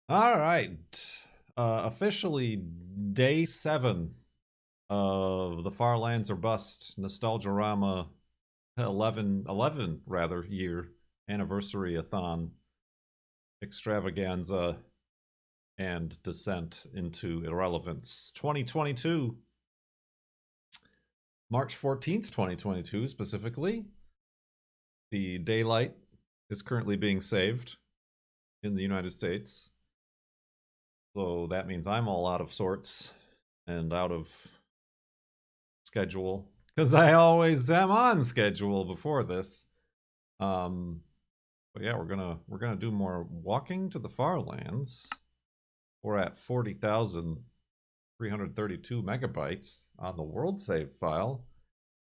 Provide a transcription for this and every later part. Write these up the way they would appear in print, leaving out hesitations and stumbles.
All right. Officially day 7 of the Farlands or Bust Nostalgia-rama 11 rather year anniversary-a-thon extravaganza and descent into irrelevance. 2022, March 14th, 2022 specifically. The daylight is currently being saved in the United States. So that means I'm all out of sorts and out of schedule because I always am on schedule before this. Um, but yeah, we're gonna do more walking to the far lands. We're at 40,332 megabytes on the world save file,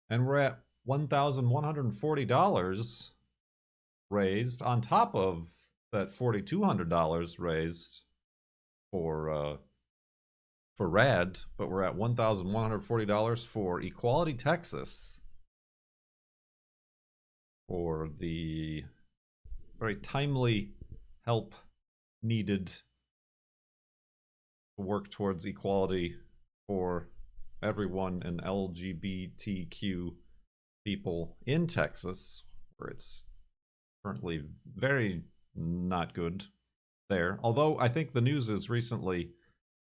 and we're at $1,140 raised on top of that $4,200 raised for RAD, but we're at $1,140 for Equality Texas for the very timely help needed to work towards equality for everyone and LGBTQ people in Texas, where it's currently very not good there. Although I think the news is recently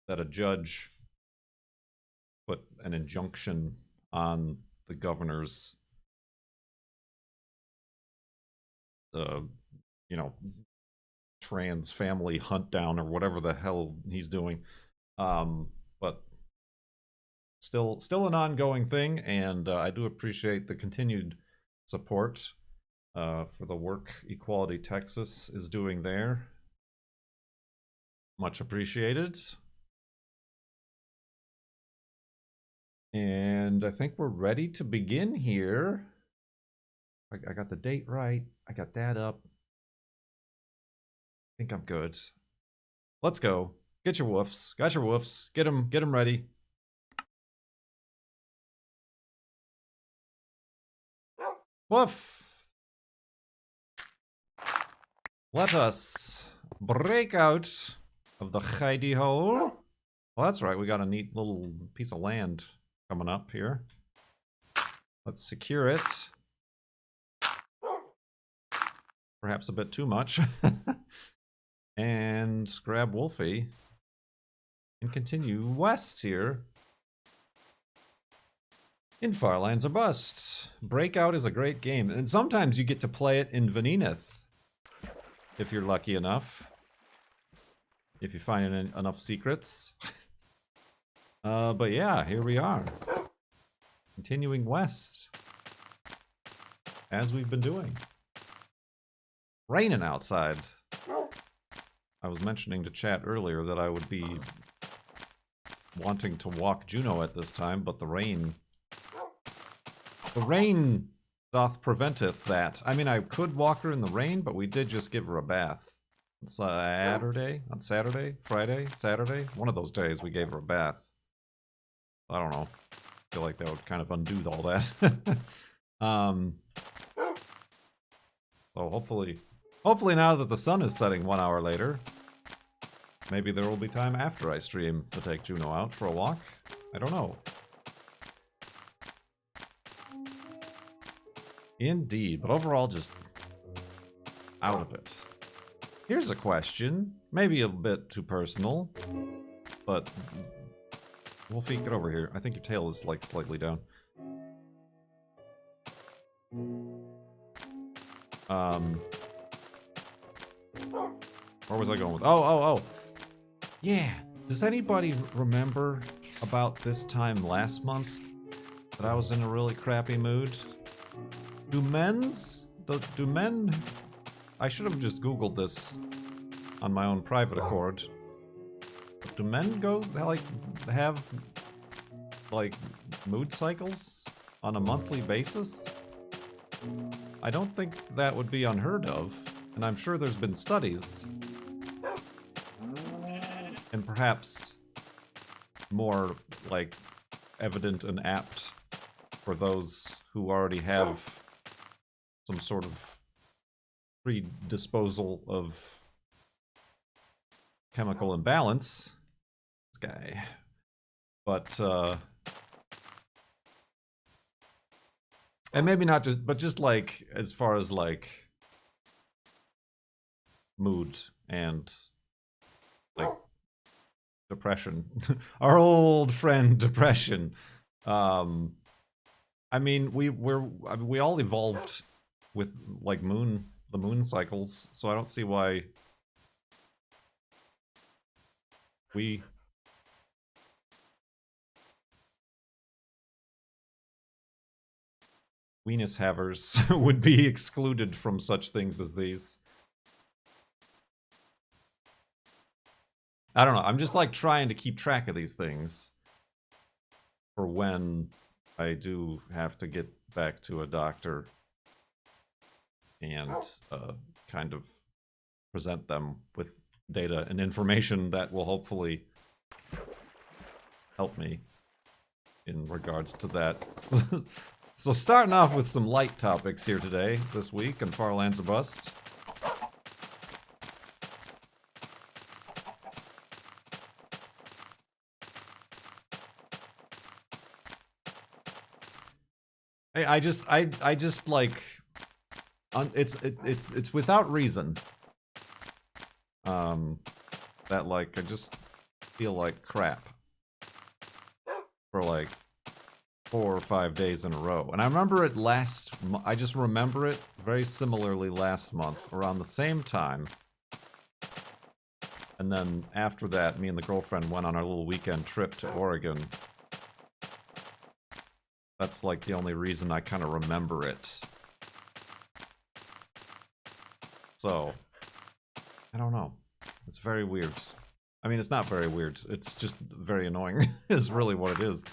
that a judge put an injunction on the governor's, uh, you know, trans family hunt down or whatever the hell he's doing. But still an ongoing thing, and I do appreciate the continued support for the work Equality Texas is doing there. Much appreciated. And I think we're ready to begin here. I got the date right. I got that up. I think I'm good. Let's go. Get your woofs. Got your woofs. Get them ready. Woof. Let us break out of the hidey hole. Well, that's right. We got a neat little piece of land coming up here. Let's secure it. Perhaps a bit too much. And grab Wolfie and continue west here. In Farlands or Bust. Breakout is a great game, and sometimes you get to play it in Venenith, if you're lucky enough. If you find enough secrets. But yeah, here we are. Continuing west. As we've been doing. Raining outside. I was mentioning to chat earlier that I would be wanting to walk Juno at this time, but the rain doth preventeth that. I mean, I could walk her in the rain, but we did just give her a bath. On Saturday, Friday, Saturday, one of those days we gave her a bath. I don't know. I feel like that would kind of undo all that. So hopefully now that the sun is setting 1 hour later, maybe there will be time after I stream to take Juno out for a walk. I don't know. Indeed, but overall just out of it. Here's a question, maybe a bit too personal, but Wolfie, get over here. I think your tail is like slightly down. Where was I going with? Oh. Yeah. Does anybody remember about this time last month that I was in a really crappy mood? Do men... I should have just Googled this on my own private accord. But do men have mood cycles on a monthly basis? I don't think that would be unheard of, and I'm sure there's been studies. And perhaps more, evident and apt for those who already have some sort of predisposal of chemical imbalance. This guy. But, and maybe not just, but just like, as far as like, mood and, like, depression. Our old friend, depression. I mean, we all evolved with, like, the moon cycles, so I don't see why we... Venus havers would be excluded from such things as these. I don't know, I'm just like trying to keep track of these things for when I do have to get back to a doctor and kind of present them with data and information that will hopefully help me in regards to that. So starting off with some light topics here today, this week, in Farlands or Bust. Hey, I just like, it's without reason. That like I just feel like crap for like 4 or 5 days in a row. And I remember it I just remember it very similarly last month, around the same time. And then after that, me and the girlfriend went on our little weekend trip to Oregon. That's like the only reason I kind of remember it. So, I don't know. It's very weird. I mean, it's not very weird. It's just very annoying, is really what it is.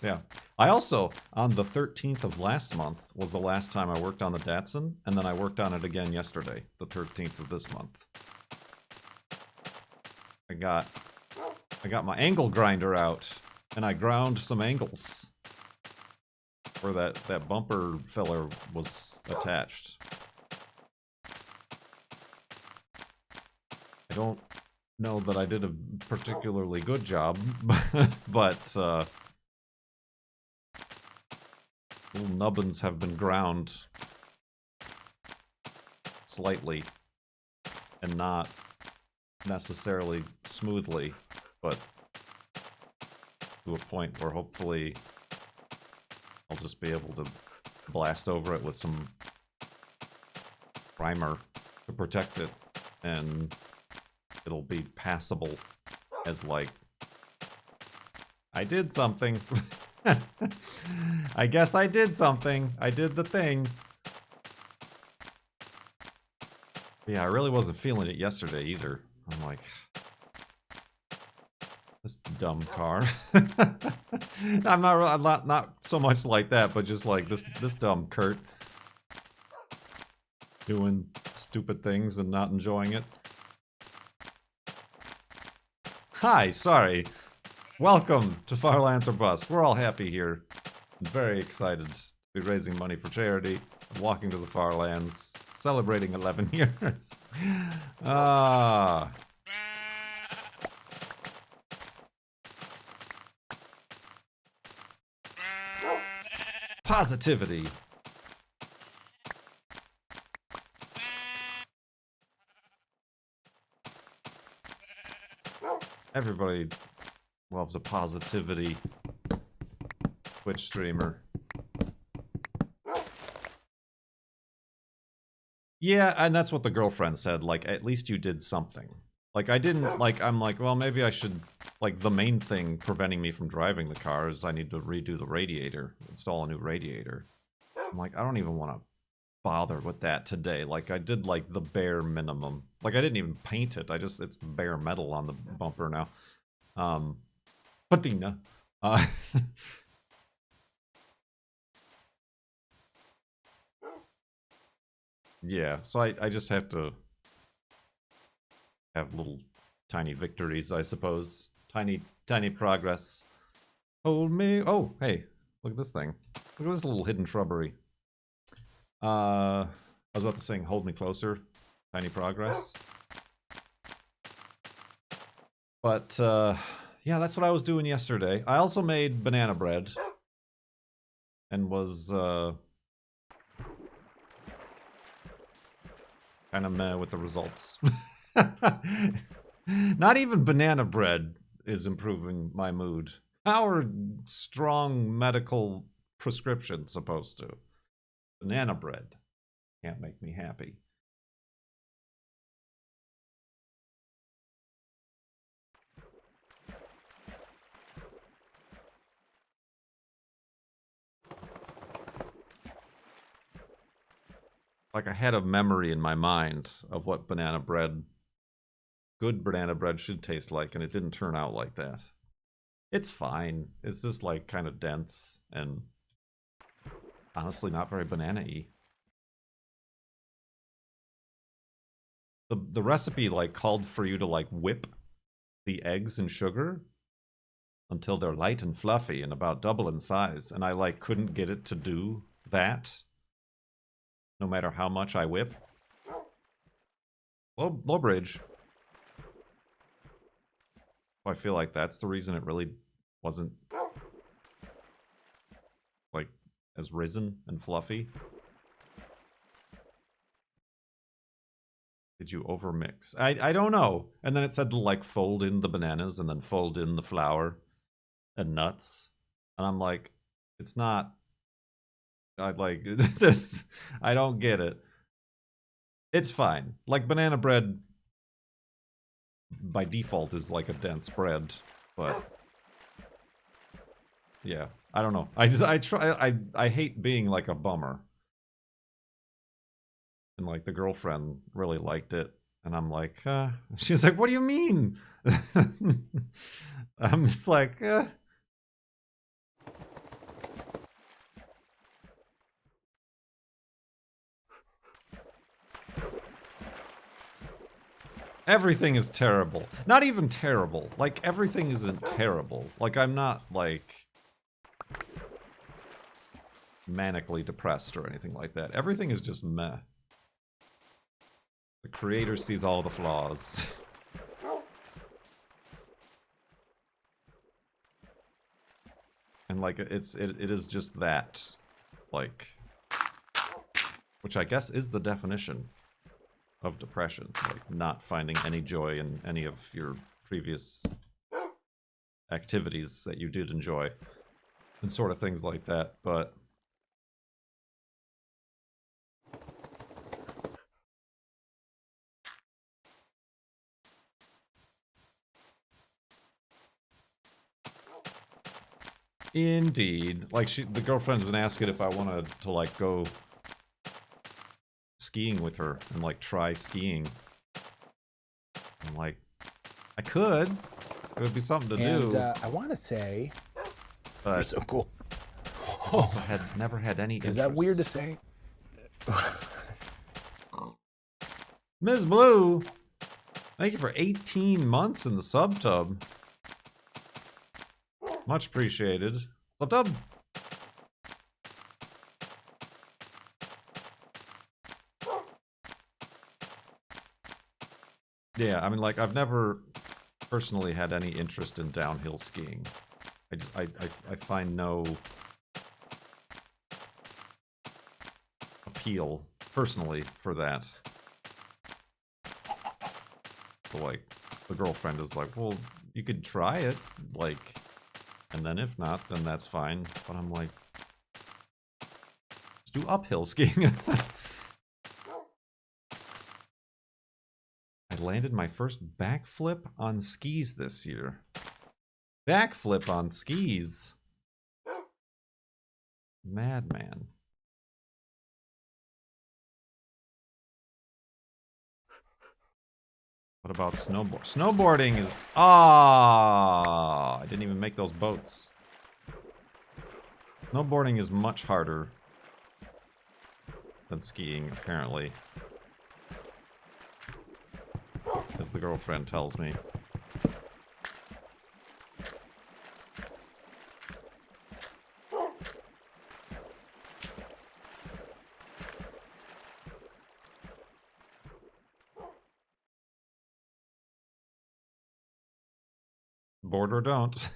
Yeah. I also, on the 13th of last month, was the last time I worked on the Datsun, and then I worked on it again yesterday, the 13th of this month. I got my angle grinder out, and I ground some angles where that bumper filler was attached. I don't know that I did a particularly good job, but little nubbins have been ground slightly, and not necessarily smoothly, but to a point where hopefully I'll just be able to blast over it with some primer to protect it, and it'll be passable as like, I did something. I guess I did something. I did the thing. Yeah, I really wasn't feeling it yesterday either. I'm like, this dumb car. I'm not so much like that, but just like this dumb Kurt doing stupid things and not enjoying it. Hi, sorry. Welcome to Farlands or Bust. We're all happy here. I'm very excited to be raising money for charity, walking to the Farlands, celebrating 11 years. Ah. Positivity. Everybody loves a positivity Twitch streamer. Yeah, and that's what the girlfriend said, like, at least you did something. Like, I didn't, like, I'm like, well, maybe I should, like, the main thing preventing me from driving the car is I need to redo the radiator, install a new radiator. I'm like, I don't even want to bother with that today. Like, I did, like, the bare minimum. Like, I didn't even paint it, it's bare metal on the bumper now. Patina. Yeah, so I just have to have little tiny victories, I suppose. Tiny progress. Hold me. Oh, hey, look at this thing. Look at this little hidden shrubbery. I was about to sing "Hold Me Closer," tiny progress. But, yeah, that's what I was doing yesterday. I also made banana bread. And was, kind of meh with the results. Not even banana bread is improving my mood. How are strong medical prescriptions supposed to? Banana bread can't make me happy. Like I had a memory in my mind of what banana bread, good banana bread should taste like, and it didn't turn out like that. It's fine. It's just like kind of dense and honestly not very banana-y. The recipe like called for you to like whip the eggs and sugar until they're light and fluffy and about double in size, and I like couldn't get it to do that no matter how much I whip. Low bridge. I feel like that's the reason it really wasn't like as risen and fluffy. Did you overmix? I don't know. And then it said to like fold in the bananas and then fold in the flour and nuts. And I'm like, it's not. I like this. I don't get it. It's fine. Like banana bread by default is like a dense bread, but yeah, I don't know. I hate being like a bummer. And like the girlfriend really liked it, and I'm like, she's like, what do you mean? I'm just like, everything is terrible. Not even terrible. Like, everything isn't terrible. Like, I'm not, like, manically depressed or anything like that. Everything is just meh. The creator sees all the flaws. And, like, it is just that. Like, which I guess is the definition of depression. Like, not finding any joy in any of your previous activities that you did enjoy. And sort of things like that, but indeed. Like, the girlfriend's been asking if I wanted to, like, go skiing with her and, like, try skiing. I'm like, I could. It would be something to do. And I want to say, but you're so cool. Also never had any interest. Is that weird to say? Ms. Blue, thank you for 18 months in the subtub. Much appreciated. Subtub. Yeah, I mean, like, I've never personally had any interest in downhill skiing. I find no appeal, personally, for that. So, like, the girlfriend is like, well, you could try it, like, and then if not, then that's fine. But I'm like, let's do uphill skiing. I landed my first backflip on skis this year. Backflip on skis? Madman. What about snowboard? Snowboarding is... I didn't even make those boats. Snowboarding is much harder than skiing, apparently. As the girlfriend tells me. snowboard or don't.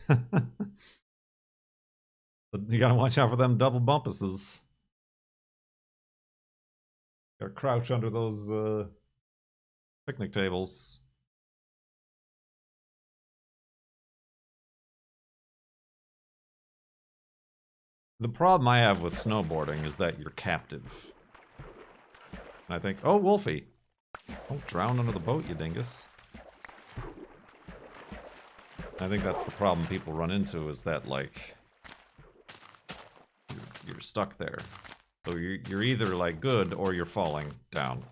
But you gotta watch out for them double bumpuses. Gotta crouch under those picnic tables. The problem I have with snowboarding is that you're captive. And I think, oh, Wolfie. Don't drown under the boat, you dingus. I think that's the problem people run into, is that, like, you're stuck there. So you're either, like, good or you're falling down.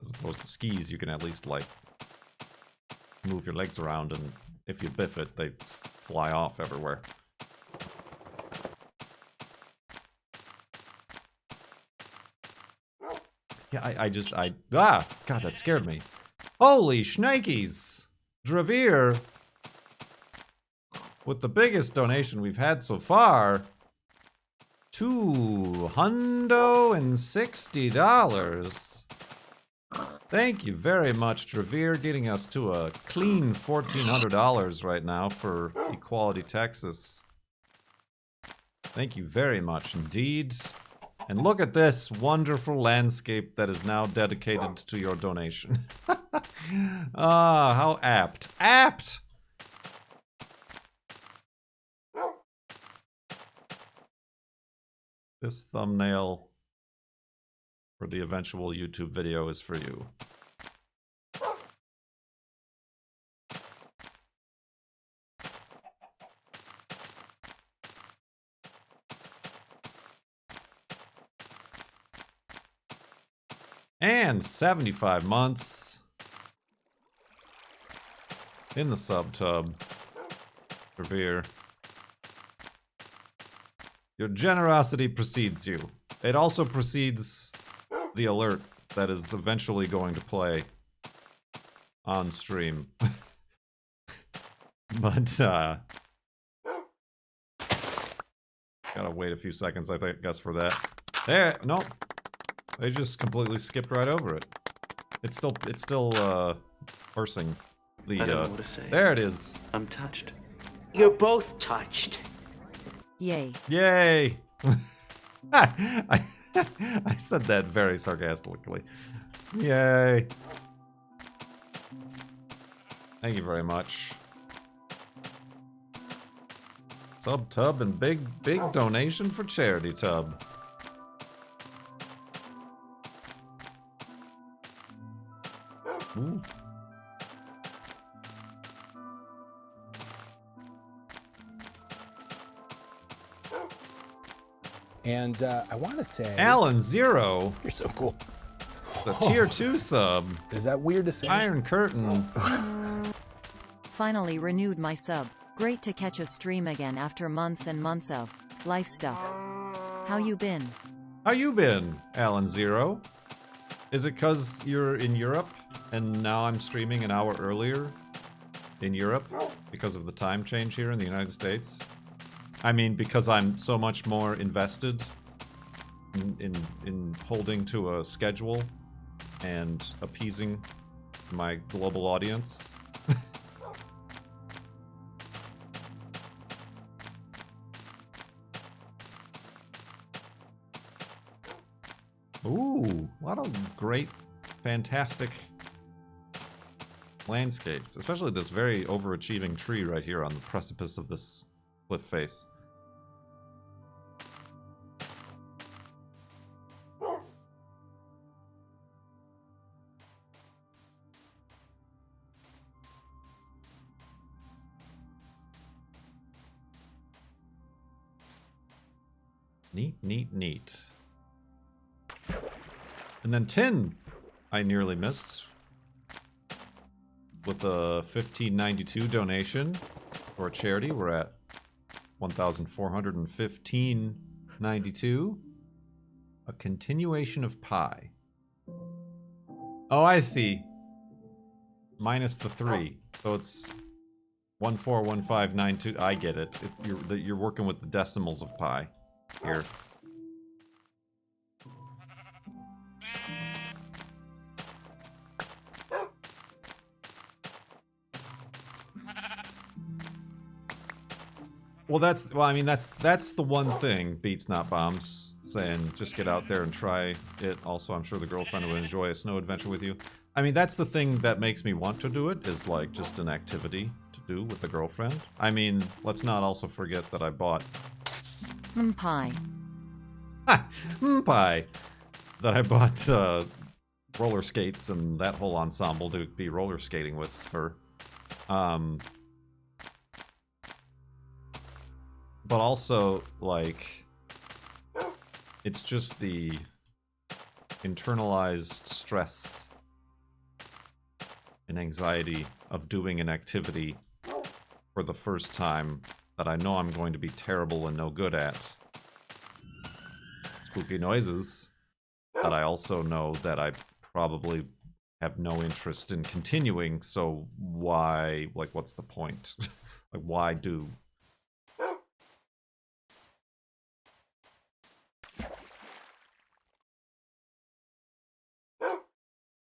As opposed to skis, you can at least, like, move your legs around, and if you biff it, they fly off everywhere. Yeah, God, that scared me. Holy shnikes! Dravir, with the biggest donation we've had so far, $260. Thank you very much, Dravir, getting us to a clean $1,400 right now for Equality Texas. Thank you very much indeed. And look at this wonderful landscape that is now dedicated to your donation. Ah, how apt. Apt! This thumbnail for the eventual YouTube video is for you. And 75 months in the subtub. Revere. Your generosity precedes you. It also precedes the alert that is eventually going to play on stream. But, gotta wait a few seconds, I guess, for that. There, nope. They just completely skipped right over it. It's still parsing the, I don't know what to say. There it is. I'm touched. You're both touched. Yay. Yay! I said that very sarcastically. Yay! Thank you very much. Sub tub and big donation for charity tub. Ooh. And I want to say, Alan Zero, you're so cool. the tier 2 sub. Is that weird to say? Iron Curtain. Finally renewed my sub. Great to catch a stream again after months and months of life stuff. How you been? How you been, Alan Zero? Is it cause you're in Europe and now I'm streaming an hour earlier in Europe because of the time change here in the United States? I mean, because I'm so much more invested in holding to a schedule and appeasing my global audience. Ooh, a lot of great, fantastic landscapes, especially this very overachieving tree right here on the precipice of this cliff face. Neat, neat, neat. And then 10 I nearly missed with a $15.92 donation for a charity. We're at $1,415.92. A continuation of pie. Oh, I see. Minus the 3. So it's 141592. I get it. You're working with the decimals of pi here. Well, I mean, that's the one thing Beats Not Bombs saying. Just get out there and try it. Also, I'm sure the girlfriend would enjoy a snow adventure with you. I mean, that's the thing that makes me want to do it. Is like just an activity to do with the girlfriend. I mean, let's not also forget that I bought Pie. pie. That I bought roller skates and that whole ensemble to be roller skating with her. But also, like, it's just the internalized stress and anxiety of doing an activity for the first time that I know I'm going to be terrible and no good at. Spooky noises that I also know that I probably have no interest in continuing, so why, like, what's the point? Like, why do?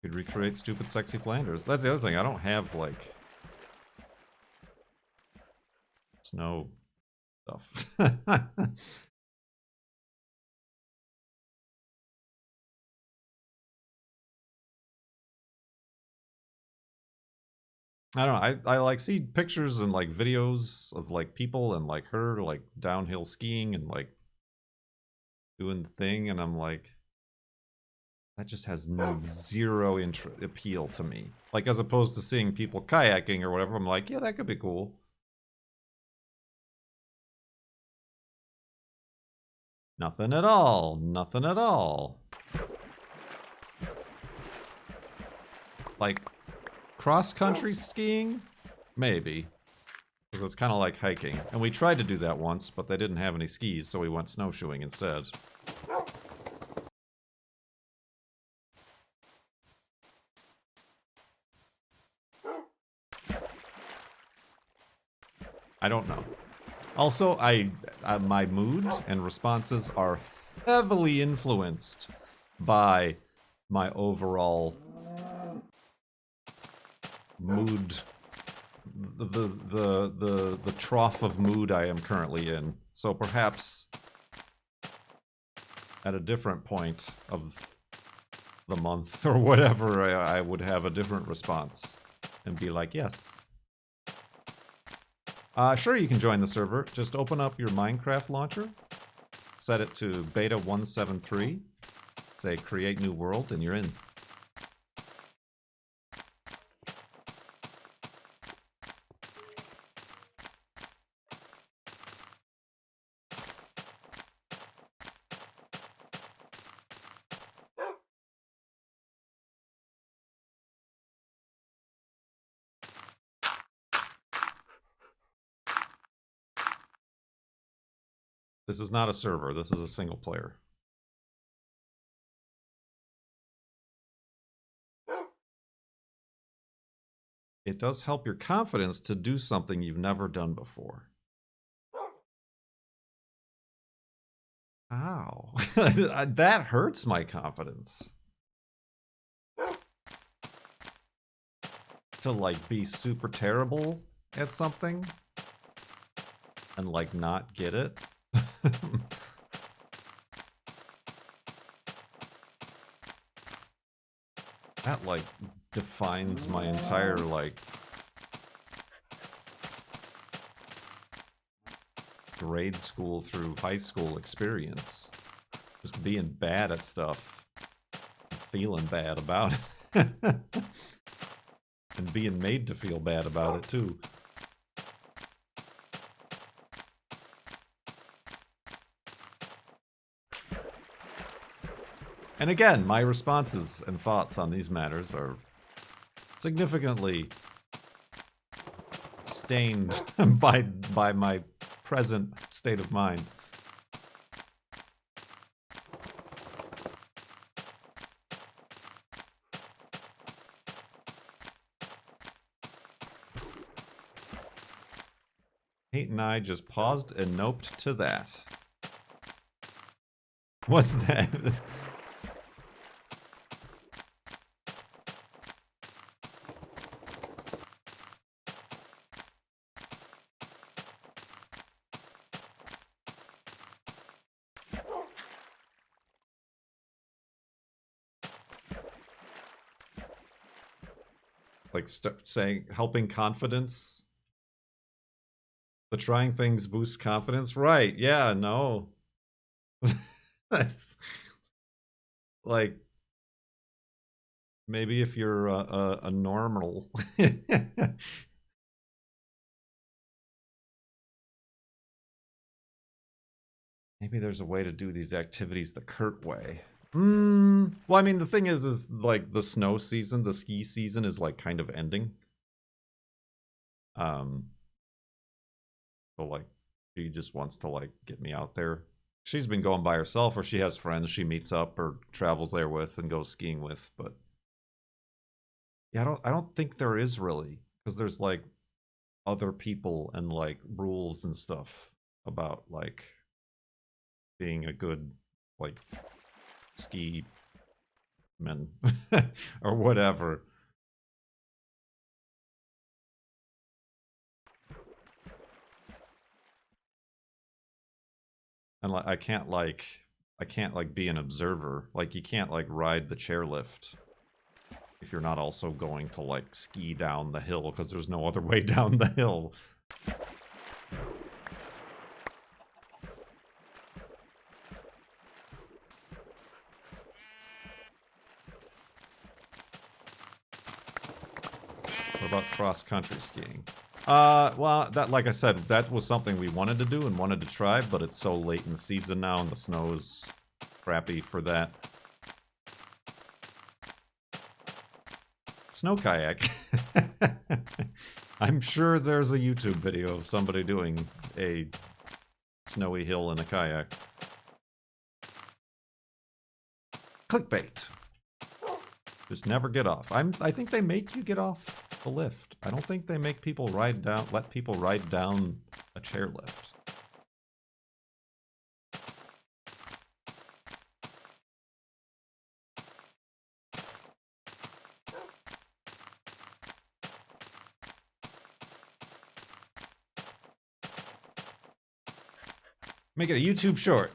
Could recreate stupid sexy Flanders. That's the other thing. I don't have, like, snow stuff. I don't know. I like see pictures and like videos of like people and like her like downhill skiing and like doing the thing, and I'm like, that just has zero appeal to me. Like, as opposed to seeing people kayaking or whatever, I'm like, yeah, that could be cool. Nothing at all. Nothing at all. Like, cross-country skiing? Maybe. Because it's kind of like hiking. And we tried to do that once, but they didn't have any skis, so we went snowshoeing instead. I don't know. Also, my mood and responses are heavily influenced by my overall mood, the trough of mood I am currently in. So perhaps at a different point of the month or whatever, I would have a different response and be like, yes. Sure, you can join the server. Just open up your Minecraft launcher, set it to beta 173, say create new world, and you're in. This is not a server, this is a single player. It does help your confidence to do something you've never done before. Ow. That hurts my confidence. To, like, be super terrible at something and, like, not get it. That, like, defines my entire, like, grade school through high school experience. Just being bad at stuff. Feeling bad about it. And being made to feel bad about it, too. And again, my responses and thoughts on these matters are significantly stained by my present state of mind. Kate and I just paused and noped to that. What's that? Like saying helping confidence. The trying things boosts confidence. Right? Yeah. No. That's like maybe if you're a normal. Maybe there's a way to do these activities the Kurt way. Well, I mean, the thing is like the snow season, the ski season is like kind of ending. So like, she just wants to like get me out there. She's been going by herself, or she has friends she meets up or travels there with and goes skiing with. But yeah, I don't think there is really, because there's like other people and like rules and stuff about like being a good like ski man or whatever. And like I can't like be an observer. Like you can't like ride the chairlift if you're not also going to like ski down the hill, because there's no other way down the hill. What about cross-country skiing? Well, that, like I said, that was something we wanted to do and wanted to try, but it's so late in the season now and the snow is crappy for that. Snow kayak. I'm sure there's a YouTube video of somebody doing a snowy hill in a kayak. Clickbait. Just never get off. I think they make you get off the lift. I don't think they make people let people ride down a chairlift. Make it a YouTube short.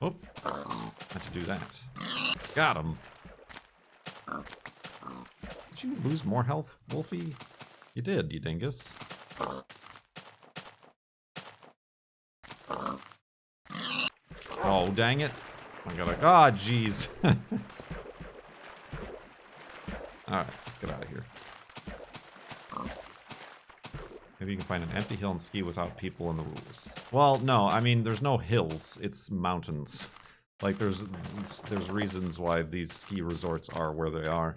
Oh, had to do that. Got him. Did you lose more health, Wolfie? You did, you dingus. Oh, dang it. I gotta... Ah, oh, jeez. Alright, let's get out of here. Maybe you can find an empty hill and ski without people in the rules. Well, no, I mean, there's no hills. It's mountains. Like, there's reasons why these ski resorts are where they are.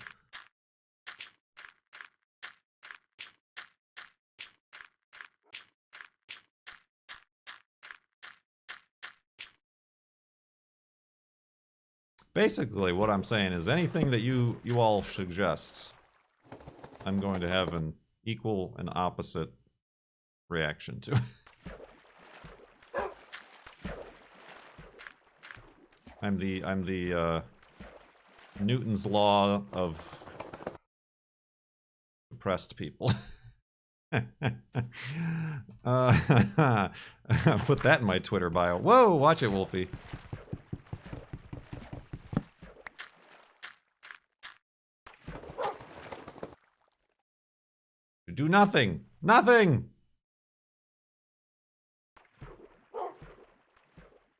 Basically, what I'm saying is anything that you all suggest, I'm going to have an equal and opposite reaction to. I'm the Newton's law of depressed people. Put that in my Twitter bio. Whoa, watch it, Wolfie. Do nothing. Nothing!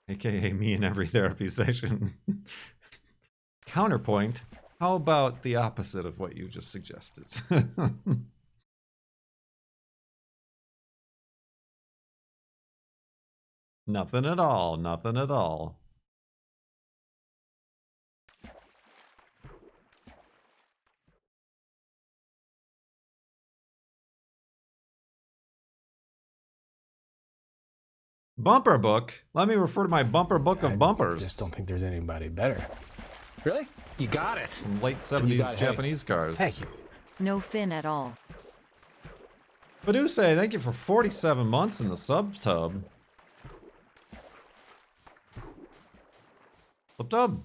AKA me in every therapy session. Counterpoint, how about the opposite of what you just suggested? Nothing at all, nothing at all. Bumper book? Let me refer to my bumper book of bumpers. I just don't think there's anybody better. Really? You got it. Some late 70s Japanese cars. Thank you. No fin at all. Baduse, thank you for 47 months in the sub-tub. Sub-tub.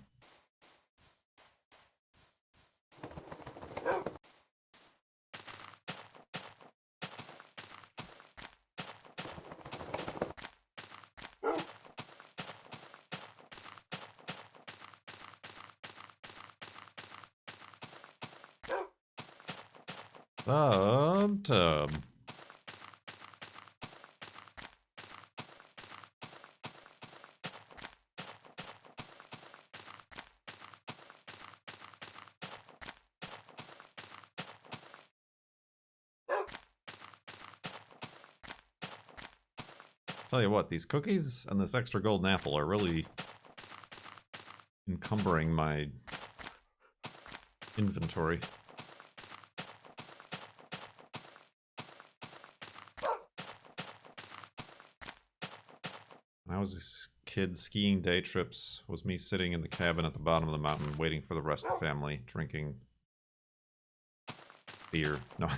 Tub. Tell you what, these cookies and this extra golden apple are really encumbering my inventory. When I was a kid, skiing day trips was me sitting in the cabin at the bottom of the mountain waiting for the rest of the family, drinking beer. No,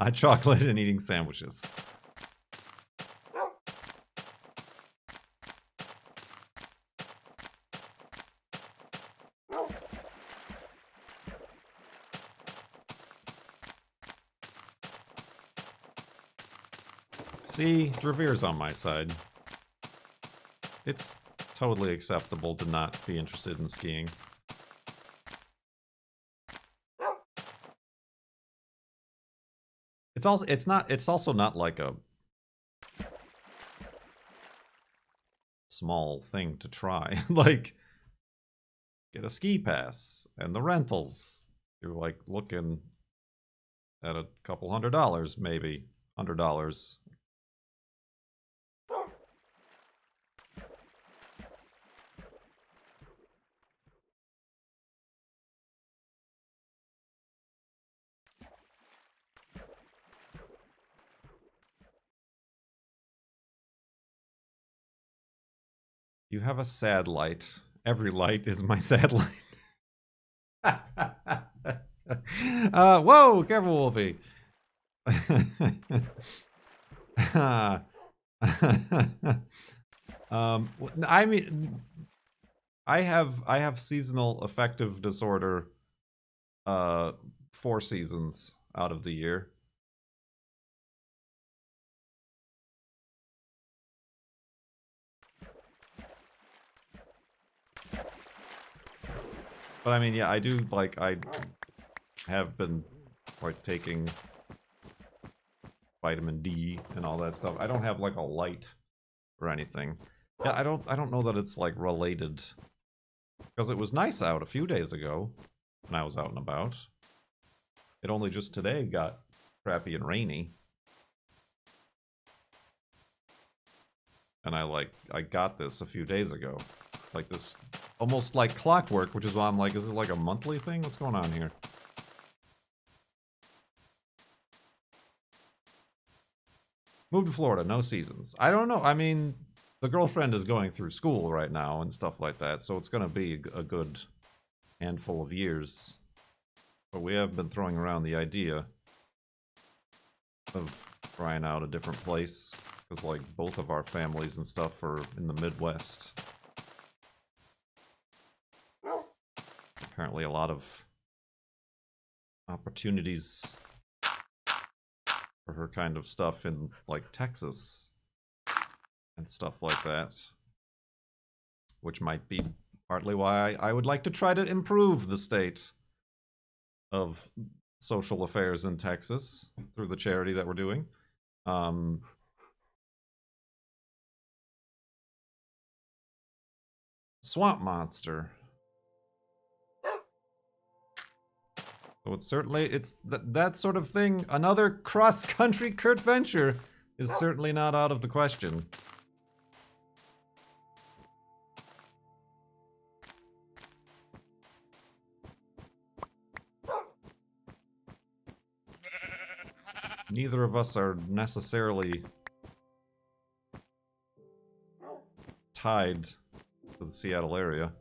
hot chocolate and eating sandwiches. See, Drevere's on my side. It's totally acceptable to not be interested in skiing. It's also not like a small thing to try. Like, get a ski pass and the rentals. You're like looking at a couple $100, maybe $100. You have a sad light. Every light is my sad light. Whoa, careful, Wolfie. I mean, I have seasonal affective disorder 4 seasons out of the year. But I mean, yeah, I do, like, I have been, like, taking vitamin D and all that stuff. I don't have, like, a light or anything. Yeah, I don't know that it's, like, related. Because it was nice out a few days ago when I was out and about. It only just today got crappy and rainy. And I got this a few days ago. Like this, almost like clockwork, which is why I'm like, is it like a monthly thing? What's going on here? Moved to Florida, no seasons. I don't know. I mean, the girlfriend is going through school right now and stuff like that, so it's going to be a good handful of years. But we have been throwing around the idea of trying out a different place, because like both of our families and stuff are in the Midwest. Apparently a lot of opportunities for her kind of stuff in like Texas and stuff like that, which might be partly why I would like to try to improve the state of social affairs in Texas through the charity that we're doing. Swamp monster. So it's certainly, it's that sort of thing. Another cross-country Kurt venture is certainly not out of the question. Neither of us are necessarily tied to the Seattle area.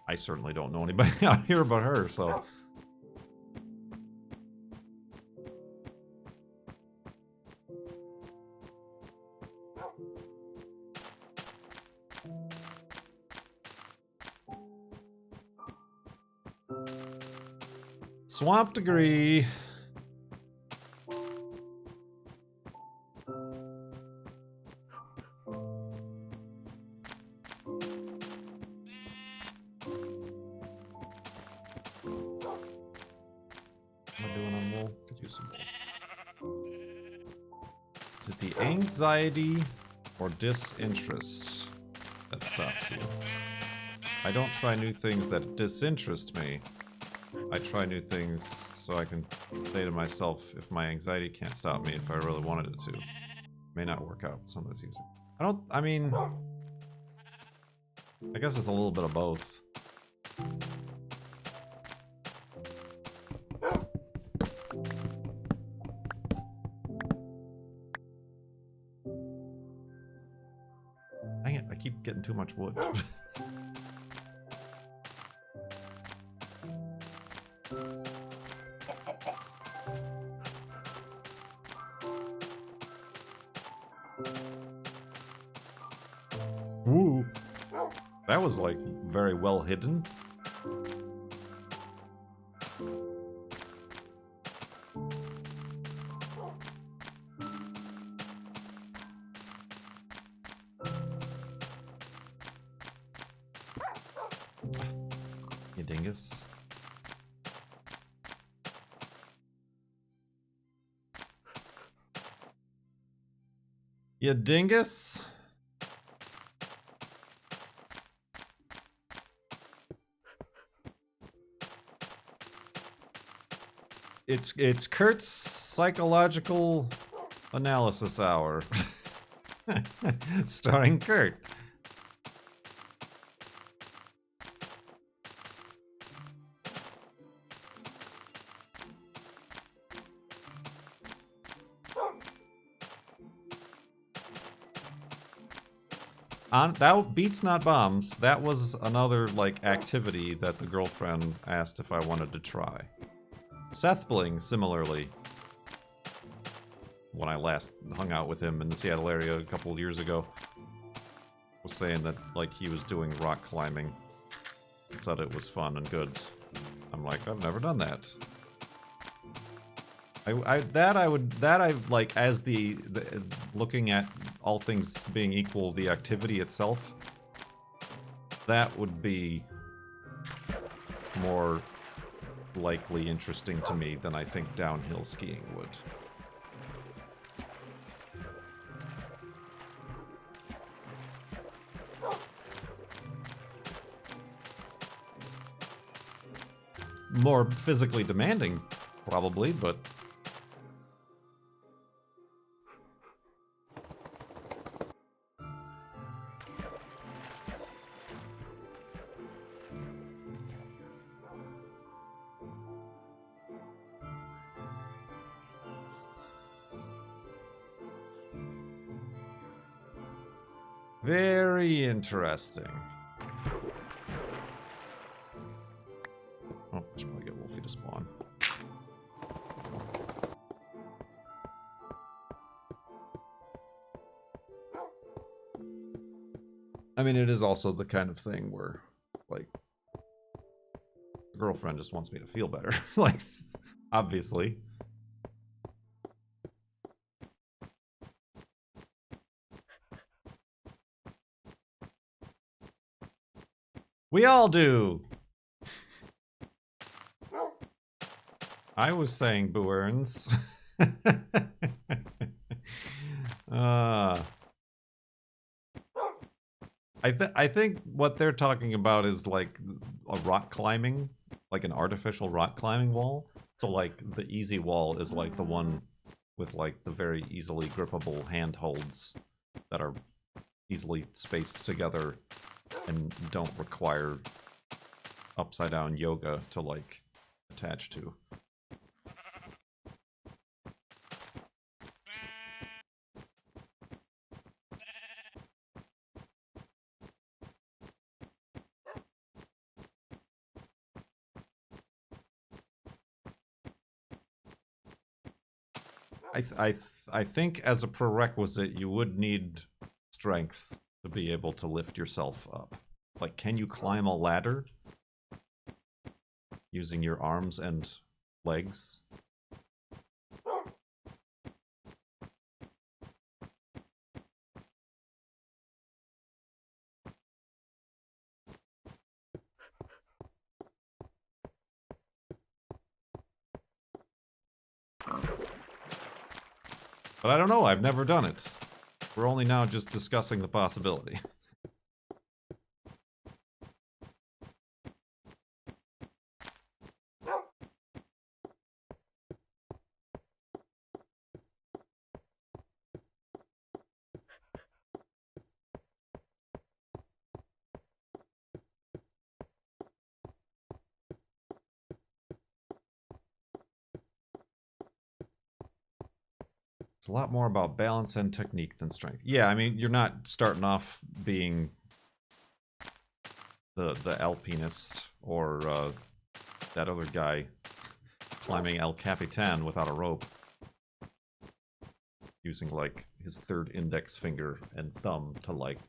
I certainly don't know anybody out here but her, so... Swamp degree. usable. Is it the anxiety or disinterest that stops you? I don't try new things that disinterest me. I try new things so I can say to myself, if my anxiety can't stop me, if I really wanted it to. May not work out. Some of those users. I mean, I guess it's a little bit of both. Dang it, I keep getting too much wood. Woo! That was like very well hidden. You dingus. You dingus? It's Kurt's psychological analysis hour. Starring Kurt. That beats not bombs. That was another like activity that the girlfriend asked if I wanted to try. Seth Bling, similarly, when I last hung out with him in the Seattle area a couple of years ago, was saying that like he was doing rock climbing. Said it was fun and good. I'm like, I've never done that. I like as the looking at all things being equal, the activity itself, that would be more likely interesting to me than I think downhill skiing would. More physically demanding, probably, but very interesting. Oh, I should probably get Wolfie to spawn. I mean, it is also the kind of thing where, like, the girlfriend just wants me to feel better. Like, obviously. We all do! I was saying Boo Earns. I think what they're talking about is like a rock climbing, like an artificial rock climbing wall. So like the easy wall is like the one with like the very easily grippable handholds that are easily spaced together and don't require upside down yoga to like attach to. I think as a prerequisite you would need strength to be able to lift yourself up. Like, can you climb a ladder using your arms and legs? But I don't know, I've never done it. We're only now just discussing the possibility. It's a lot more about balance and technique than strength. Yeah, I mean, you're not starting off being the alpinist or that other guy climbing El Capitan without a rope. Using, like, his third index finger and thumb to, like,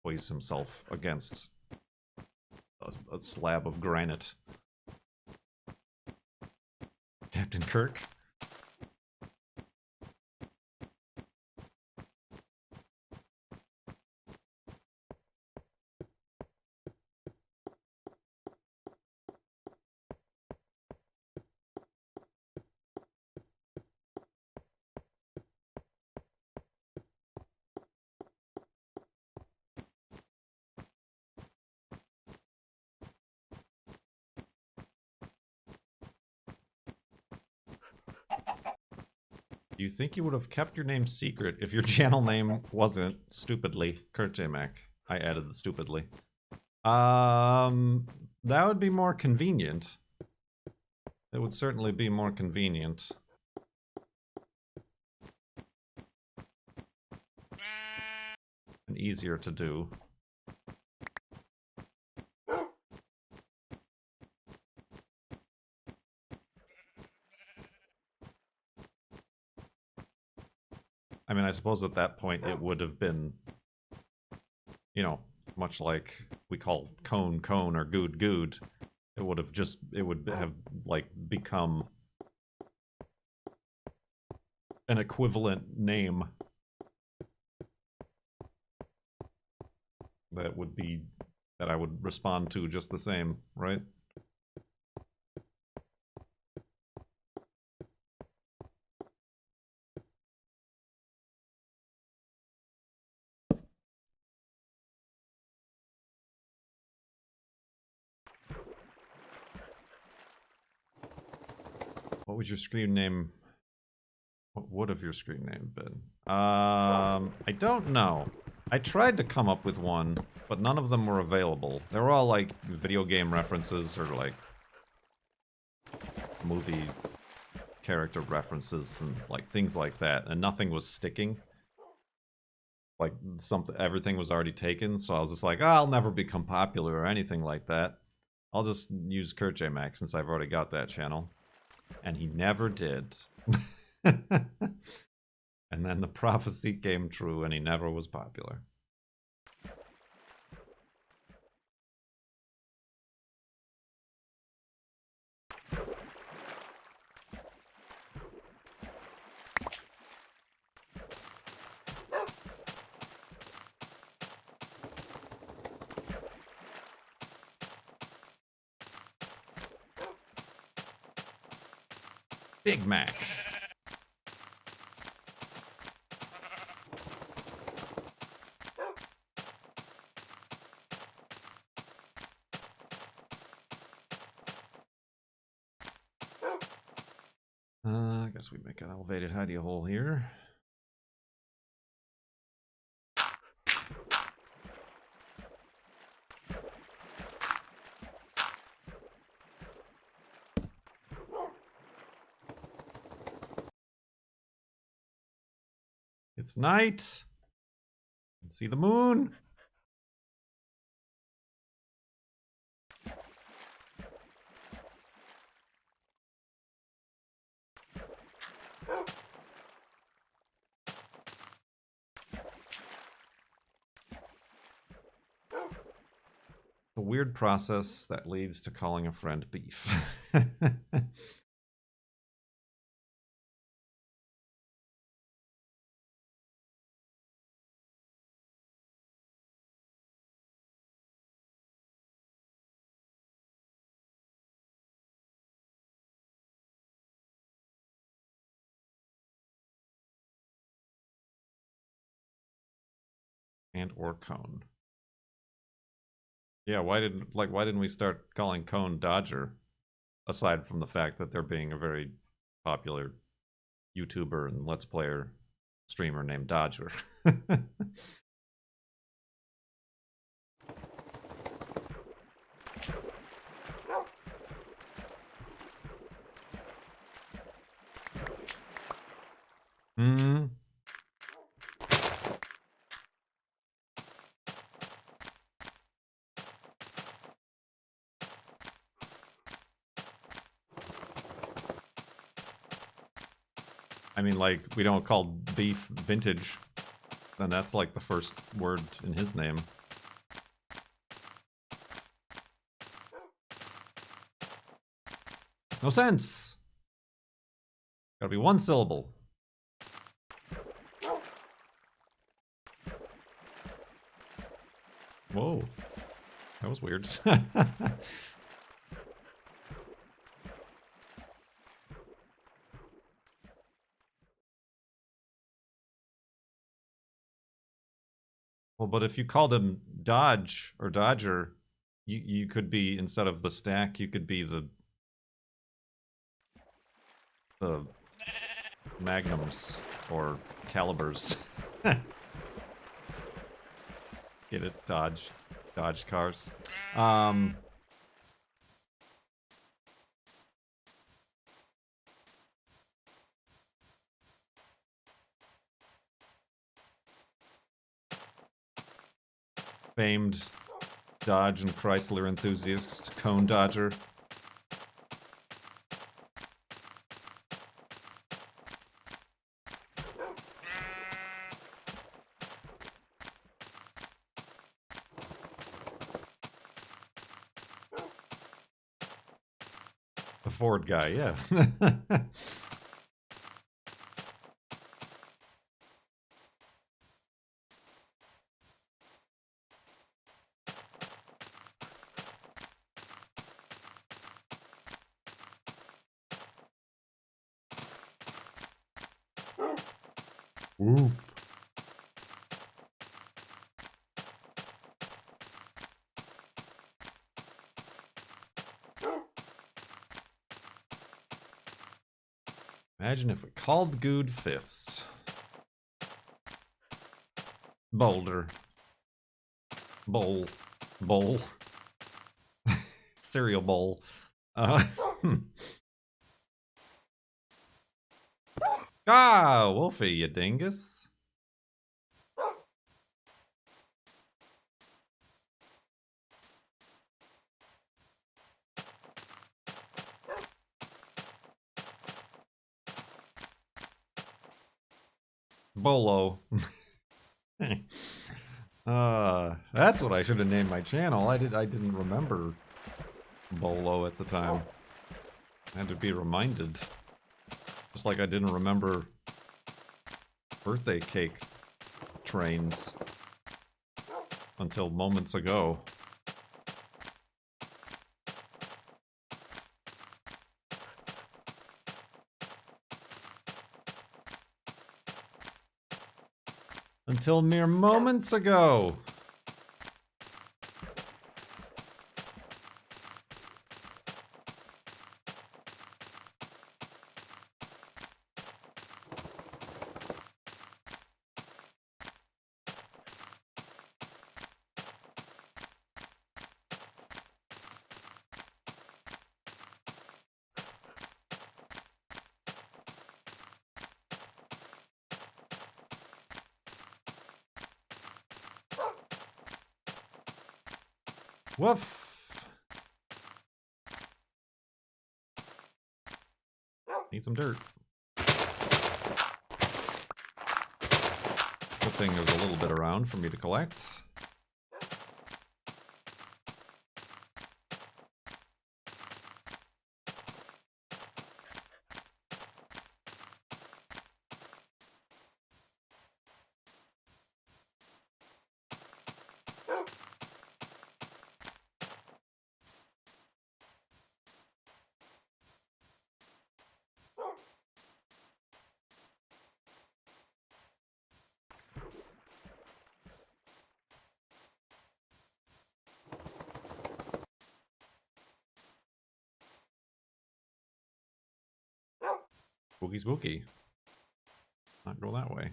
poise himself against a slab of granite. Captain Kirk? Do you think you would have kept your name secret if your channel name wasn't stupidly Kurt J Mac? I added the stupidly. That would be more convenient. It would certainly be more convenient. And easier to do. I mean, I suppose at that point it would have been, you know, much like we call cone or good. It would have like become an equivalent name that I would respond to just the same, right? What would your screen name? What would have your screen name been? I don't know. I tried to come up with one, but none of them were available. They were all like video game references or like movie character references and like things like that, and nothing was sticking. Like everything was already taken, so I was just like, oh, I'll never become popular or anything like that. I'll just use Kurt J Mac since I've already got that channel. And he never did. And then the prophecy came true and he never was popular. Big Mac. I guess we make an elevated hidey hole here. It's night. You can see the moon. A weird process that leads to calling a friend beef. And or cone. Yeah, why didn't we start calling cone Dodger? Aside from the fact that they're being a very popular YouTuber and Let's Player streamer named Dodger. Hmm. I mean, like, we don't call beef vintage. Then that's like the first word in his name. No sense. Gotta be one syllable. Whoa. That was weird. Well, but if you called him Dodge or Dodger, you could be, instead of the stack, you could be the magnums or calibers. Get it? Dodge cars. Famed Dodge and Chrysler enthusiast, Cone Dodger. The Ford guy, yeah. Oof. Imagine if we called Good Fist. Boulder. Bowl. Cereal bowl. Ah, Wolfie, you dingus. Bolo. That's what I should have named my channel. I didn't remember Bolo at the time. I had to be reminded. Just like I didn't remember birthday cake trains until moments ago. Until mere moments ago. Woof. Need some dirt. Good thing there's a little bit around for me to collect. Spooky, spooky. Not go that way.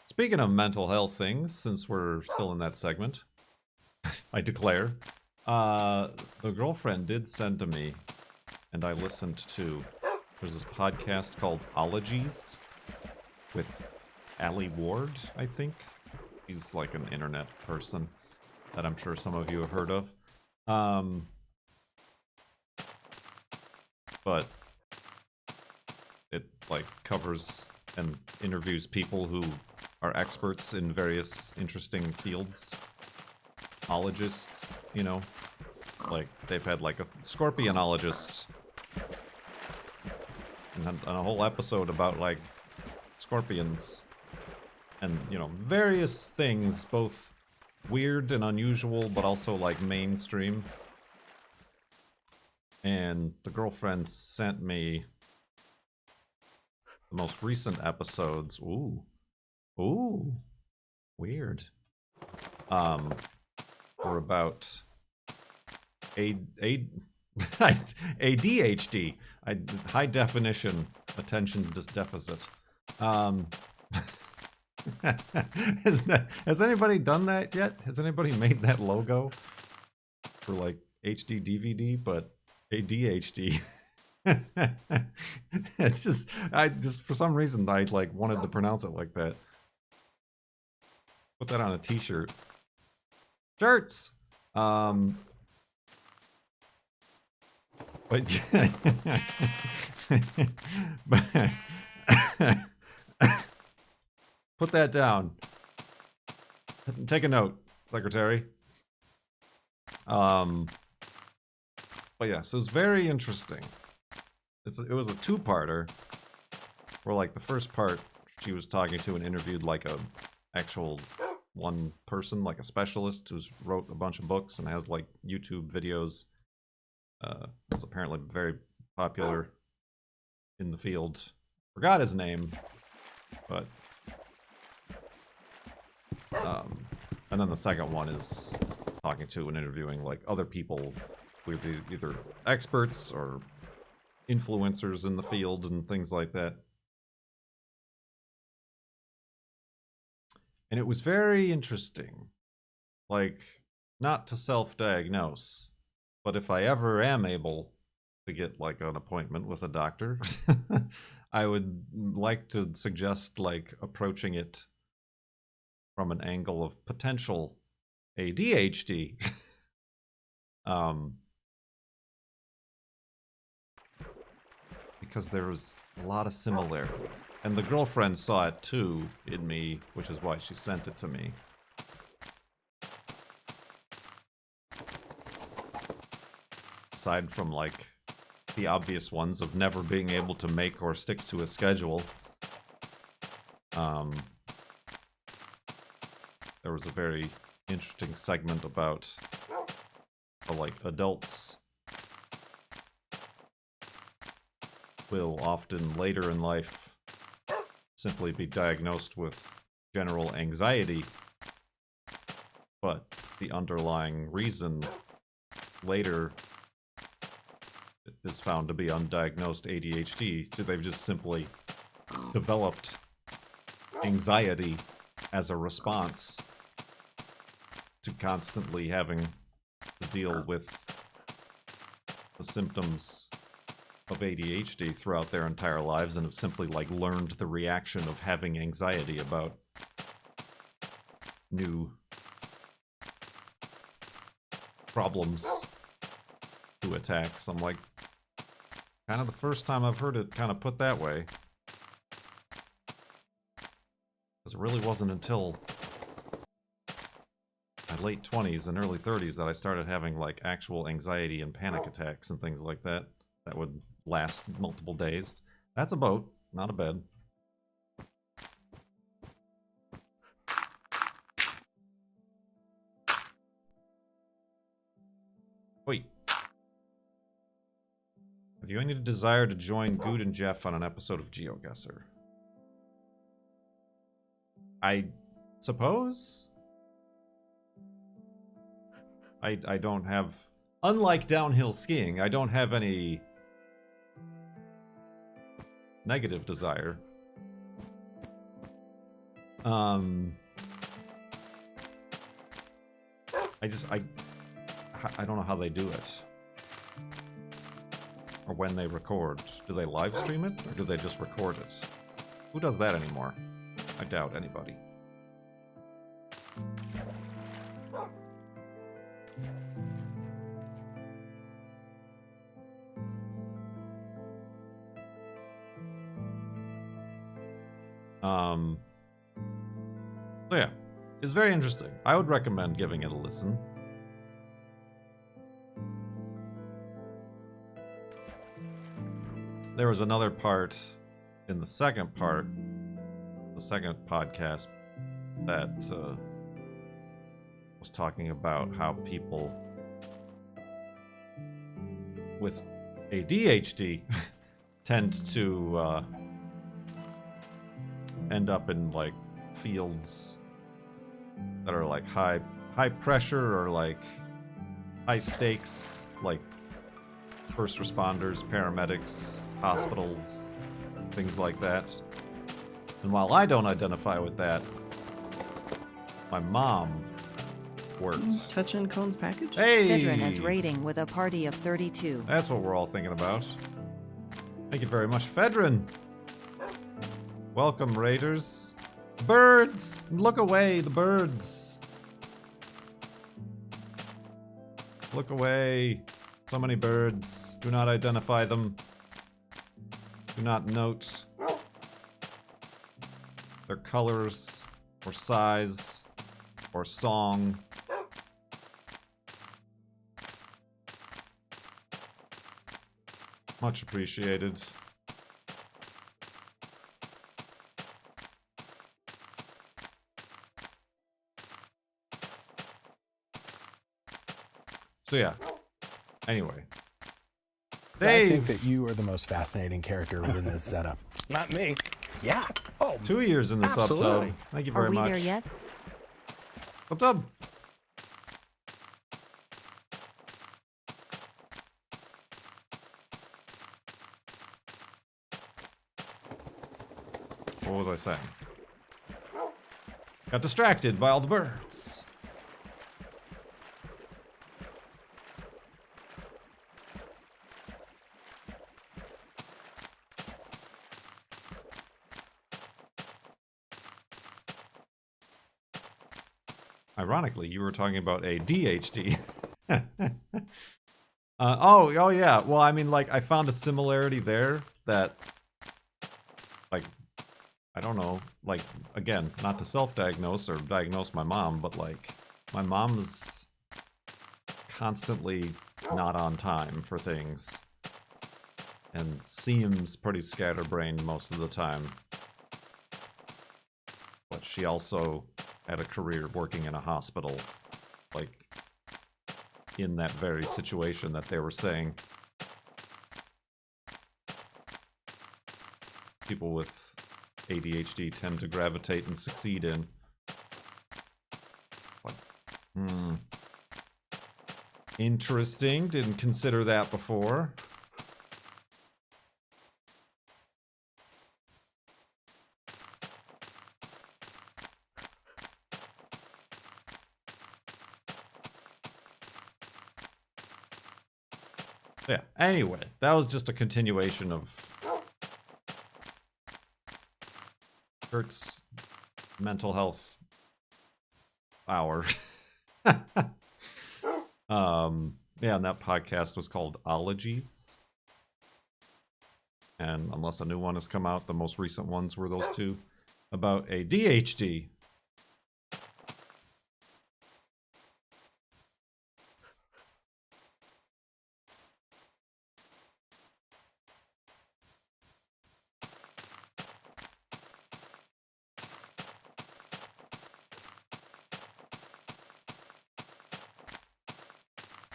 Speaking of mental health things, since we're still in that segment, I declare, the girlfriend did send to me, and I listened to, there's this podcast called Ologies with Allie Ward, I think. He's like an internet person that I'm sure some of you have heard of. But it like covers and interviews people who are experts in various interesting fields. Ologists, you know, like they've had like a scorpionologist and a whole episode about like scorpions and, you know, various things, both weird and unusual, but also like mainstream. And the girlfriend sent me the most recent episodes. Ooh, weird. Were about ADHD, high definition attention deficit. Has anybody done that yet? Has anybody made that logo for like HD DVD, but ADHD? It's just, I just for some reason I like wanted to pronounce it like that. Put that on a t-shirt. Shirts. But put that down. Take a note, secretary. But yes, it was very interesting. It was a two-parter. Where like the first part, she was talking to and interviewed like a actual one person, like a specialist who's wrote a bunch of books and has like YouTube videos. Is apparently very popular in the field. Forgot his name, but and then the second one is talking to and interviewing like other people with either experts or influencers in the field and things like that. And it was very interesting. Like, not to self-diagnose, but if I ever am able to get like an appointment with a doctor, I would like to suggest like approaching it from an angle of potential ADHD. Because there was a lot of similarities. And the girlfriend saw it too in me, which is why she sent it to me. Aside from like the obvious ones of never being able to make or stick to a schedule, there was a very interesting segment about how, like, adults will often later in life simply be diagnosed with general anxiety, but the underlying reason later is found to be undiagnosed ADHD. They've just simply developed anxiety as a response to constantly having to deal with the symptoms of ADHD throughout their entire lives, and have simply like learned the reaction of having anxiety about new problems to attack. So I'm like, kind of the first time I've heard it kind of put that way. Because it really wasn't until my late 20s and early 30s that I started having like actual anxiety and panic attacks and things like that that would last multiple days. That's a boat, not a bed. Wait. Have you any desire to join Good and Jeff on an episode of GeoGuessr? I suppose I don't have, unlike downhill skiing, I don't have any negative desire. I don't know how they do it. Or when they record. Do they live stream it, or do they just record it? Who does that anymore? I doubt anybody. So yeah, it's very interesting. I would recommend giving it a listen. There was another part in the second part, the second podcast, that was talking about how people with ADHD tend to end up in like fields that are like high pressure or like high stakes, like first responders, paramedics, hospitals, things like that. And while I don't identify with that, my mom works. Touch and Cone's package? Hey! Fedrin is raiding with a party of 32. That's what we're all thinking about. Thank you very much, Fedrin. Welcome, raiders. Birds! Look away, the birds. Look away. So many birds. Do not identify them. Do not note their colors, or size, or song. Much appreciated. So yeah. Anyway. Dave! I think that you are the most fascinating character within this setup. Not me. Yeah. Oh, 2 years in the sub absolutely. tub. Thank you very Are we much. there yet? Sub tub. What was I saying? Got distracted by all the birds. Ironically, you were talking about ADHD. Oh yeah. Well, I mean, like, I found a similarity there that, like, I don't know, like, again, not to self-diagnose or diagnose my mom, but, like, my mom's constantly not on time for things and seems pretty scatterbrained most of the time. But she also had a career working in a hospital, like, in that very situation that they were saying people with ADHD tend to gravitate and succeed in. What? Interesting. Didn't consider that before. Yeah, anyway, that was just a continuation of Kurt's mental health hour. Yeah, and that podcast was called Ologies. And unless a new one has come out, the most recent ones were those two about ADHD.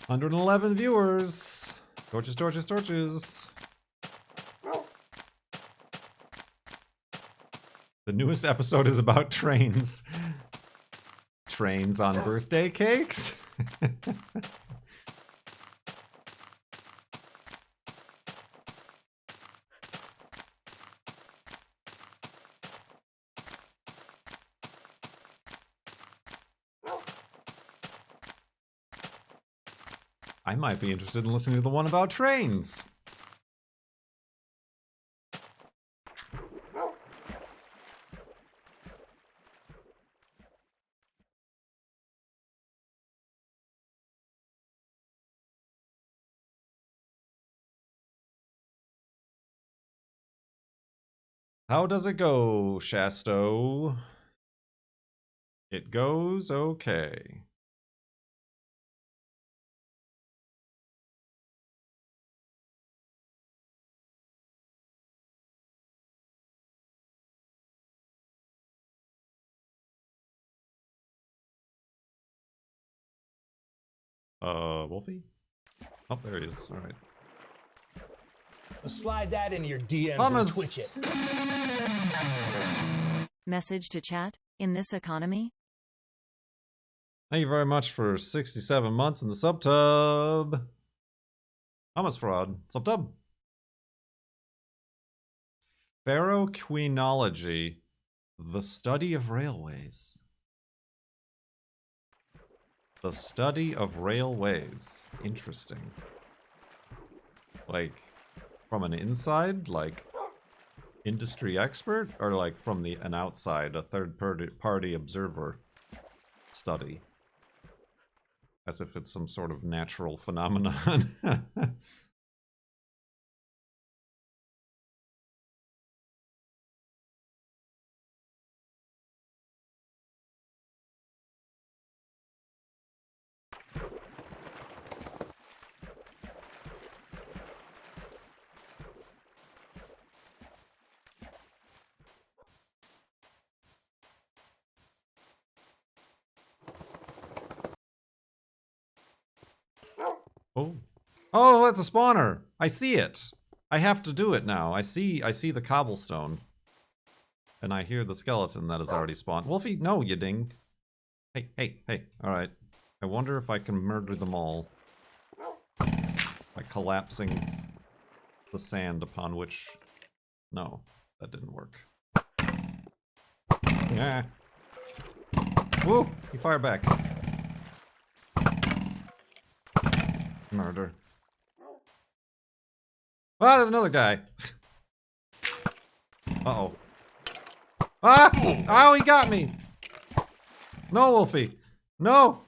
$111 viewers. Torches, torches, torches. The newest episode is about trains. Trains on birthday cakes? I might be interested in listening to the one about trains. How does it go, Shasto? It goes okay. Wolfie? Oh, there he is. All right. Slide that into your DMs Thomas. and twitch it. Message to chat. In this economy? Thank you very much for 67 months in the subtub. Thomas Fraud. Subtub. Ferroquinology. The study of railways. The study of railways. Interesting. Like, from an inside, like, industry expert? Or like from an outside, a third party observer study? As if it's some sort of natural phenomenon. Oh. Oh, that's a spawner. I see it. I have to do it now. I see the cobblestone. And I hear the skeleton that has already spawned. Wolfie, no, you ding. Hey, hey, hey. Alright. I wonder if I can murder them all. By collapsing the sand upon which... No, that didn't work. Yeah. Woo! He fired back. Murder. Ah, there's another guy. Uh-oh. Ah! Oh, he got me! No, Wolfie. No!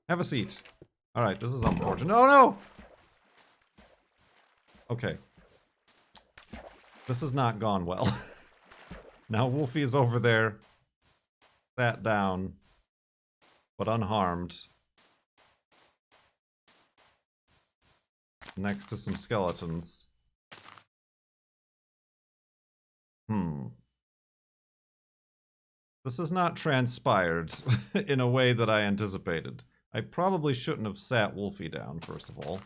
Have a seat. Alright, this is unfortunate. Oh, no! Okay. This has not gone well. Now Wolfie is over there. Sat down. But unharmed. Next to some skeletons. This has not transpired in a way that I anticipated. I probably shouldn't have sat Wolfie down, first of all.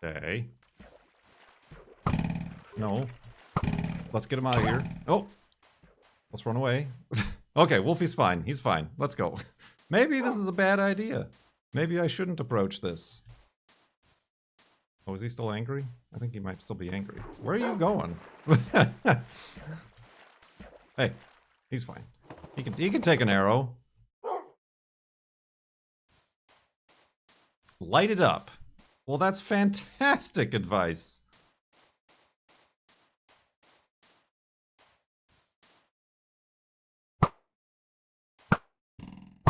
Okay. No. Let's get him out of here. Oh! Let's run away. Okay, Wolfie's fine. He's fine. Let's go. Maybe this is a bad idea. Maybe I shouldn't approach this. Oh, is he still angry? I think he might still be angry. Where are you going? Hey, he's fine. He can take an arrow. Light it up. Well, that's fantastic advice.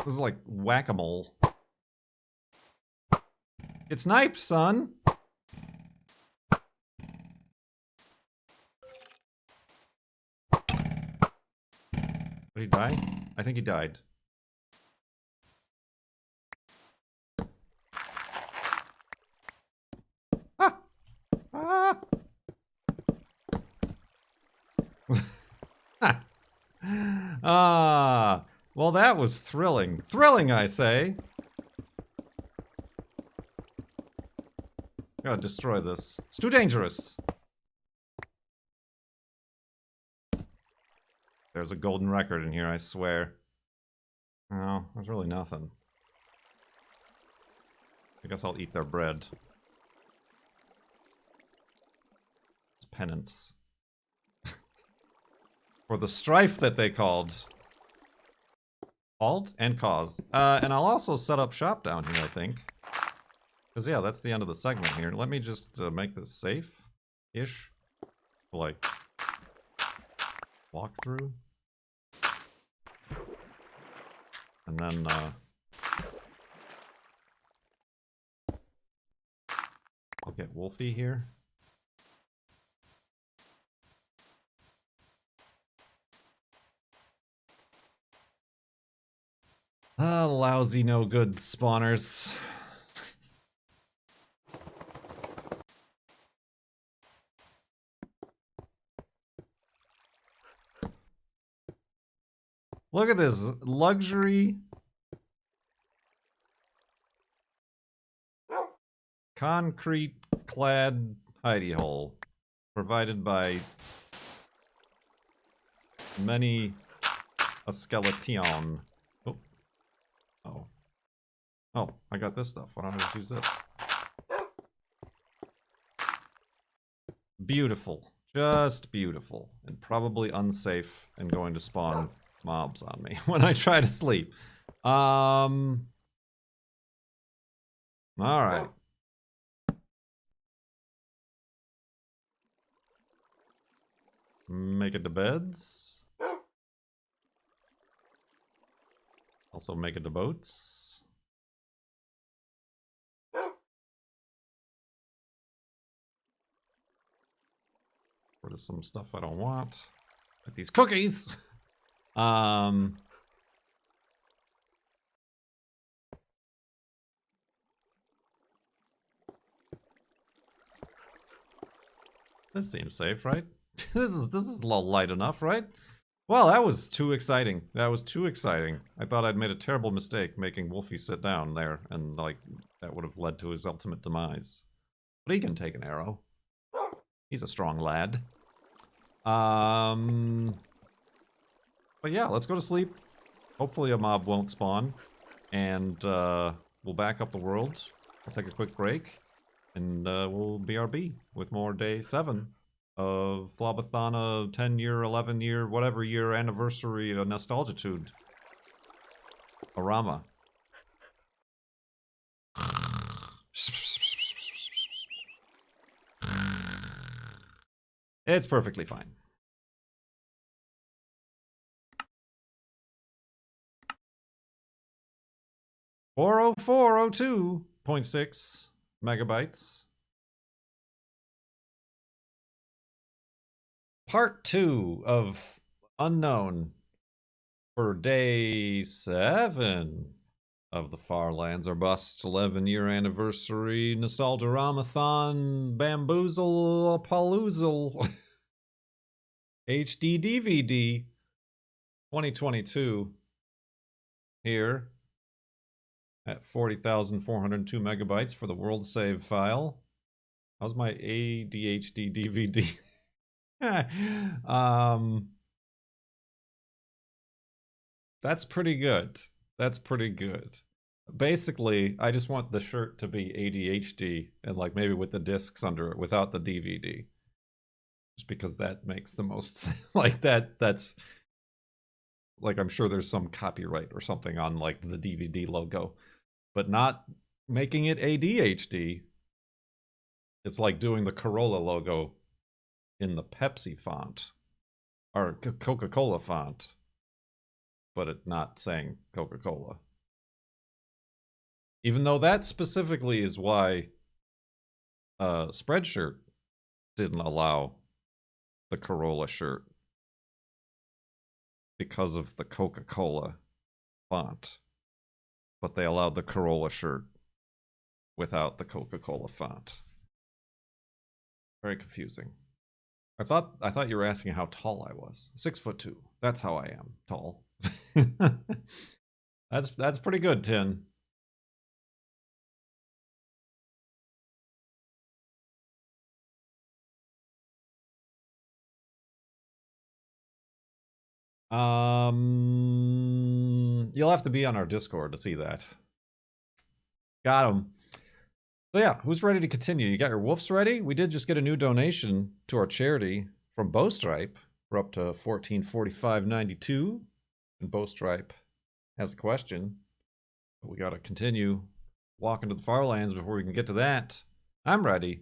This is like whack-a-mole. Get sniped, son! Did he die? I think he died. Ah! Ah! Ah! Well, that was thrilling. Thrilling, I say. Gotta destroy this. It's too dangerous. There's a golden record in here, I swear. Oh, there's really nothing. I guess I'll eat their bread. It's penance. For the strife that they called. Called and caused. And I'll also set up shop down here, I think. Because, yeah, that's the end of the segment here. Let me just make this safe-ish. Like, walk through. And then, I'll get Wolfie here. Ah, lousy no good spawners. Look at this luxury concrete clad hidey hole provided by many a skeleton. Oh. Oh. Oh, I got this stuff. Why don't I just use this? Beautiful. Just beautiful. And probably unsafe and going to spawn mobs on me when I try to sleep. Alright. Make it to beds. Also make it to boats. Rid of some stuff I don't want. Like these cookies! This seems safe, right? This is light enough, right? Well, that was too exciting. That was too exciting. I thought I'd made a terrible mistake making Wolfie sit down there, and like that would have led to his ultimate demise. But he can take an arrow. He's a strong lad. But yeah, let's go to sleep. Hopefully a mob won't spawn, and we'll back up the world. We'll take a quick break, and we'll BRB with more day 7 of FLoB-a-Thon, a 10-year, 11-year, whatever year anniversary of Nostalgia-rama. It's perfectly fine. .6 megabytes. Part 2 of Unknown for day 7 of the Farlands or Bust 11-year anniversary Nostalgia-rama-thon Bamboozle Paloozle HD DVD 2022 here at 40,402 megabytes for the world save file. How's my ADHD DVD? That's pretty good. That's pretty good. Basically, I just want the shirt to be ADHD and like maybe with the discs under it without the DVD. Just because that makes the most like that's like I'm sure there's some copyright or something on like the DVD logo, but not making it ADHD. It's like doing the Corolla logo in the Pepsi font or Coca-Cola font, but it not saying Coca-Cola. Even though that specifically is why Spreadshirt didn't allow the Corolla shirt, because of the Coca-Cola font, but they allowed the Corolla shirt without the Coca-Cola font. Very confusing. I thought you were asking how tall I was. 6'2". That's how I am tall. That's pretty good, Tin. You'll have to be on our Discord to see that. Got him. So yeah, who's ready to continue? You got your wolves ready? We did just get a new donation to our charity from Bowstripe. We're up to 1445.92, and Bowstripe has a question. But we gotta continue walking to the farlands before we can get to that. I'm ready.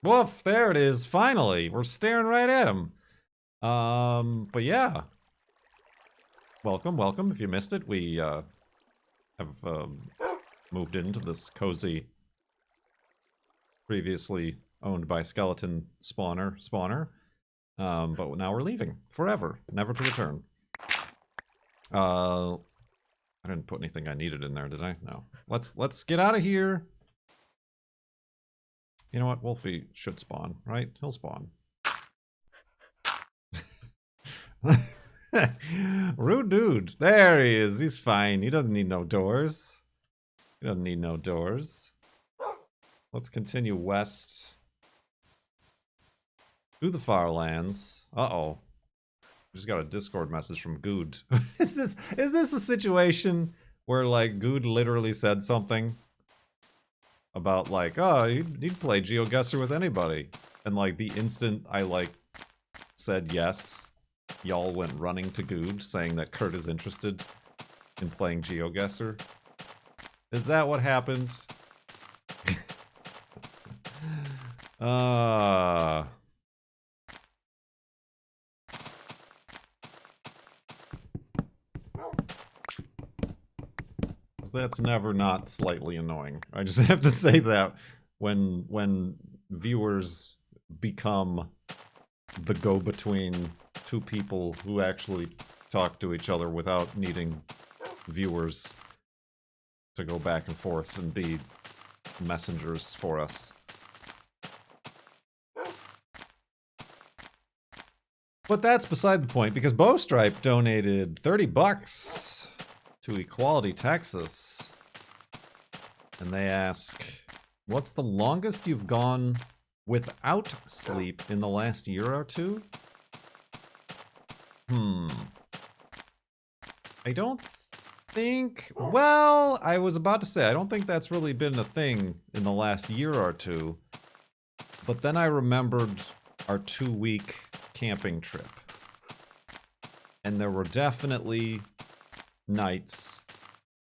Woof, there it is, finally. We're staring right at him. But yeah. Welcome, welcome. If you missed it, we have moved into this cozy, previously owned by skeleton spawner. But now we're leaving forever, never to return. I didn't put anything I needed in there, did I? No. Let's get out of here. You know what? Wolfie should spawn, right? He'll spawn. Rude dude. There he is. He's fine. He doesn't need no doors. He doesn't need no doors. Let's continue west to the farlands. Uh-oh. Just got a Discord message from Good. Is this a situation where, like, Good literally said something about, like, oh, he'd play GeoGuessr with anybody. And, like, the instant I, like, said yes, y'all went running to Good saying that Kurt is interested in playing GeoGuessr. Is that what happened? That's never not slightly annoying. I just have to say that when viewers become the go-between two people who actually talk to each other without needing viewers to go back and forth and be messengers for us. But that's beside the point, because Bowstripe donated 30 bucks to Equality, Texas. And they ask, what's the longest you've gone without sleep in the last year or two? I don't think... Well, I was about to say, I don't think that's really been a thing in the last year or two. But then I remembered our 2-week camping trip. And there were definitely nights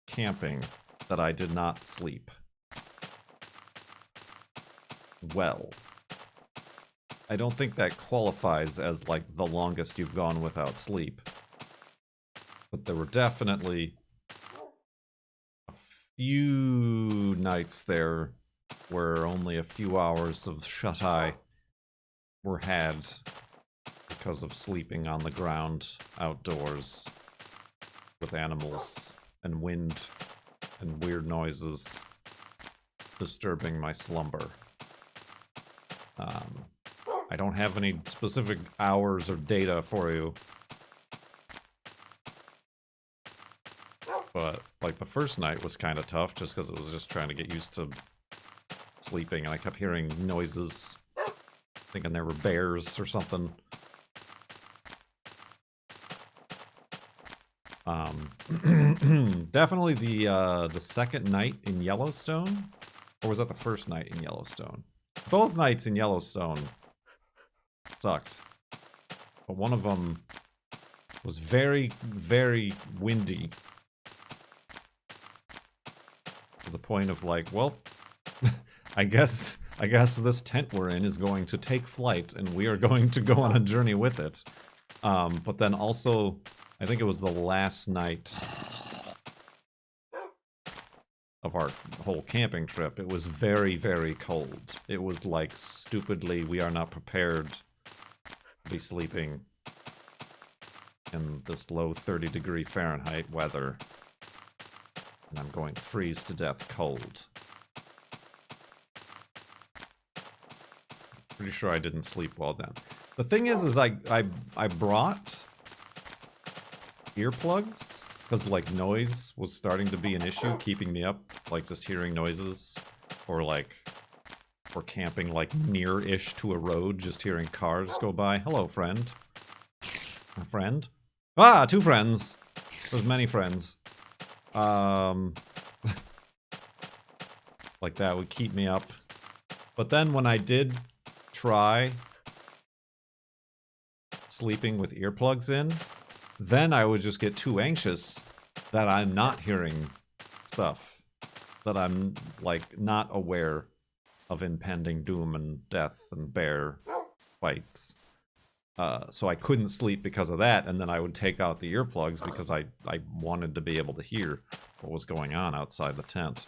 camping that I did not sleep well. I don't think that qualifies as, like, the longest you've gone without sleep. But there were definitely a few nights there where only a few hours of shut-eye were had because of sleeping on the ground outdoors with animals and wind and weird noises disturbing my slumber. I don't have any specific hours or data for you. But, like, the first night was kind of tough just because it was just trying to get used to sleeping, and I kept hearing noises, thinking there were bears or something. Definitely the second night in Yellowstone, or was that the first night in Yellowstone? Both nights in Yellowstone sucked, but one of them was very, very windy to the point of, like, well, I guess this tent we're in is going to take flight, and we are going to go on a journey with it. But then also, I think it was the last night of our whole camping trip. It was very, very cold. It was like, stupidly, we are not prepared to be sleeping in this low 30-degree Fahrenheit weather. And I'm going freeze to death cold. Pretty sure I didn't sleep well then. The thing is I brought earplugs because like noise was starting to be an issue keeping me up, like just hearing noises or camping like near-ish to a road, just hearing cars go by. Hello, friend. A friend? Ah, two friends. There's many friends. Like that would keep me up. But then when I did try sleeping with earplugs in, then I would just get too anxious that I'm not hearing stuff. That I'm, like, not aware of impending doom and death and bear fights. So I couldn't sleep because of that, and then I would take out the earplugs because I wanted to be able to hear what was going on outside the tent.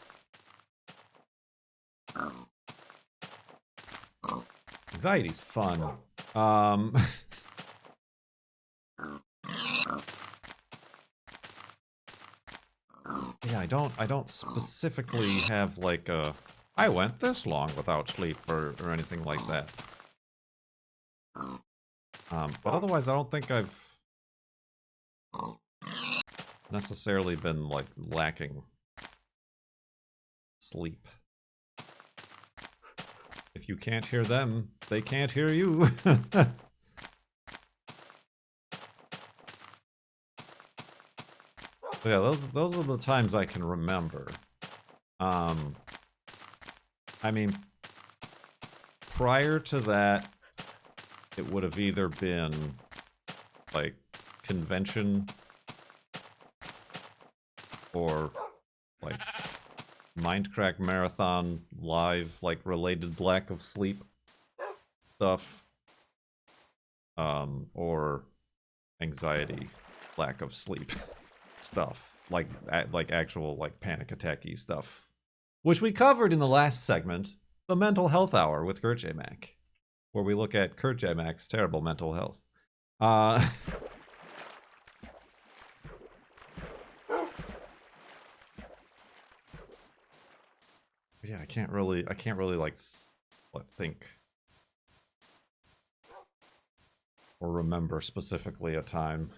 Anxiety's fun. Yeah, I don't specifically have like a I went this long without sleep or anything like that. But otherwise I don't think I've necessarily been like lacking sleep. If you can't hear them, they can't hear you. So yeah, those are the times I can remember. I mean, prior to that, it would have either been like convention or like Mindcrack Marathon live, like related lack of sleep stuff, or anxiety, lack of sleep stuff, like actual like panic attacky stuff, which we covered in the last segment, the mental health hour with Kurt J. Mac, where we look at Kurt J. Mac's terrible mental health. Yeah, I can't really like think or remember specifically a time.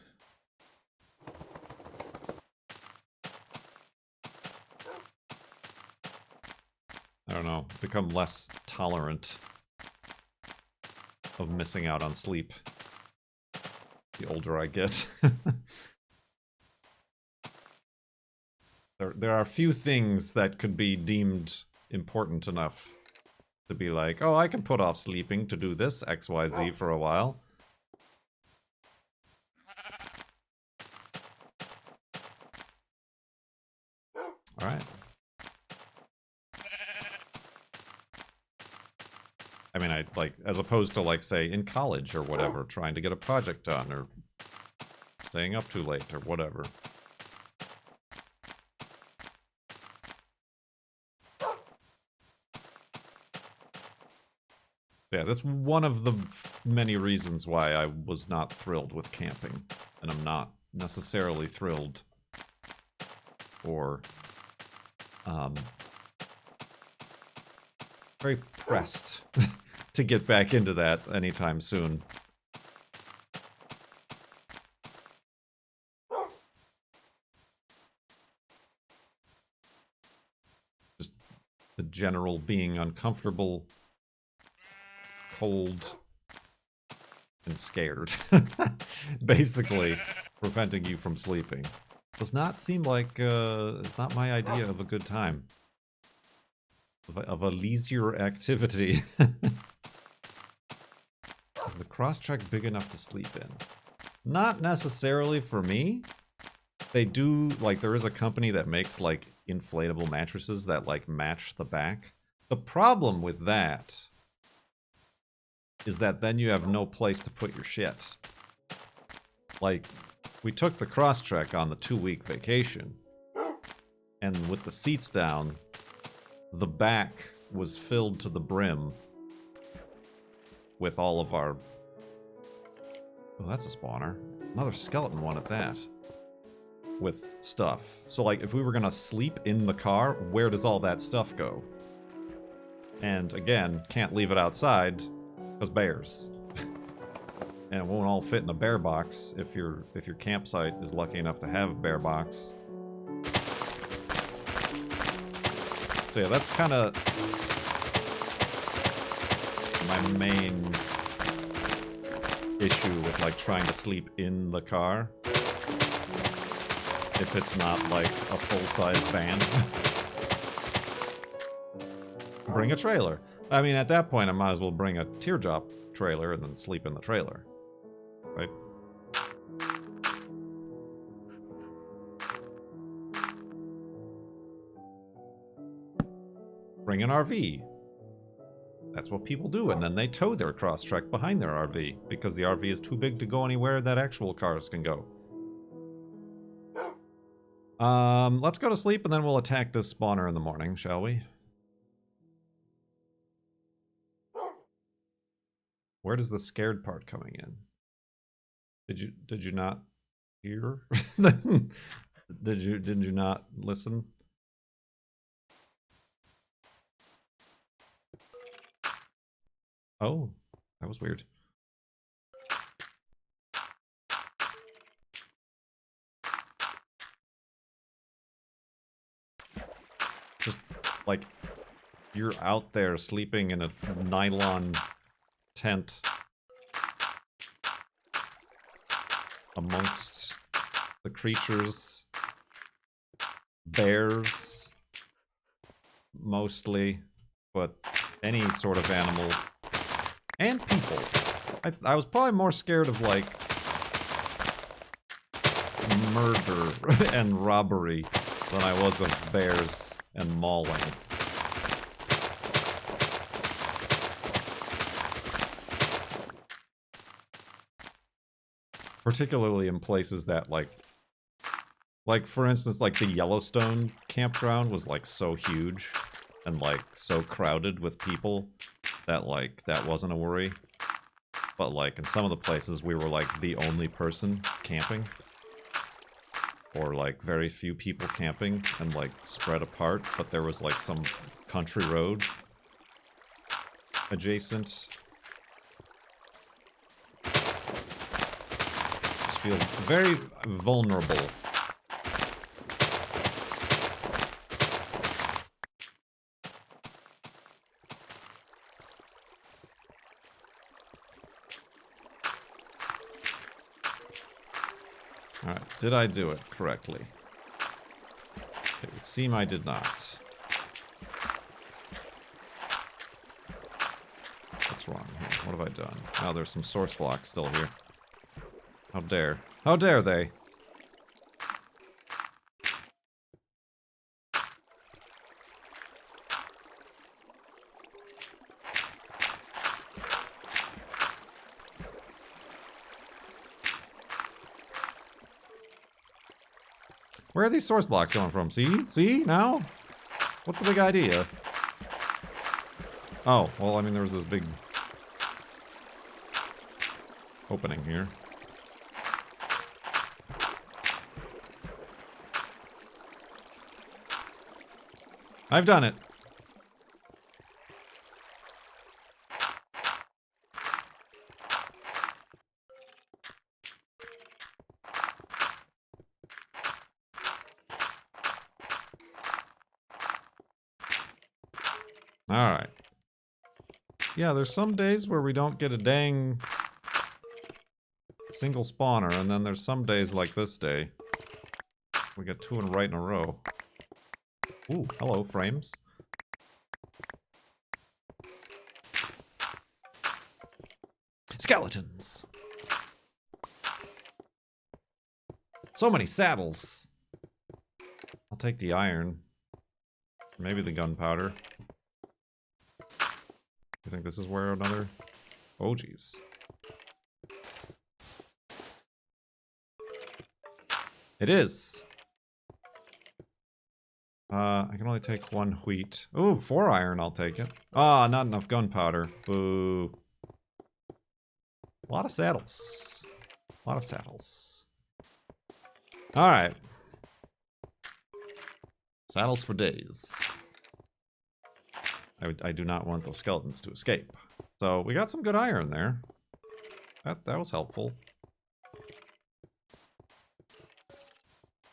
I don't know, become less tolerant of missing out on sleep the older I get. There are few things that could be deemed important enough to be like, oh, I can put off sleeping to do this XYZ for a while. Alright. I mean, as opposed to, like, say, in college or whatever, trying to get a project done, or staying up too late, or whatever. Yeah, that's one of the many reasons why I was not thrilled with camping. And I'm not necessarily thrilled or, very pressed to get back into that anytime soon. Just the general being uncomfortable, cold, and scared. Basically, preventing you from sleeping. Does not seem like, it's not my idea of a good time. Of a leisure activity. Is the cross-track big enough to sleep in? Not necessarily for me. They do, like, there is a company that makes, like, inflatable mattresses that, like, match the back. The problem with that is that then you have no place to put your shit. Like, we took the cross-track on the 2-week vacation, and with the seats down, the back was filled to the brim with all of our... Oh, that's a spawner. Another skeleton one at that. with stuff. So, like, if we were gonna sleep in the car, where does all that stuff go? And again, can't leave it outside because bears. And it won't all fit in a bear box if your campsite is lucky enough to have a bear box. So yeah, that's kind of my main issue with like trying to sleep in the car. If it's not like a full-size van. Bring a trailer. I mean, at that point, I might as well bring a teardrop trailer and then sleep in the trailer. Right? Bring an RV. That's what people do, and then they tow their Crosstrek behind their RV, because the RV is too big to go anywhere that actual cars can go. Let's go to sleep, and then we'll attack this spawner in the morning, shall we? Where does the scared part coming in? Did you not hear? did you not listen? Oh, that was weird. Just like you're out there sleeping in a nylon tent amongst the creatures, bears mostly, but any sort of animal and people. I was probably more scared of like murder and robbery than I was of bears and mauling. Particularly in places that like for instance, like the Yellowstone campground was like so huge and like so crowded with people that like that wasn't a worry. But like in some of the places we were like the only person camping. Or like very few people camping and like spread apart, but there was like some country road adjacent. Just feel very vulnerable. Alright, did I do it correctly? It would seem I did not. What's wrong here? What have I done? Oh, there's some source blocks still here. How dare. How dare they? Where are these source blocks coming from? See? See? Now? What's the big idea? Oh, well, I mean, there was this big opening here. I've done it. Alright. Yeah, there's some days where we don't get a dang single spawner, and then there's some days like this day. We get two in right in a row. Ooh, hello, frames. Skeletons! So many saddles! I'll take the iron. Maybe the gunpowder. You think this is where another... Oh, geez. It is! I can only take one wheat. Ooh, 4 iron, I'll take it. Ah, not enough gunpowder. Boo. A lot of saddles. A lot of saddles. Alright. Saddles for days. I do not want those skeletons to escape. So we got some good iron there. That was helpful.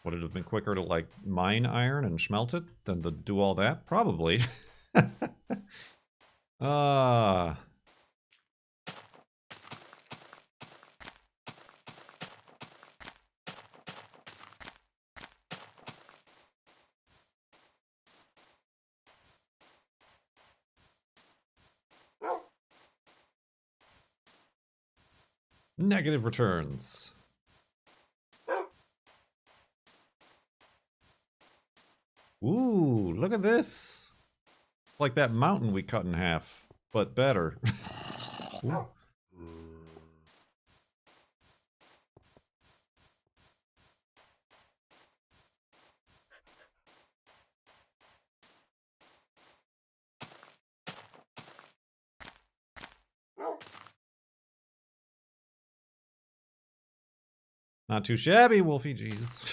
Would it have been quicker to, like, mine iron and smelt it than to do all that? Probably. Ah. Negative returns. Ooh, look at this. Like that mountain we cut in half, but better. Ooh. Not too shabby, Wolfie, jeez.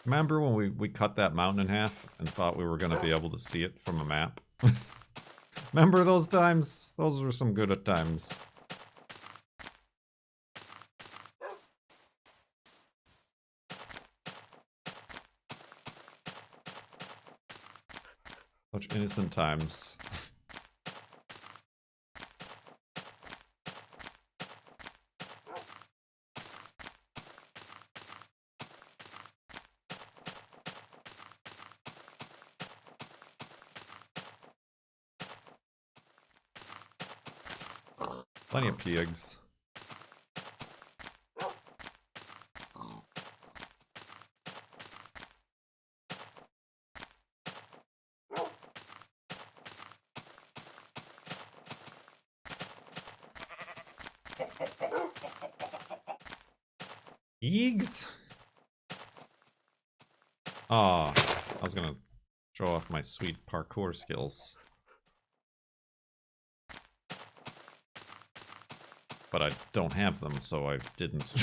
Remember when we cut that mountain in half and thought we were going to be able to see it from a map? Remember those times? Those were some good times. Such innocent times. Plenty of pigs. Eags? Ah, I was gonna show off my sweet parkour skills. But I don't have them, so I didn't.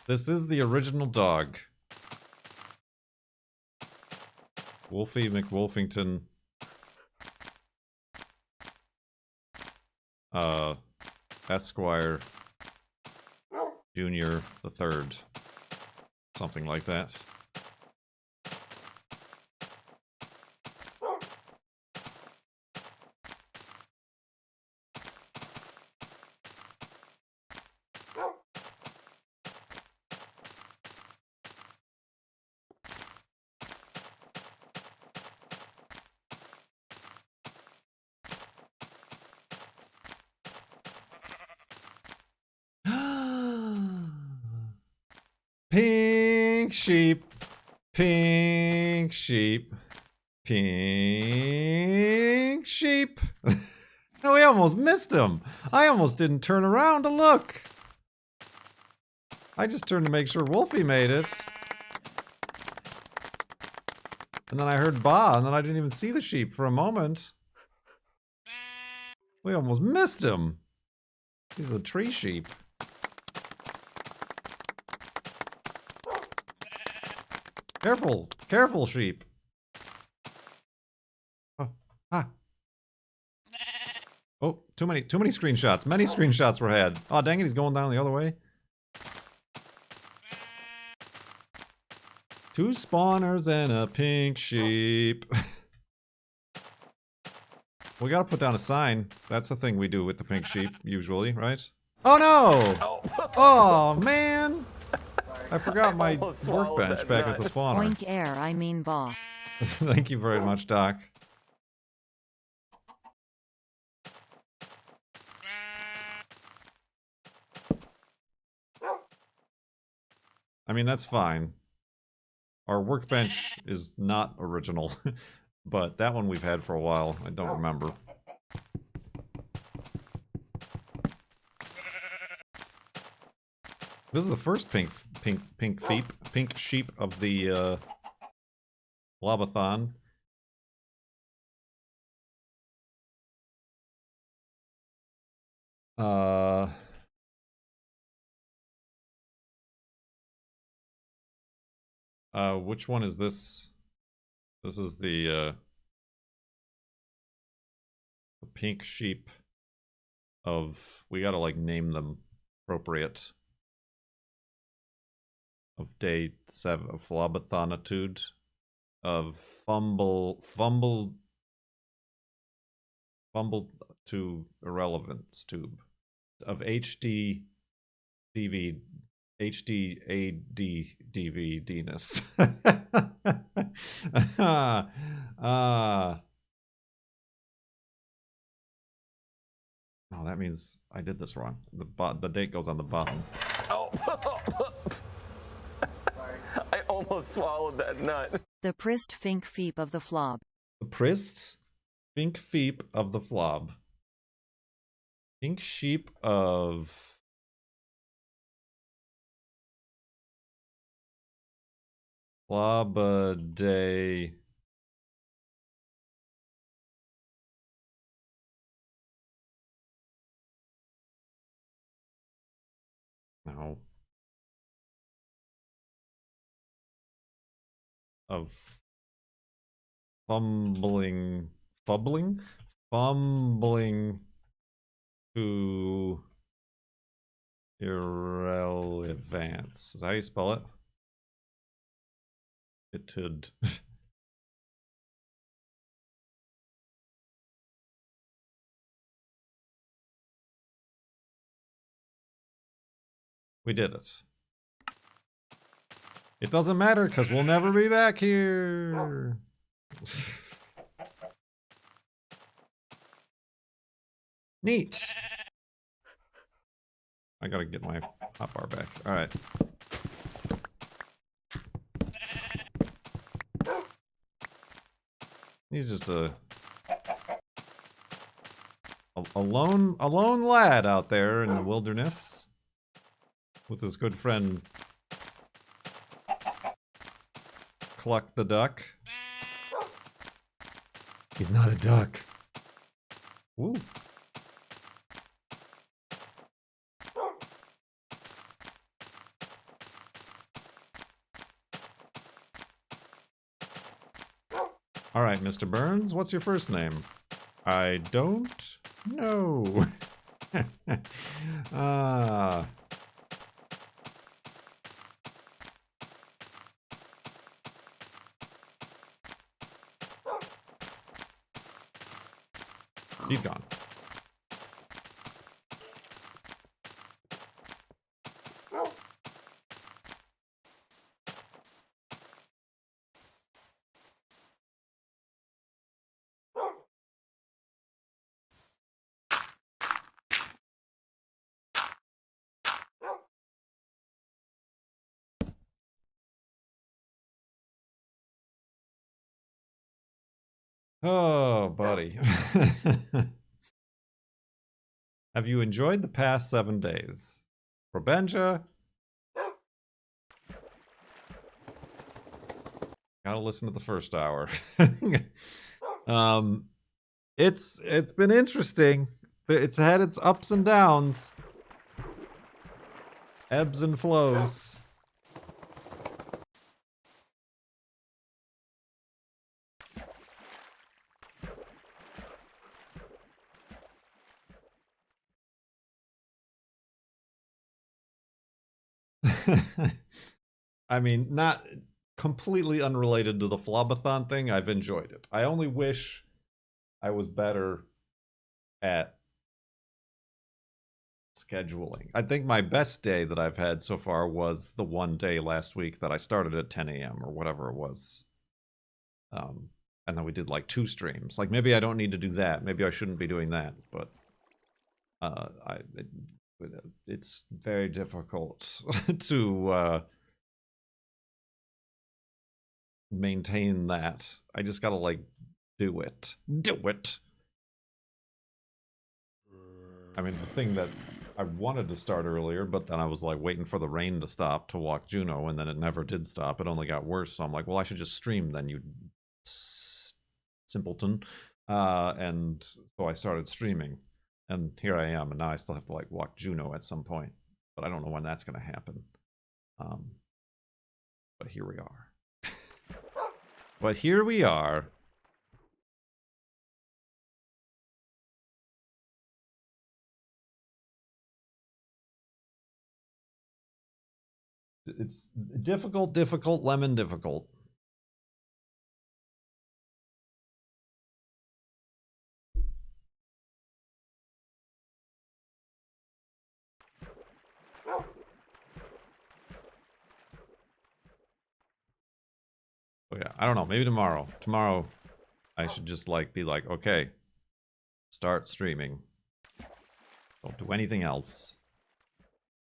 This is the original dog. Wolfie McWolfington. Esquire Junior the Third. Something like that. Pink sheep, pink sheep, pink sheep. No, we almost missed him. I almost didn't turn around to look. I just turned to make sure Wolfie made it. And then I heard ba, and then I didn't even see the sheep for a moment. We almost missed him. He's a tree sheep. Careful! Careful, sheep! Oh, ah. Oh, too many screenshots. Many screenshots were had. Oh, dang it, he's going down the other way. 2 spawners and a pink sheep. We gotta put down a sign. That's the thing we do with the pink sheep, usually, right? Oh no! Oh man! I forgot my workbench back at the spawner. Oink air, I mean ball. Thank you very much, Doc. I mean, that's fine. Our workbench is not original, but that one we've had for a while. I don't remember. This is the first pink sheep of the FLoB-a-Thon. Which one is this? This is the pink sheep of... We gotta, like, name them appropriate. Of day 7 of FLoB-a-Thonitude. Of fumble to irrelevance tube. Of HD DV HD ADDVDness. No, that means I did this wrong. The date goes on the bottom. Oh. I almost swallowed that nut. The Prist Fink Feep of the FLoB. The Prist Fink Feep of the FLoB. Pink sheep of... FLoB-a-Day... No. Of fumbling to irrelevance. Is that how you spell it? It'd. We did it. It doesn't matter because we'll never be back here. Neat. I gotta get my hotbar back. All right. He's just a lone lad out there in the wilderness with his good friend Cluck the duck. He's not a duck. Ooh. All right, Mr. Burns, what's your first name? I don't know. He's gone. Oh, buddy. Have you enjoyed the past 7 days? For Benja? Gotta listen to the first hour. It's been interesting. It's had its ups and downs. Ebbs and flows. I mean, not completely unrelated to the FLoB-a-Thon thing. I've enjoyed it. I only wish I was better at scheduling. I think my best day that I've had so far was the one day last week that I started at 10 a.m. or whatever it was. And then we did like 2 streams. Like, maybe I don't need to do that. Maybe I shouldn't be doing that. But it's very difficult to maintain that. I just gotta, like, do it. Do it! I mean, the thing that I wanted to start earlier, but then I was, like, waiting for the rain to stop to walk Juno, and then it never did stop. It only got worse, so I'm like, well, I should just stream then, you simpleton. And so I started streaming. And here I am, and now I still have to, like, walk Juno at some point. But I don't know when that's going to happen. But here we are. But here we are. It's difficult, lemon difficult. Oh yeah, I don't know, maybe tomorrow. Tomorrow I should just like be like, okay, start streaming. Don't do anything else.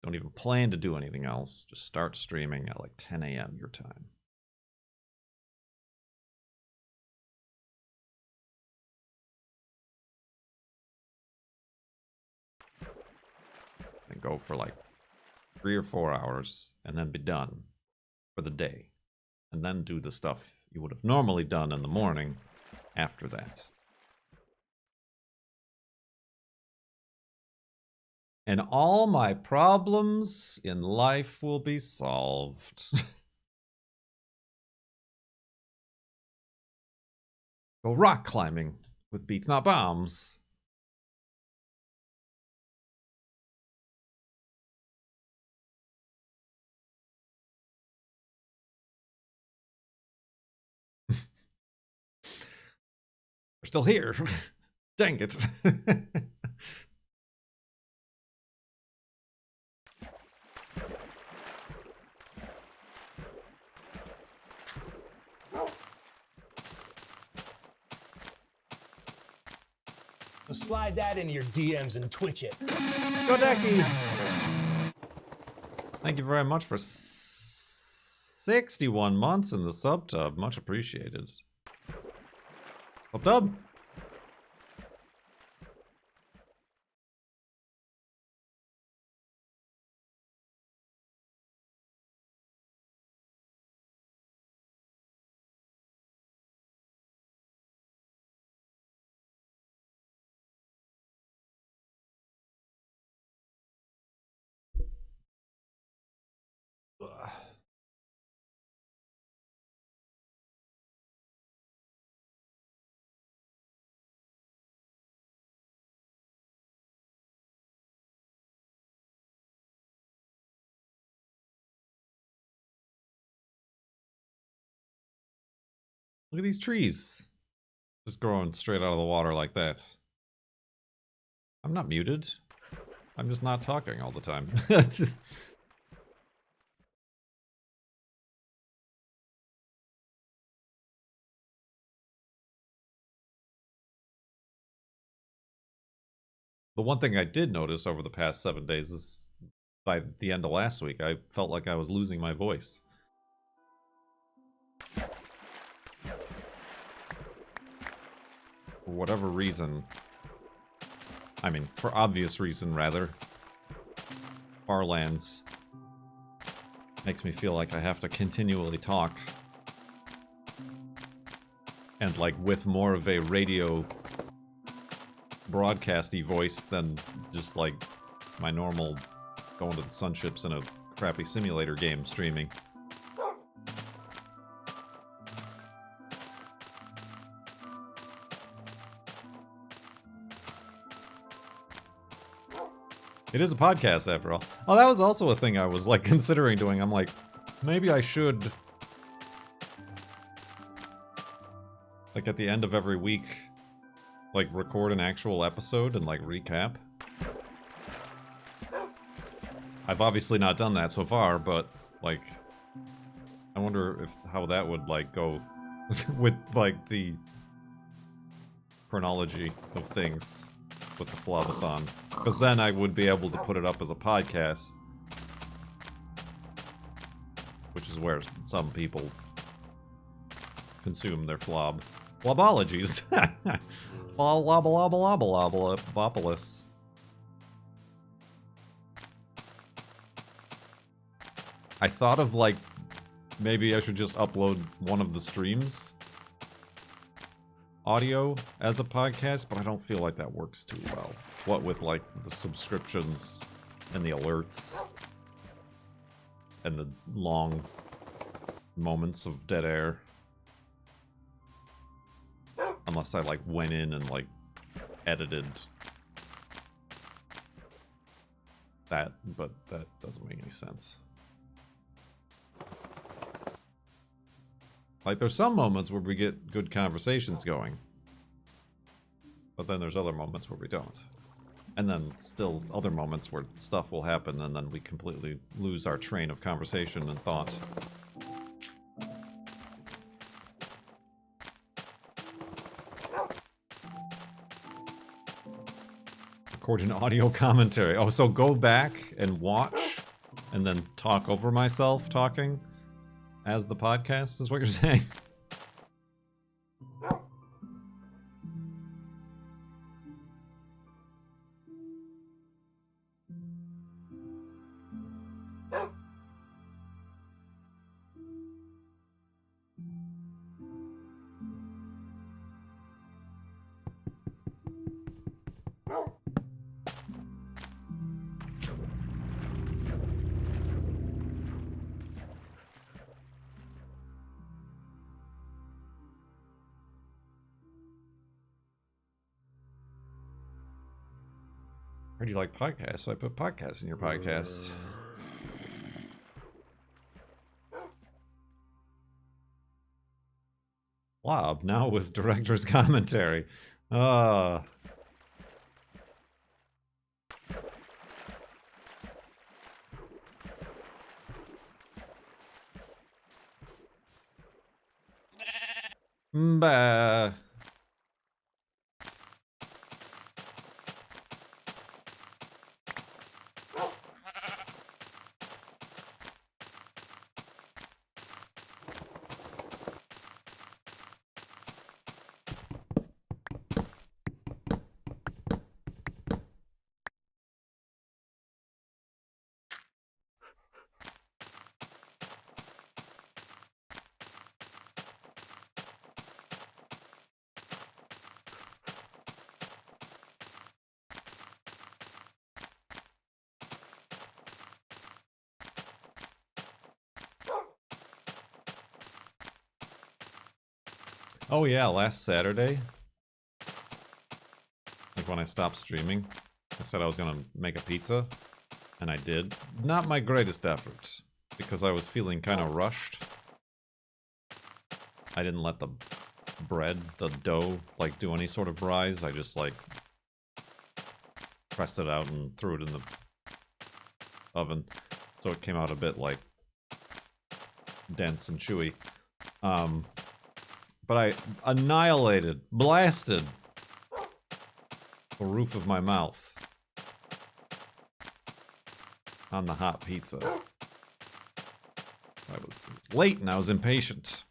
Don't even plan to do anything else. Just start streaming at like 10 a.m. your time. And go for like 3 or 4 hours and then be done for the day. And then do the stuff you would have normally done in the morning after that. And all my problems in life will be solved. Go rock climbing with beats, not bombs. We're still here. Dang it. So slide that into your DMs and twitch it. Go Decky! Thank you very much for 61 months in the subtub. Much appreciated. Subtub! Ugh. Look at these trees. Just growing straight out of the water like that. I'm not muted. I'm just not talking all the time. The one thing I did notice over the past 7 days is by the end of last week, I felt like I was losing my voice. For whatever reason. I mean, for obvious reason, rather. Farlands makes me feel like I have to continually talk. And like with more of a radio broadcasty voice than just like my normal going to the sunships in a crappy simulator game streaming. It is a podcast after all. Oh, that was also a thing I was like considering doing. I'm like, maybe I should, like at the end of every week, like record an actual episode and like recap. I've obviously not done that so far, but like I wonder if how that would like go with like the chronology of things with the FLoB-a-Thon, because then I would be able to put it up as a podcast, which is where some people consume their FLoB. FLoBologies. FLoBolopolis. I thought of like maybe I should just upload one of the streams audio as a podcast, but I don't feel like that works too well. What with like the subscriptions and the alerts and the long moments of dead air. Unless I like went in and like edited that, but that doesn't make any sense. Like, there's some moments where we get good conversations going, but then there's other moments where we don't. And then still other moments where stuff will happen and then we completely lose our train of conversation and thought. Record an audio commentary. Oh, so go back and watch and then talk over myself talking as the podcast is what you're saying? Or do you like podcasts? So I put podcasts in your podcast. FLoB, now with director's commentary. Bah. Oh yeah, last Saturday, like when I stopped streaming, I said I was gonna make a pizza, and I did. Not my greatest effort, because I was feeling kind of rushed. I didn't let the bread, the dough, like do any sort of rise. I just like pressed it out and threw it in the oven, so it came out a bit like dense and chewy. But I annihilated, blasted the roof of my mouth on the hot pizza. It was late and I was impatient.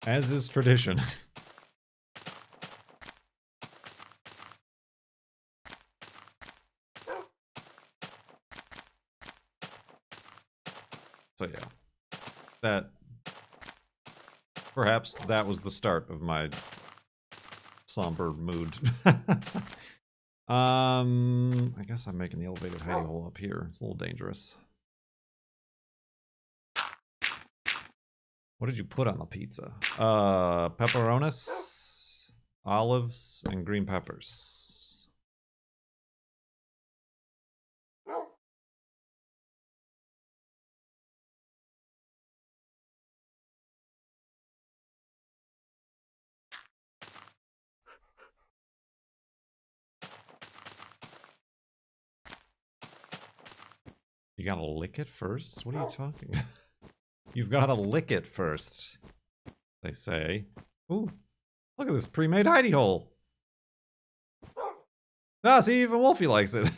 As is tradition. So yeah, that perhaps that was the start of my somber mood. I guess I'm making the elevated hidey hole up here. It's a little dangerous. What did you put on the pizza? Pepperonis, olives, and green peppers. You gotta lick it first? What are you talking? You've gotta lick it first, they say. Ooh, look at this pre-made hidey hole. Ah, see, even Wolfie likes it.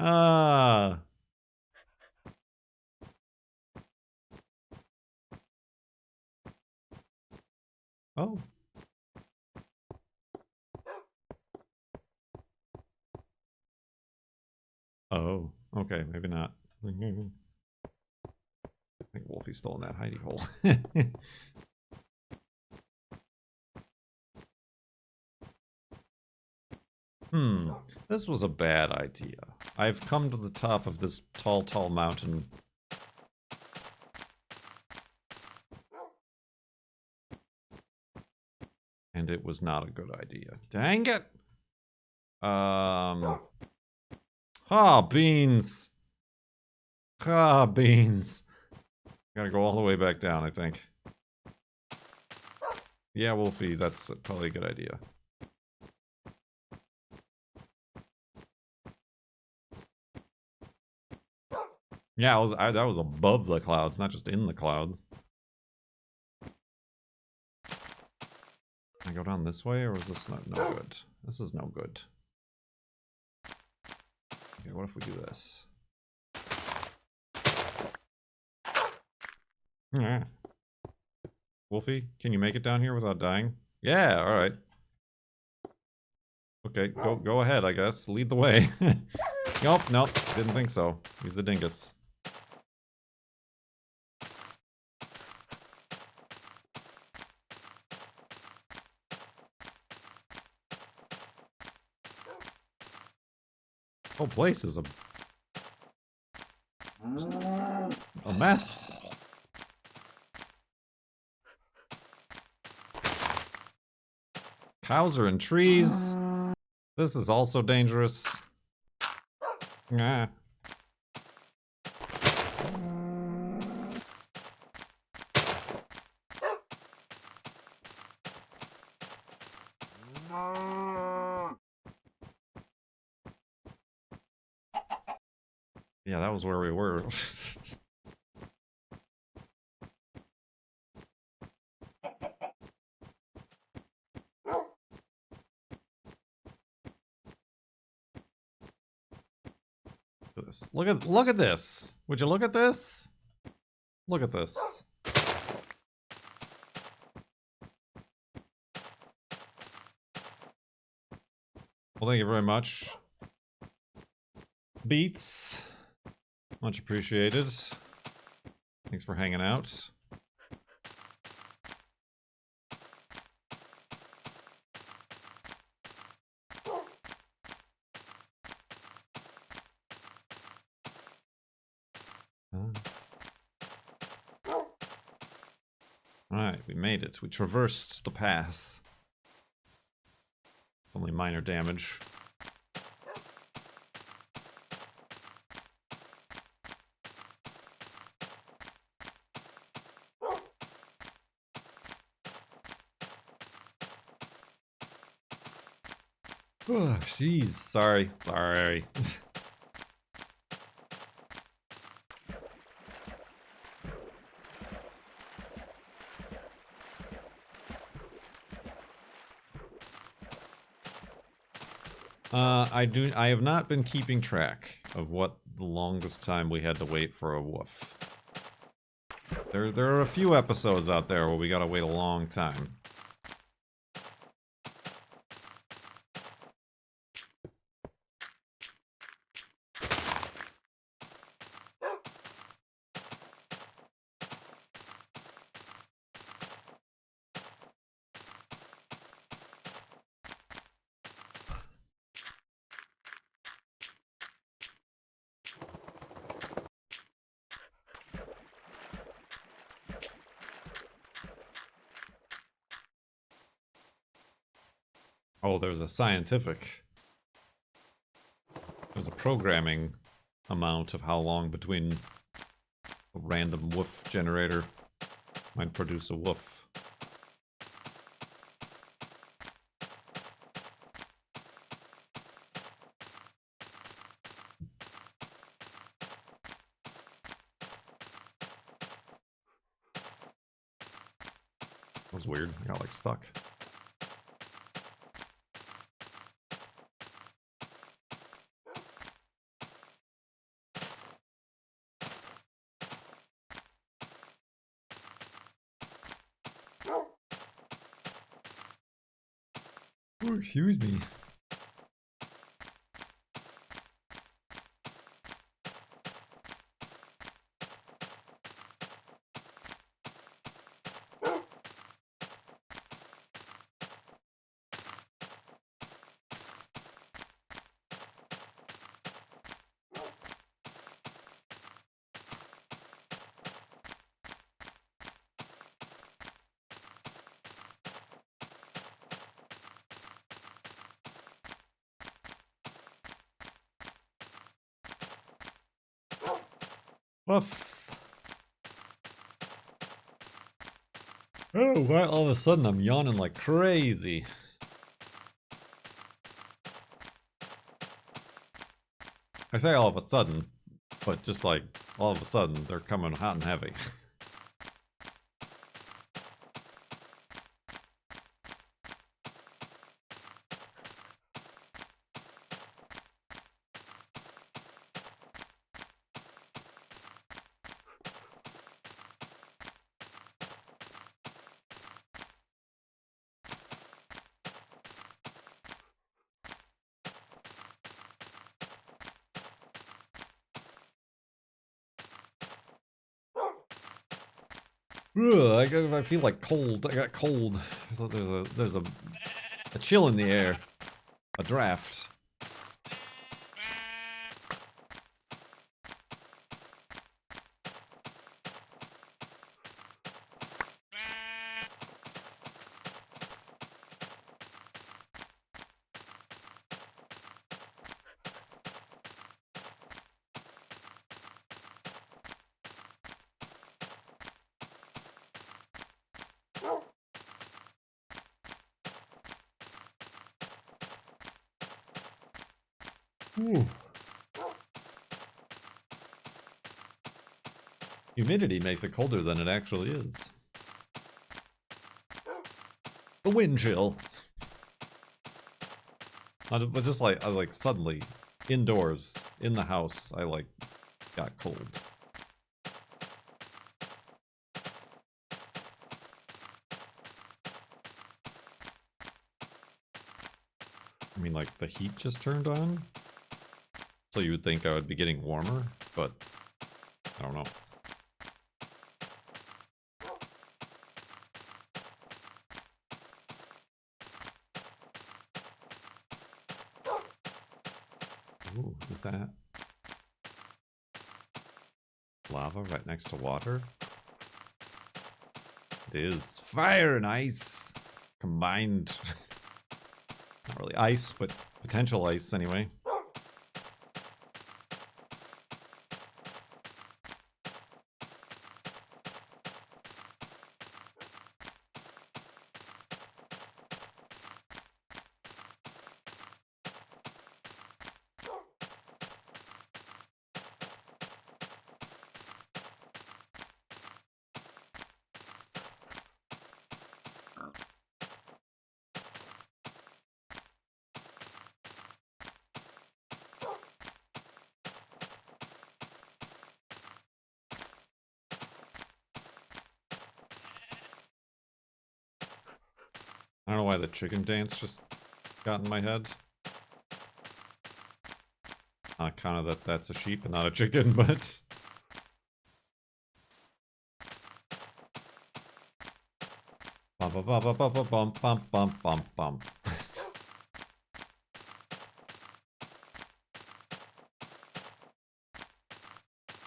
Ah. Oh. Oh, okay, maybe not. I think Wolfie's still in that hidey hole. This was a bad idea. I've come to the top of this tall, tall mountain. And it was not a good idea. Dang it! Beans! Beans! Gotta go all the way back down, I think. Yeah, Wolfie, that's probably a good idea. Yeah, that was above the clouds, not just in the clouds. Can I go down this way, or was this no good? This is no good. Okay, what if we do this? Yeah. Wolfie, can you make it down here without dying? Yeah, alright. Okay, go ahead, I guess. Lead the way. Nope, didn't think so. He's a dingus. Whole place is a mess. Cows are in trees. This is also dangerous. Ah. Yeah, that was where we were. Look at this. Would you look at this? Look at this. Well, thank you very much. Beats. Much appreciated. Thanks for hanging out. Alright, we made it. We traversed the pass. Only minor damage. Oh, jeez. Sorry. I have not been keeping track of what the longest time we had to wait for a woof. There are a few episodes out there where we gotta wait a long time. Oh, there's a scientific. There's a programming amount of how long between a random woof generator might produce a woof. That was weird. I got like stuck. Oh, excuse me. Woof. Oh, why all of a sudden I'm yawning like crazy? I say all of a sudden, but just like all of a sudden they're coming hot and heavy. Ugh, I feel like cold. I got cold. There's a chill in the air, a draft. Ooh. Humidity makes it colder than it actually is. The wind chill. But just like, I like suddenly, indoors, in the house, I like, got cold. I mean, like, the heat just turned on? So you would think I would be getting warmer, but I don't know. Ooh, is that lava right next to water? It is fire and ice combined. Not really ice, but potential ice anyway. I don't know why the chicken dance just got in my head. On account of that that's a sheep and not a chicken, but... Bum bum bum bum bum bum bum bum bum bum.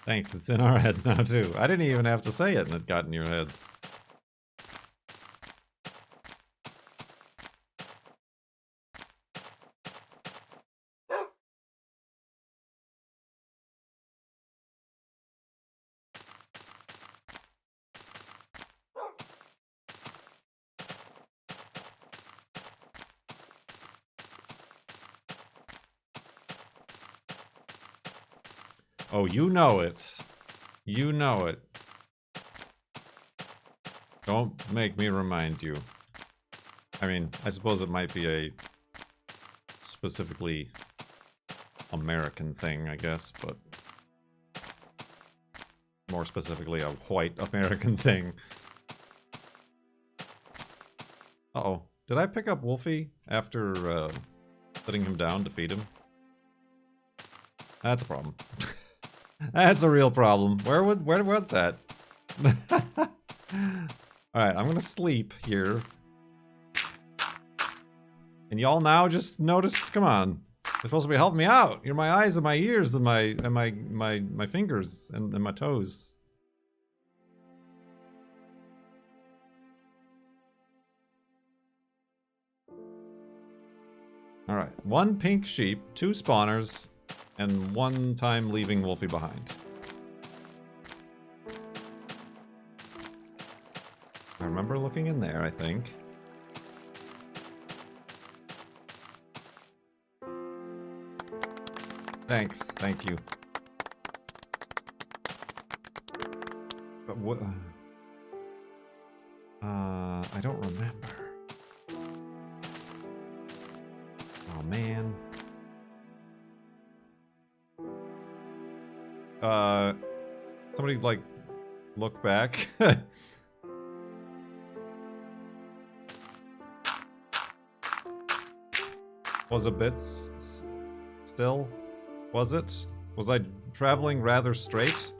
Thanks, it's in our heads now too. I didn't even have to say it and it got in your heads. Oh, you know it. You know it. Don't make me remind you. I mean, I suppose it might be a specifically American thing, I guess, but more specifically a white American thing. Uh-oh. Did I pick up Wolfie after putting him down to feed him? That's a problem. That's a real problem. Where was that? Alright, I'm gonna sleep here. And y'all now just noticed, come on. You're supposed to be helping me out. You're my eyes and my ears and my fingers and my toes. Alright, 1 pink sheep, 2 spawners, and 1 time leaving Wolfie behind. remember looking in there, I think. Thanks, thank you. But what? I don't remember. Oh man. Somebody like look back. Was a bit still? Was it? Was I traveling rather straight?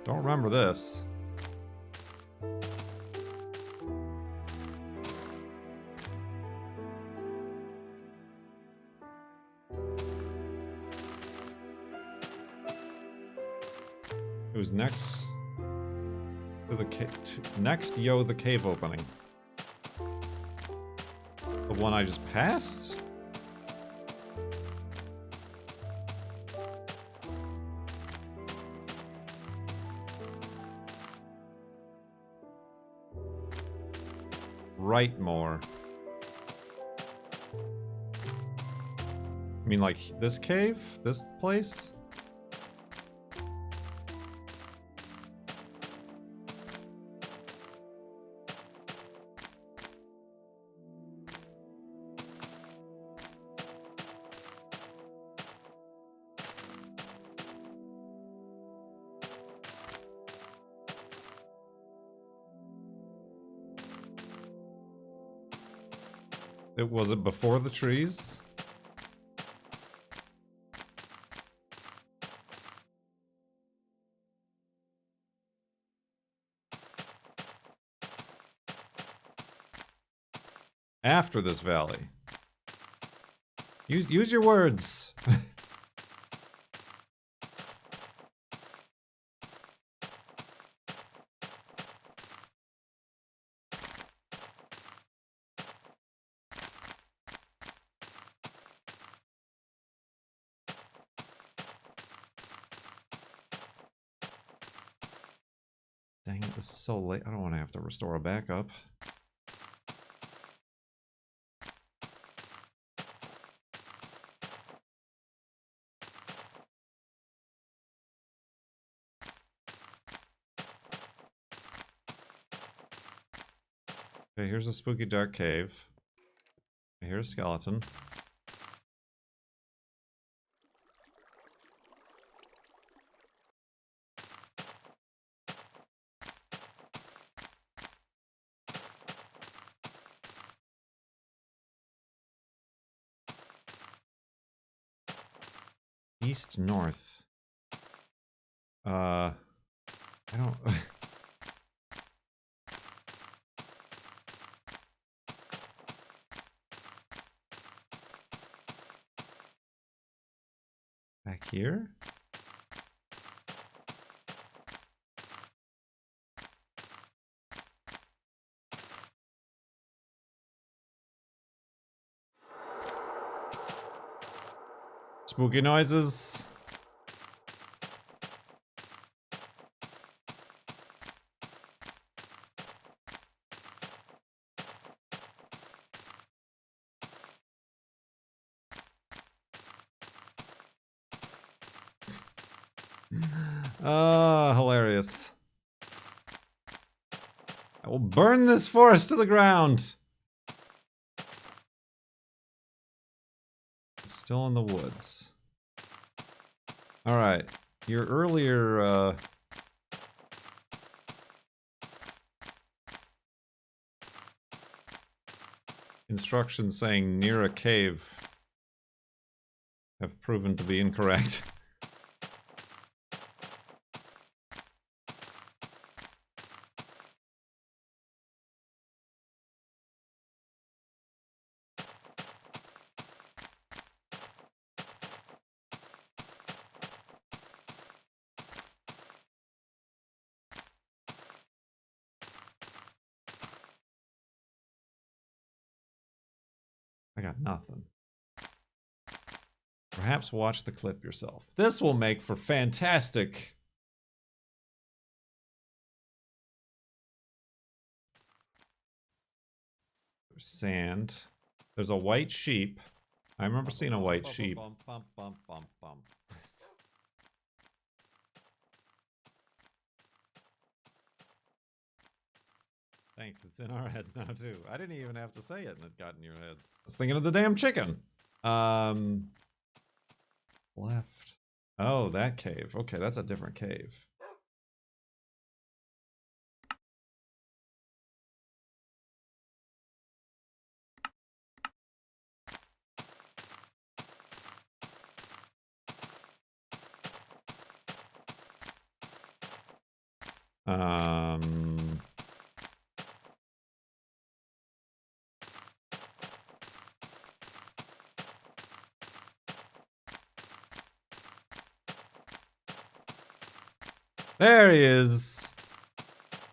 Don't remember this. Who's next? To the next, yo, the cave opening. The one I just passed? Right more. I mean, like, this cave? This place? Was it before the trees? After this valley. Use your words. Dang it, this is so late. I don't want to have to restore a backup. Okay, here's a spooky dark cave. Here's a skeleton. East, north. I don't... Back here? Spooky noises. Hilarious. I will burn this forest to the ground. Still in the woods. Alright. Your earlier, instructions saying near a cave have proven to be incorrect. I got nothing. Perhaps watch the clip yourself. This will make for fantastic... There's sand. There's a white sheep. I remember seeing a white sheep. Thanks, it's in our heads now too. I didn't even have to say it and it got in your heads. I was thinking of the damn chicken. Left. Oh, that cave. Okay, that's a different cave. There he is.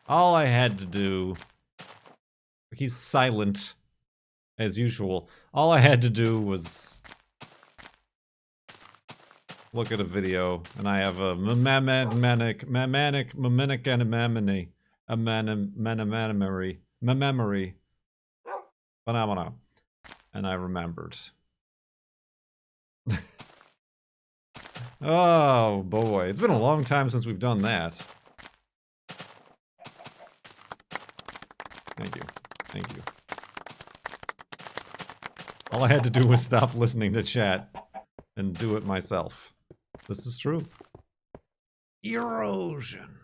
All I had to do... He's silent, as usual. All I had to do was... look at a video, and I have a memory, phenomena, and I remembered. Oh boy, it's been a long time since we've done that. Thank you, thank you. All I had to do was stop listening to chat and do it myself. This is true. Erosion.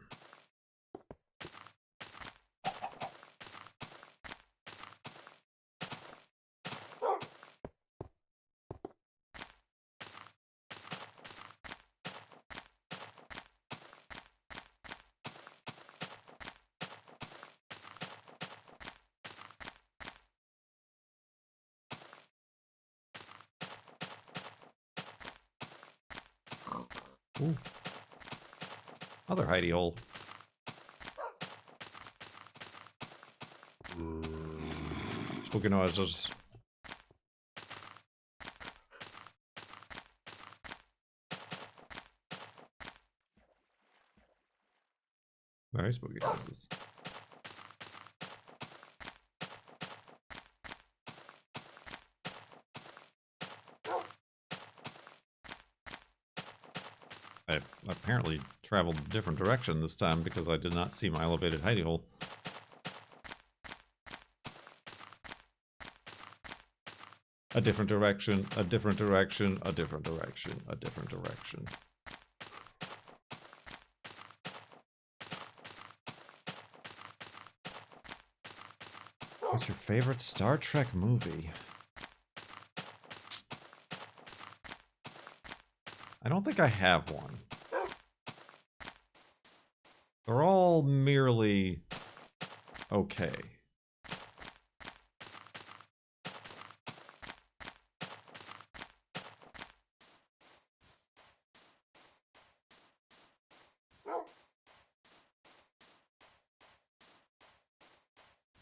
Ooh. Other hidey hole. Spooky noises. Very spooky noises. I apparently traveled a different direction this time because I did not see my elevated hidey hole. A different direction, a different direction, a different direction, a different direction. What's your favorite Star Trek movie? I don't think I have one. They're all merely okay.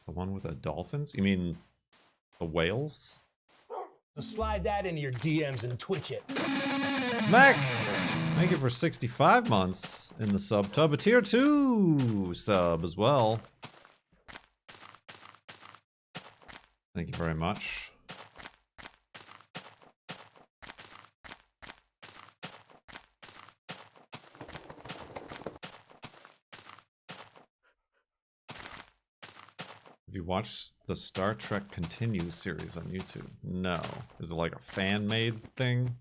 The one with the dolphins? You mean the whales? So slide that into your DMs and twitch it. Mac! Thank you for 65 months in the sub tub. A tier 2 sub as well. Thank you very much. Have you watched the Star Trek Continues series on YouTube? No. Is it like a fan-made thing?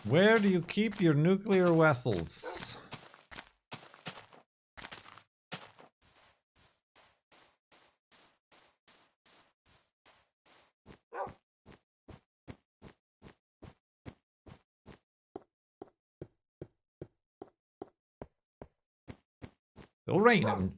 Where do you keep your nuclear vessels? Still raining.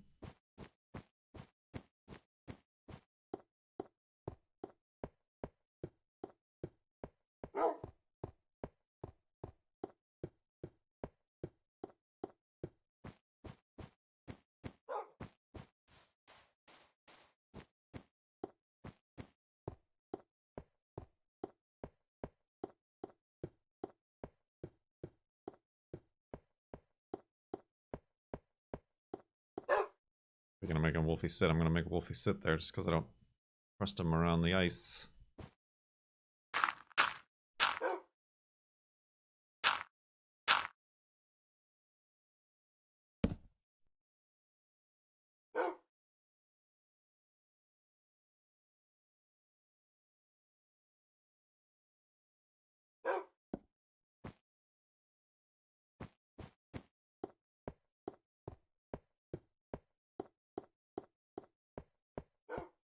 We're gonna make a Wolfie sit. I'm gonna make Wolfie sit there just because I don't trust him around the ice.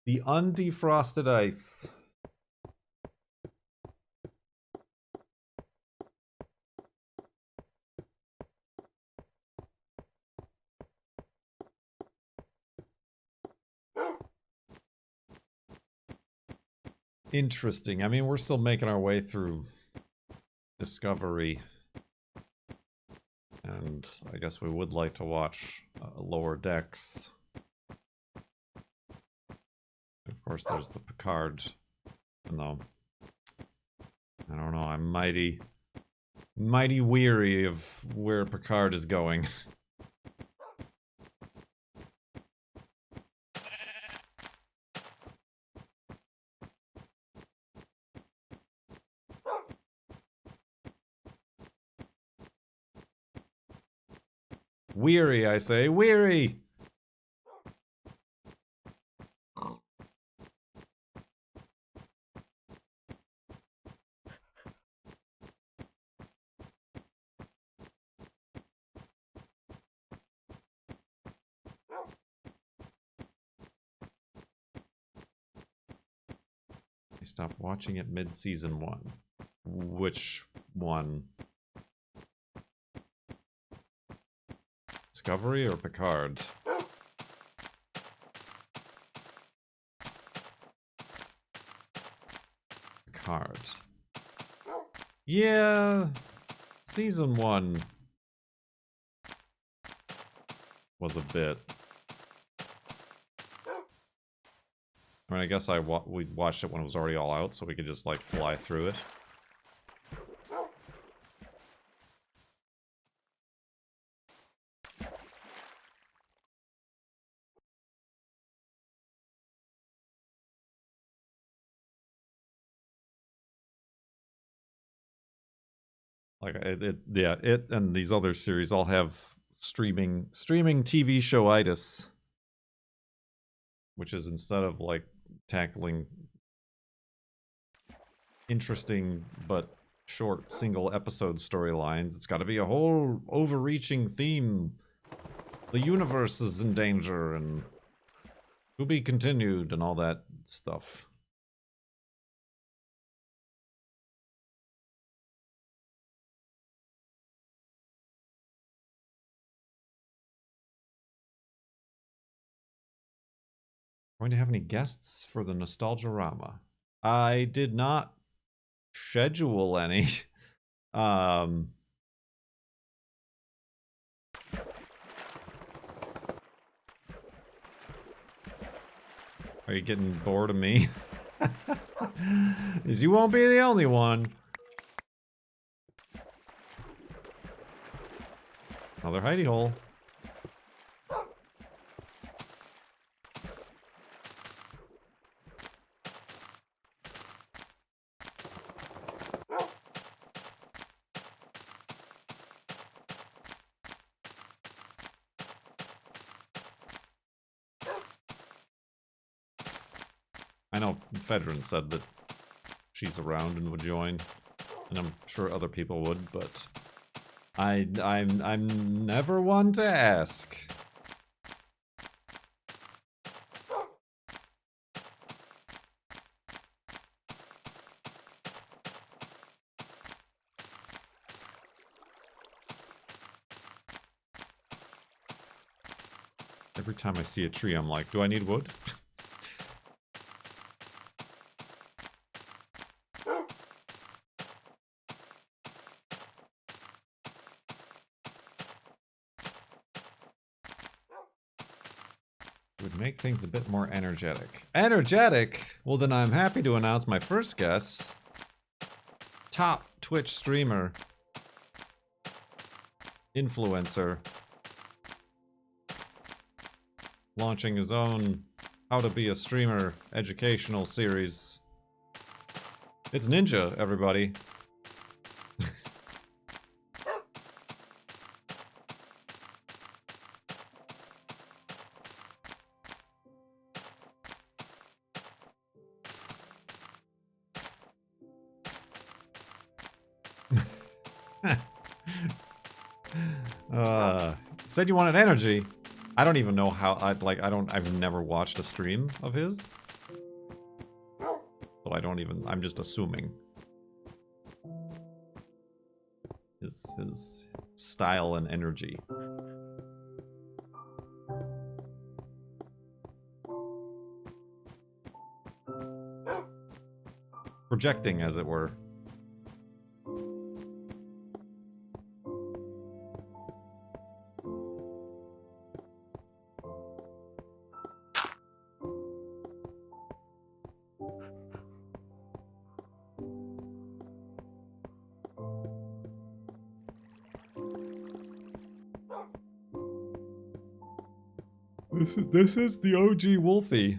The undefrosted ice. Interesting. I mean, we're still making our way through Discovery. And I guess we would like to watch Lower Decks. Of course, there's the Picard. And though, I don't know, I'm mighty weary of where Picard is going. Weary, I say, weary! I stopped watching it mid-season 1. Which one? Discovery or Picard? Picard. Yeah, season 1 was a bit. I mean, I guess we watched it when it was already all out, so we could just like fly through it. Like it and these other series all have streaming TV show-itis, which is instead of like tackling interesting but short single episode storylines, it's got to be a whole overreaching theme. The universe is in danger and to be continued and all that stuff. Going to have any guests for the Nostalgia-rama? I did not schedule any. Are you getting bored of me? Because you won't be the only one. Another hidey hole. I know Fedrin said that she's around and would join, and I'm sure other people would, but I'm never one to ask. Every time I see a tree, I'm like, do I need wood? Would make things a bit more energetic. Energetic? Well, then I'm happy to announce my first guest. Top Twitch streamer. Influencer. Launching his own How to Be a Streamer educational series. It's Ninja, everybody. Said you wanted energy. I don't even know how I've never watched a stream of his. So I'm just assuming. His style and energy. Projecting, as it were. This is the OG Wolfie.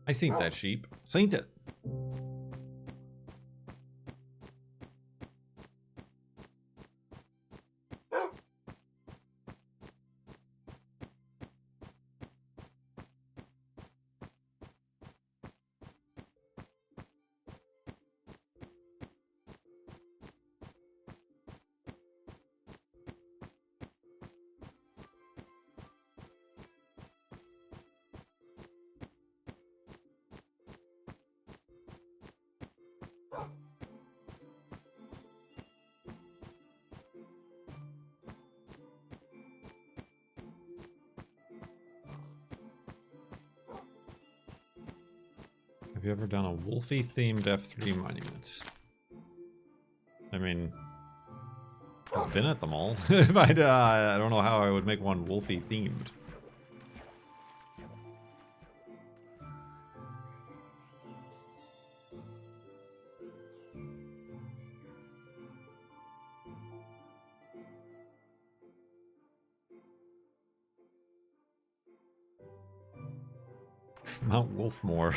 I seen that sheep. Seen it. Have you ever done a Wolfie-themed F3 monument? I mean, I've been at them all. I don't know how I would make one Wolfie-themed. Mount Wolfmore.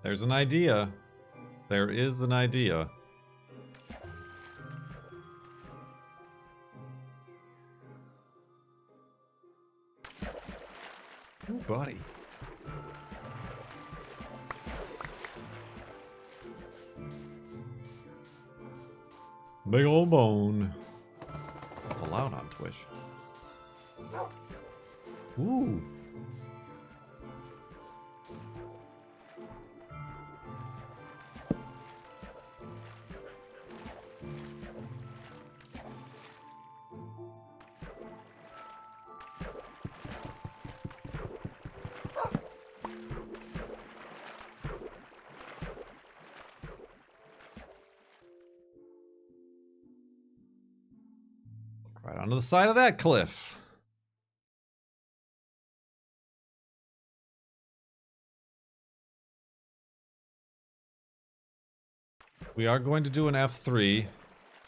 There's an idea. There is an idea. Ooh, buddy. Big old bone. That's allowed on Twitch. Ooh. to the side of that cliff. We are going to do an F3.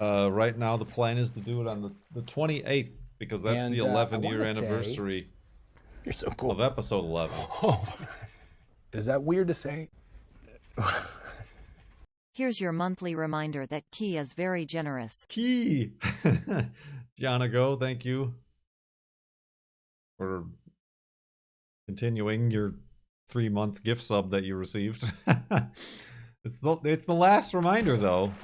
Right now, the plan is to do it on the 28th, because that's And, the I 11-year wanna say- anniversary You're so cool. of episode 11. Oh, is that weird to say? Here's your monthly reminder that Key is very generous. Key! Gianna Go, thank you for continuing your 3-month gift sub that you received. It's the last reminder, though.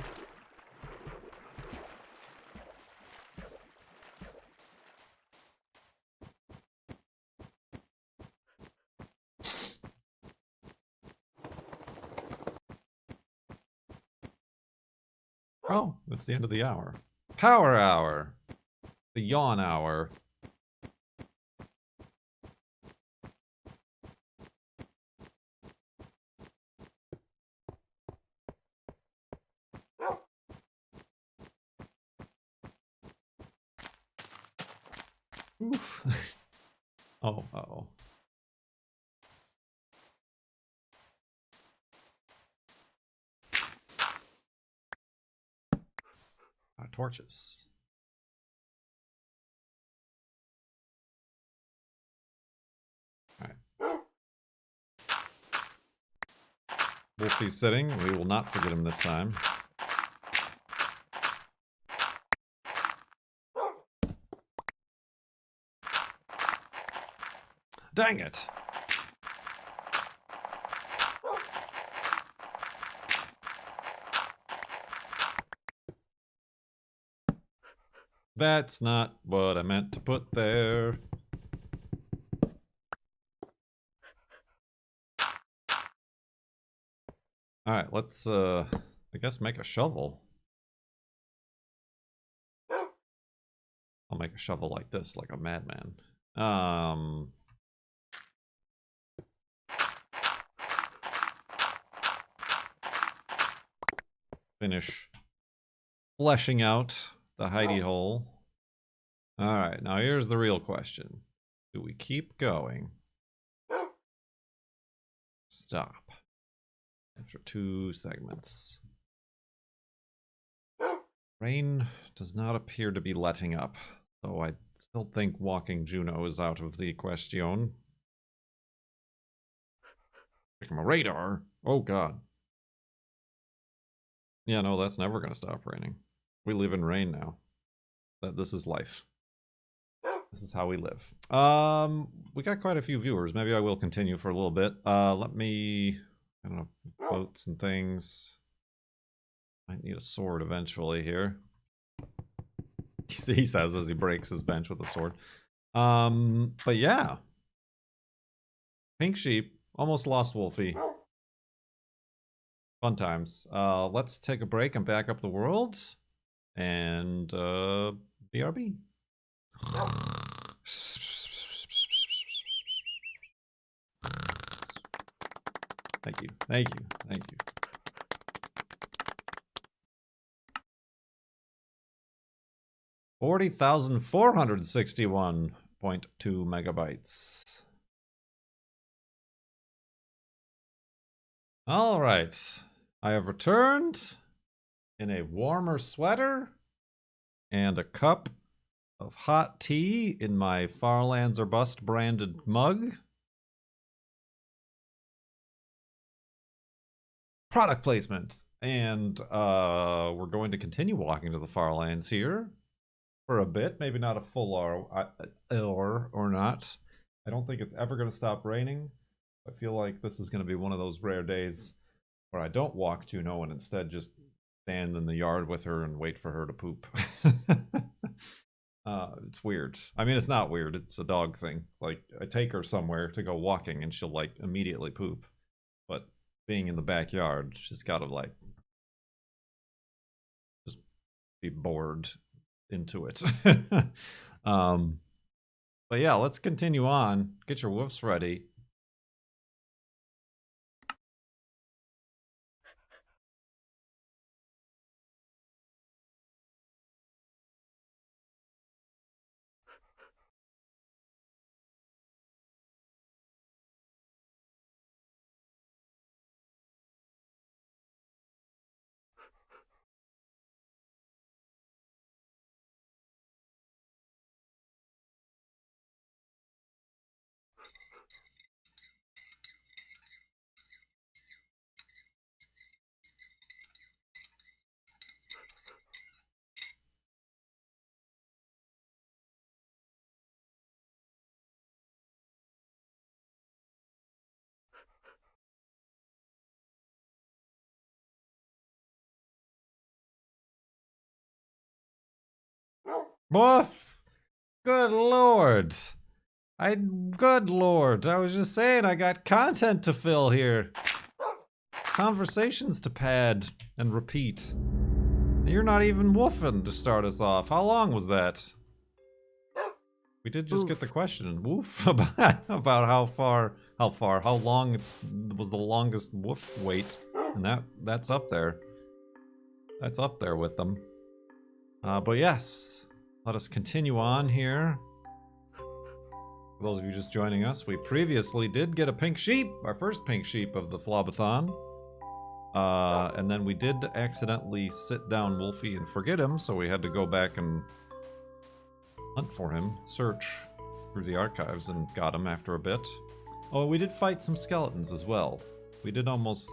Oh, it's the end of the hour. Power hour. The yawn hour. Oof. Oh, uh-oh. Torches. Alright. Wolfie's sitting. We will not forget him this time. Dang it! That's not what I meant to put there. Alright, let's, I guess make a shovel. I'll make a shovel like this, like a madman. Finish fleshing out the hidey hole. Alright, now here's the real question. Do we keep going? Stop. After 2 segments. Rain does not appear to be letting up, so I still think walking Juno is out of the question. Check my radar. Oh god. Yeah, no, that's never gonna stop raining. We live in rain now. This is life. This is how we live. We got quite a few viewers. Maybe I will continue for a little bit. Let me, I don't know, quotes and things. Might need a sword eventually here. He says as he breaks his bench with a sword. But yeah. Pink sheep. Almost lost Wolfie. Fun times. Let's take a break and back up the world. And, BRB. Thank you. Thank you. Thank you. $40,461.2 megabytes. All right. I have returned in a warmer sweater and a cup of hot tea in my Farlands or Bust branded mug. Product placement. And we're going to continue walking to the Farlands here for a bit. Maybe not a full hour or not. I don't think it's ever going to stop raining. I feel like this is going to be one of those rare days where I don't walk Juno and instead just stand in the yard with her and wait for her to poop. It's weird. I mean, it's not weird. It's a dog thing. Like, I take her somewhere to go walking and she'll, like, immediately poop. But being in the backyard, she's got to, like, just be bored into it. But yeah, let's continue on. Get your woofs ready. Woof! Good lord! Good lord, I was just saying I got content to fill here. Conversations to pad and repeat. You're not even woofing to start us off. How long was that? We did just get the question. Woof about how long was the longest woof wait, and that's up there. That's up there with them. But yes, let us continue on here. For those of you just joining us, we previously did get a pink sheep, our first pink sheep of the FLoB-a-Thon. And then we did accidentally sit down Wolfie and forget him, so we had to go back and hunt for him, search through the archives, and got him after a bit. Oh, we did fight some skeletons as well. We did almost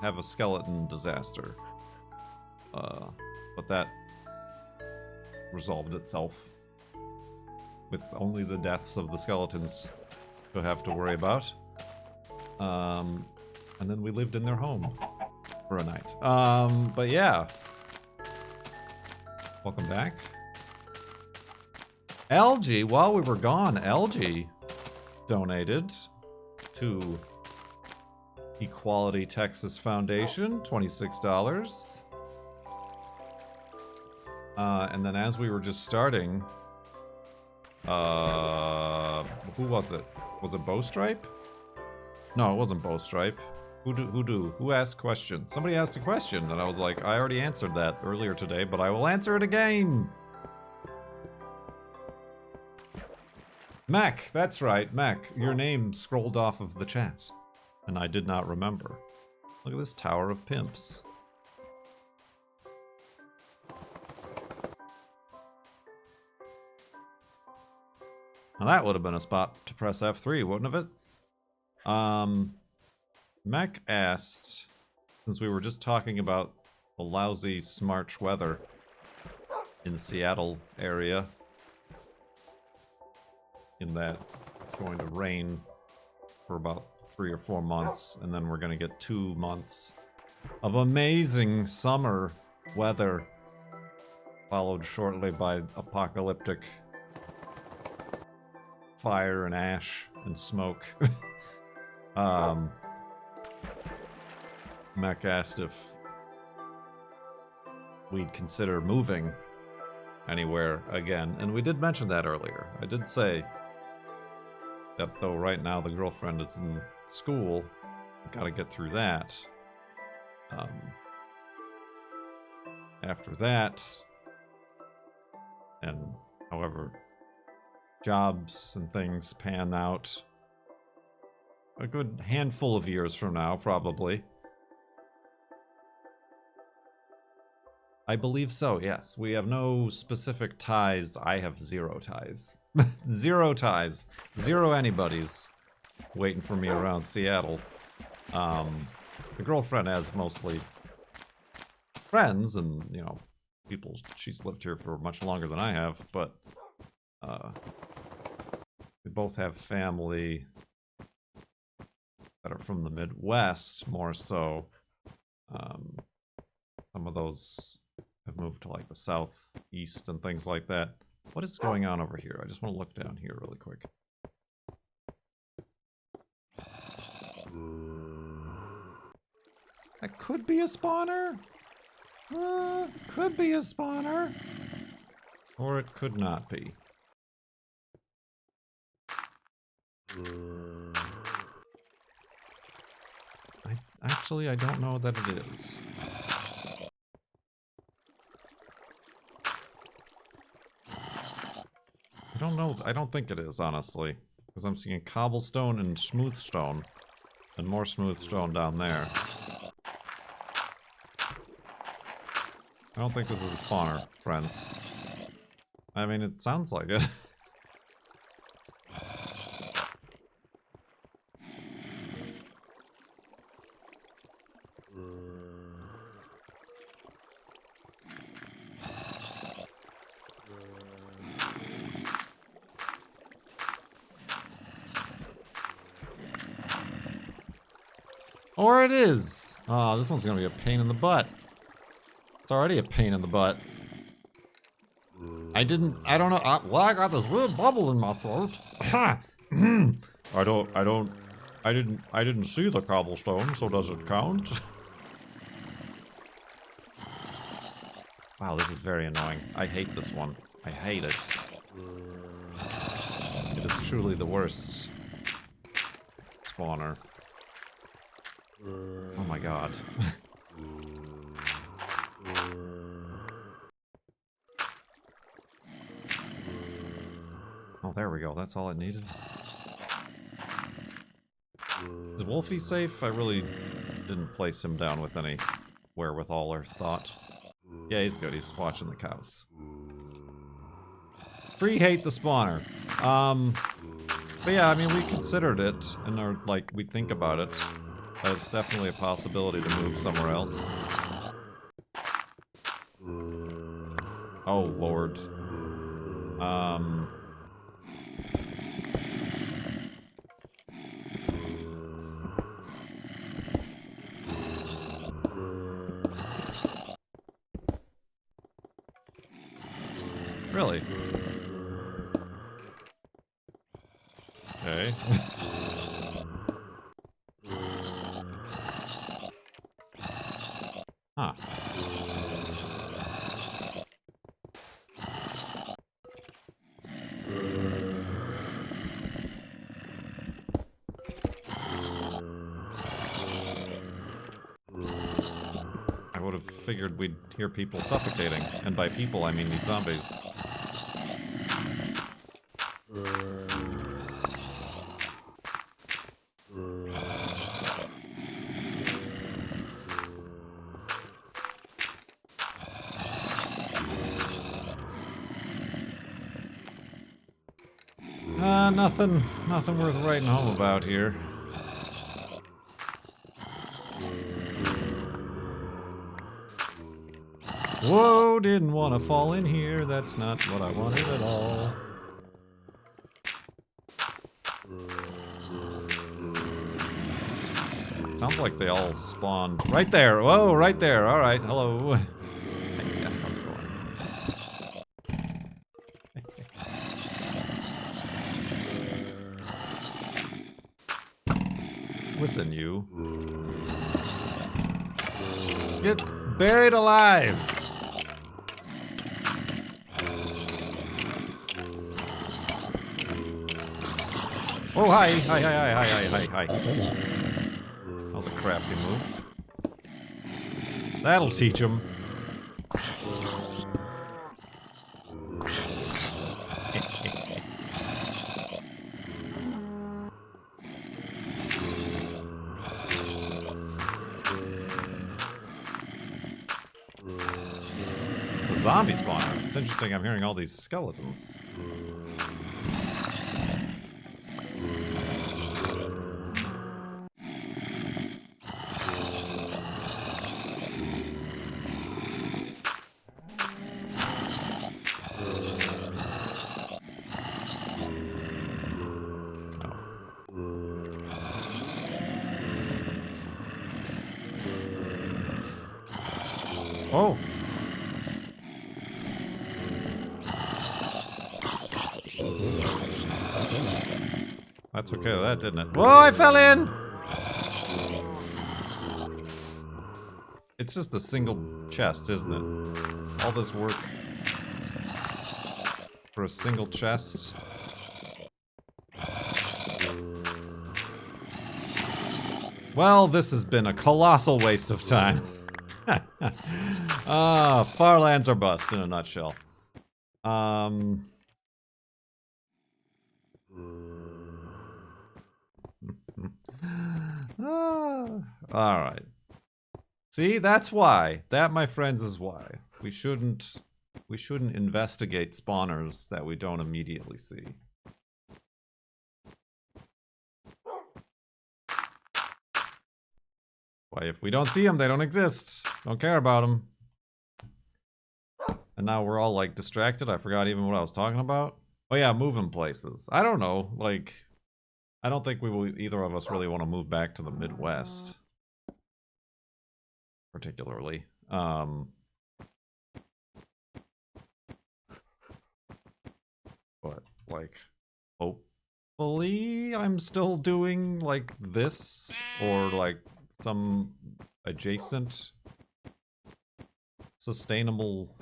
have a skeleton disaster. But that resolved itself with only the deaths of the skeletons to have to worry about. And then we lived in their home for a night. But yeah. Welcome back. LG, while we were gone, LG donated to Equality Texas Foundation, $26. And then as we were just starting, who was it? Was it Bowstripe? No, it wasn't Bowstripe. Who asked question? Somebody asked a question, and I was like, I already answered that earlier today, but I will answer it again. Mac, that's right, Mac. Your name scrolled off of the chat, and I did not remember. Look at this tower of pimps. Now that would have been a spot to press F3, wouldn't it? Mac asked, since we were just talking about the lousy smarch weather in the Seattle area, in that it's going to rain for about 3 or 4 months, and then we're going to get 2 months of amazing summer weather, followed shortly by apocalyptic fire and ash and smoke. Mac asked if we'd consider moving anywhere again, and we did mention that earlier. I did say that though right now the girlfriend is in school, gotta get through that. After that, and however jobs and things pan out, a good handful of years from now, probably. I believe so, yes. We have no specific ties. I have 0 ties. 0 ties. 0 anybody's waiting for me around Seattle. The girlfriend has mostly friends and, you know, people. She's lived here for much longer than I have, but we both have family that are from the Midwest, more so. Some of those have moved to like the southeast and things like that. What is going on over here? I just want to look down here really quick. That could be a spawner. Could be a spawner. Or it could not be. Actually, I don't know that it is. I don't know. I don't think it is, honestly. Because I'm seeing cobblestone and smooth stone. And more smooth stone down there. I don't think this is a spawner, friends. I mean, it sounds like it. Or it is. Oh, this one's gonna be a pain in the butt. It's already a pain in the butt. I don't know. Well, I got this weird bubble in my throat. I didn't see the cobblestone, so does it count? Wow, this is very annoying. I hate this one. I hate it. It is truly the worst spawner. Oh my god. Oh, there we go. That's all it needed. Is Wolfie safe? I really didn't place him down with any wherewithal or thought. Yeah, he's good. He's watching the cows. Free hate the spawner. But yeah, I mean, we considered it, and are like, we think about it. It's definitely a possibility to move somewhere else. Oh, Lord. Really? Okay. Huh. I would have figured we'd hear people suffocating. And by people, I mean these zombies. Nothing worth writing home about here. Whoa, didn't want to fall in here. That's not what I wanted at all. Sounds like they all spawned right there. Whoa, right there. All right, hello. Yeah, how's it going? Listen, you. Get buried alive. Oh, hi. Hi. That was a crafty move. That'll teach him. It's a zombie spawner. It's interesting I'm hearing all these skeletons. Oh! That's okay, that didn't it? Whoa, I fell in! It's just a single chest, isn't it? All this work for a single chest. Well, this has been a colossal waste of time. Farlands are bust in a nutshell. Alright. See, that's why. That, my friends, is why. We shouldn't investigate spawners that we don't immediately see. Why, if we don't see them, they don't exist. Don't care about them. And now we're all, like, distracted. I forgot even what I was talking about. Oh yeah, moving places. I don't know, like... I don't think we will, either of us really want to move back to the Midwest. Particularly. like, hopefully I'm still doing like this or like some adjacent sustainable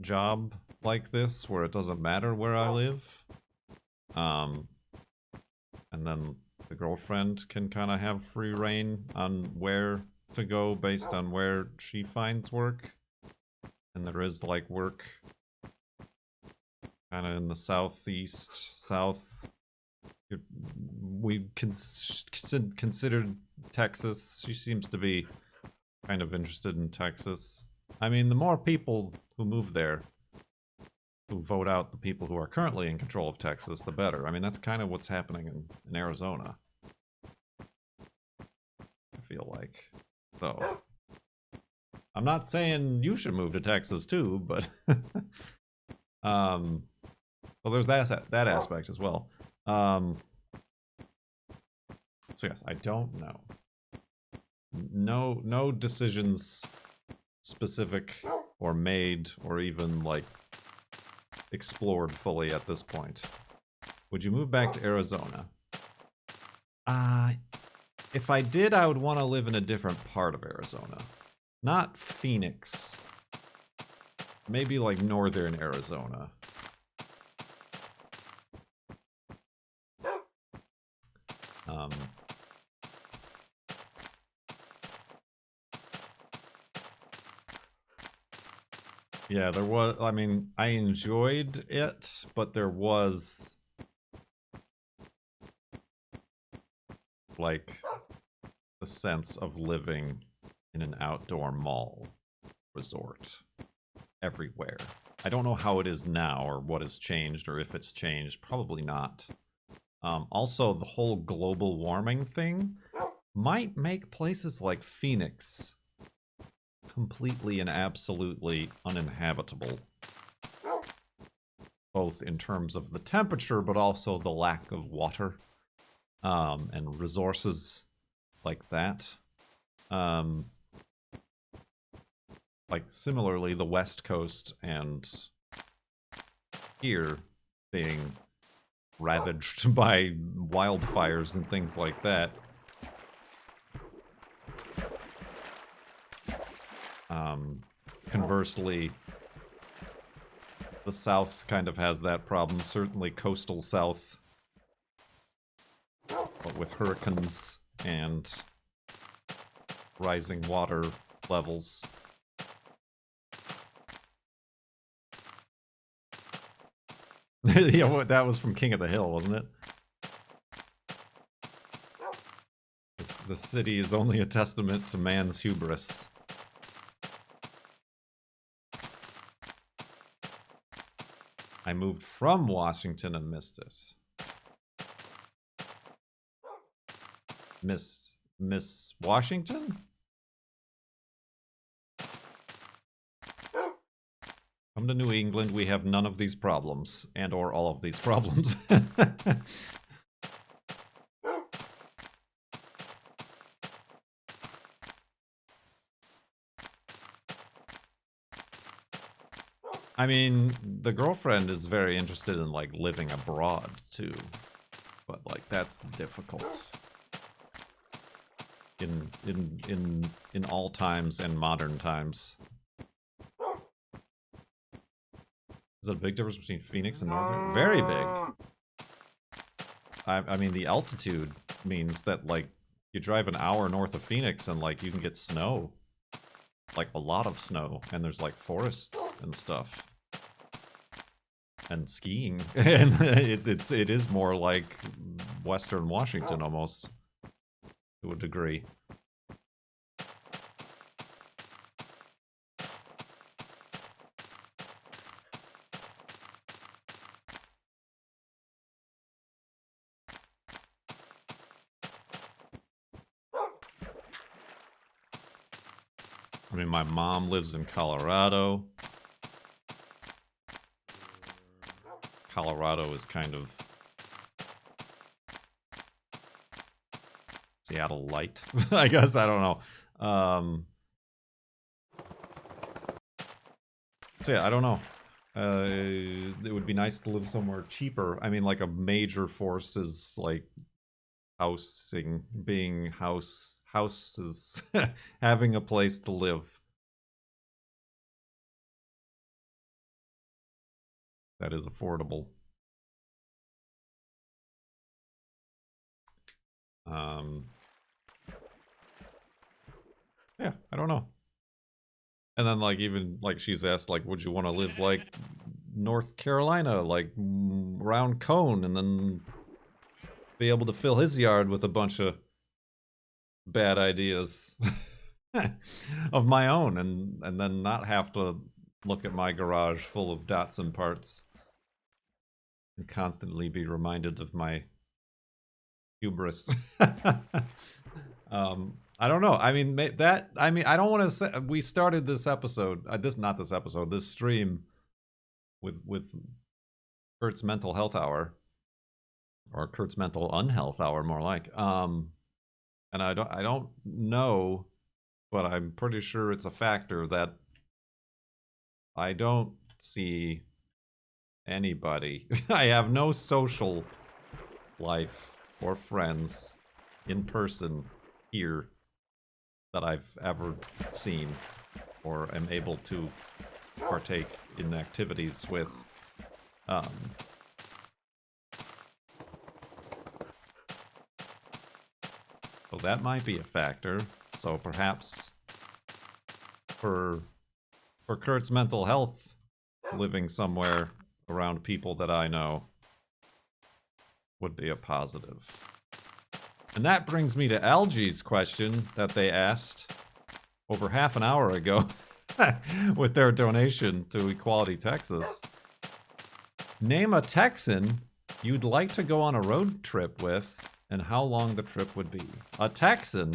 job like this where it doesn't matter where I live. And then the girlfriend can kind of have free reign on where to go based on where she finds work. And there is like work kind of in the south. We considered Texas. She seems to be kind of interested in Texas. I mean, the more people who move there, who vote out the people who are currently in control of Texas, the better. I mean, that's kind of what's happening in Arizona. I feel like. So, I'm not saying you should move to Texas too, but well, there's that aspect as well. So yes, I don't know. No decisions specific or made or even like explored fully at this point. Would you move back to Arizona? If I did, I would want to live in a different part of Arizona. Not Phoenix. Maybe like northern Arizona. Yeah, there was, I mean, I enjoyed it, but there was like the sense of living in an outdoor mall resort everywhere. I don't know how it is now or what has changed or if it's changed. Probably not. Also, the whole global warming thing might make places like Phoenix completely and absolutely uninhabitable. Both in terms of the temperature, but also the lack of water and resources like that. Like, similarly, the West Coast and here being ravaged by wildfires and things like that. Conversely, the South kind of has that problem. Certainly coastal South, but with hurricanes and rising water levels. Yeah, that was from King of the Hill, wasn't it? The city is only a testament to man's hubris. I moved from Washington and missed it. Miss Washington? Come to New England, we have none of these problems, and or all of these problems. I mean, the girlfriend is very interested in, like, living abroad, too. But, like, that's difficult. In all times and modern times. Is that a big difference between Phoenix and Northern? Very big. I mean, the altitude means that, like, you drive an hour north of Phoenix and, like, you can get snow. Like, a lot of snow. And there's, like, forests and stuff. And skiing. And it is more like Western Washington, almost. To a degree. I mean, my mom lives in Colorado. Colorado is kind of Seattle light, I guess. I don't know. So yeah, I don't know. It would be nice to live somewhere cheaper. I mean, like a major force is like housing, houses, having a place to live. That is affordable. Yeah, I don't know. And then like even like she's asked like, would you want to live like North Carolina, like around Cone, and then be able to fill his yard with a bunch of bad ideas of my own, and then not have to look at my garage full of Datsun parts and constantly be reminded of my hubris. I don't know. I mean, I don't want to say we started this episode, this stream with Kurt's mental health hour, or Kurt's mental unhealth hour, more like. And I don't know, but I'm pretty sure it's a factor that I don't see anybody. I have no social life or friends in person here that I've ever seen or am able to partake in activities with. So that might be a factor. So perhaps for Kurt's mental health, living somewhere around people that I know would be a positive. And that brings me to Algie's question that they asked over half an hour ago with their donation to Equality Texas. Name a Texan you'd like to go on a road trip with, and how long the trip would be. A Texan?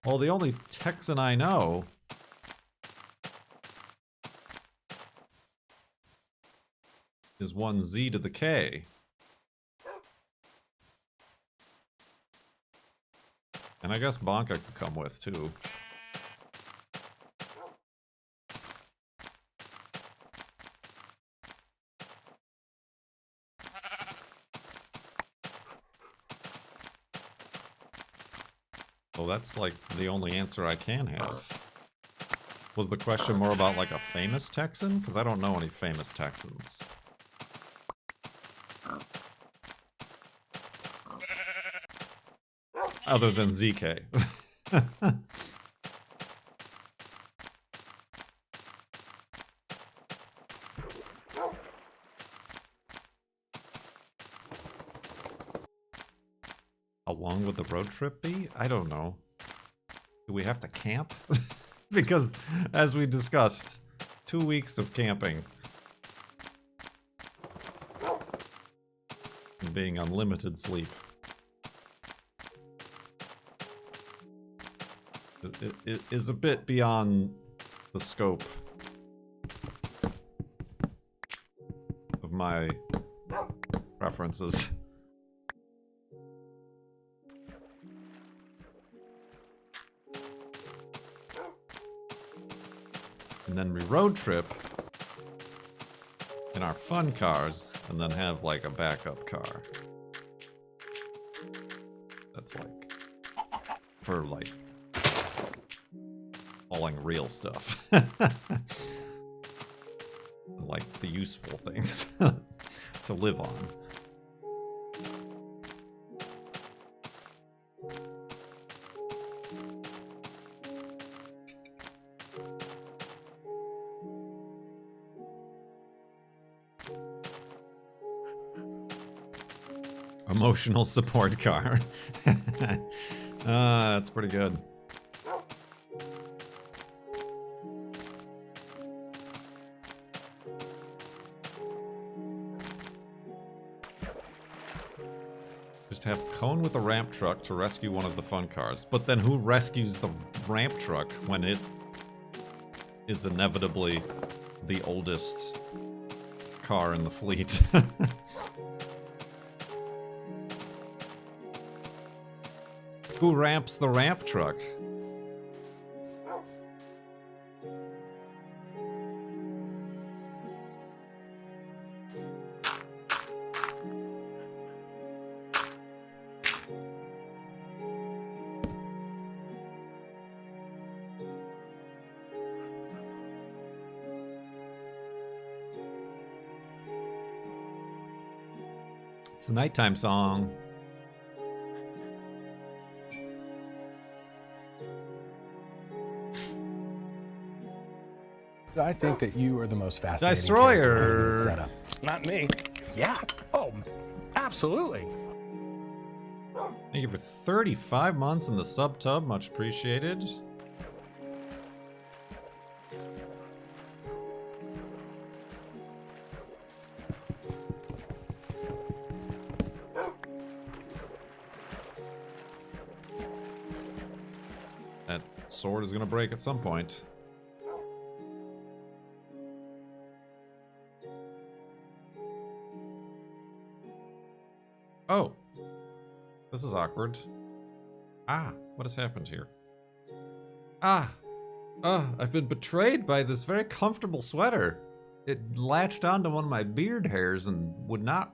Well, the only Texan I know is one Z to the K. And I guess Bonka could come with, too. Well, that's like the only answer I can have. Was the question more about like a famous Texan? Because I don't know any famous Texans. Other than ZK. How long would the road trip be? I don't know. Do we have to camp? Because, as we discussed, 2 weeks of camping. And being on limited sleep. It is a bit beyond the scope of my preferences. And then we road trip in our fun cars, and then have like a backup car. That's like for like hauling real stuff. Like the useful things to live on. Emotional support car. That's pretty good. Just have Cone with a ramp truck to rescue one of the fun cars. But then who rescues the ramp truck when it is inevitably the oldest car in the fleet? Who ramps the ramp truck? It's the nighttime song. I think that you are the most fascinating character in this setup. Not me. Yeah. Oh, absolutely. Thank you for 35 months in the sub tub. Much appreciated. That sword is going to break at some point. Oh. This is awkward. Ah, what has happened here? I've been betrayed by this very comfortable sweater. It latched onto one of my beard hairs and would not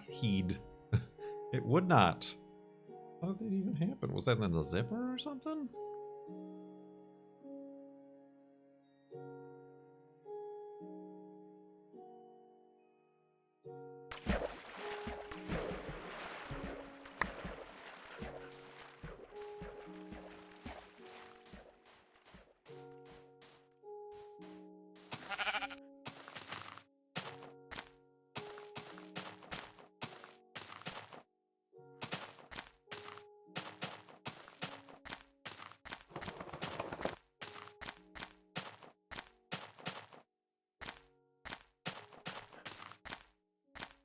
heed. It would not. How did that even happen? Was that in the zipper or something?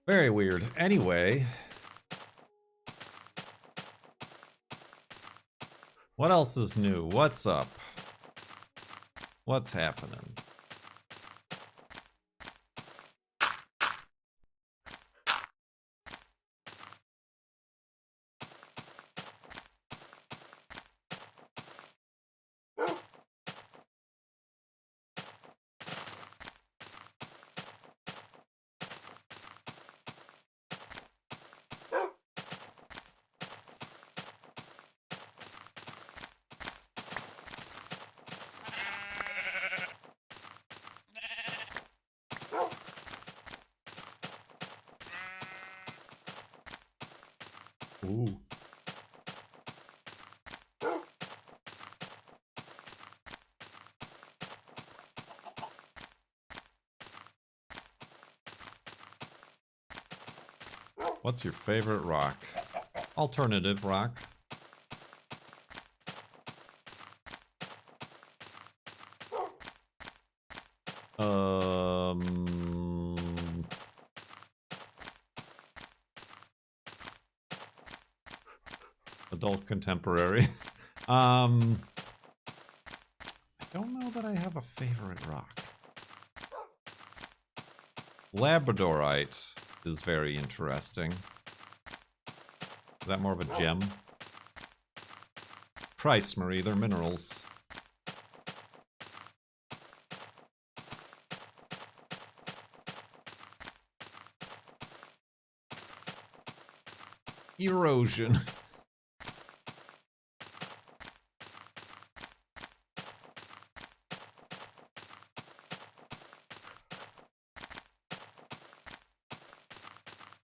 Very weird. Anyway. What else is new? What's up? What's happening? Ooh. What's your favorite rock? Alternative rock. Adult contemporary. I don't know that I have a favorite rock. Labradorite is very interesting. Is that more of a gem? Christ, Marie, they're minerals. Erosion.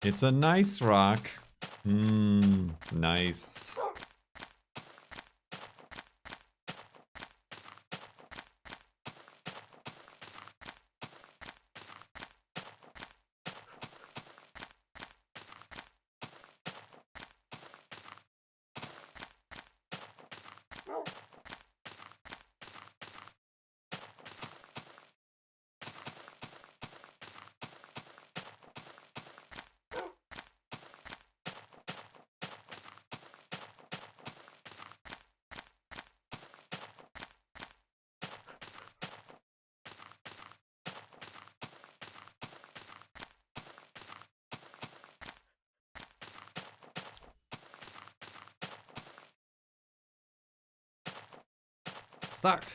It's a nice rock. Nice. Stuck.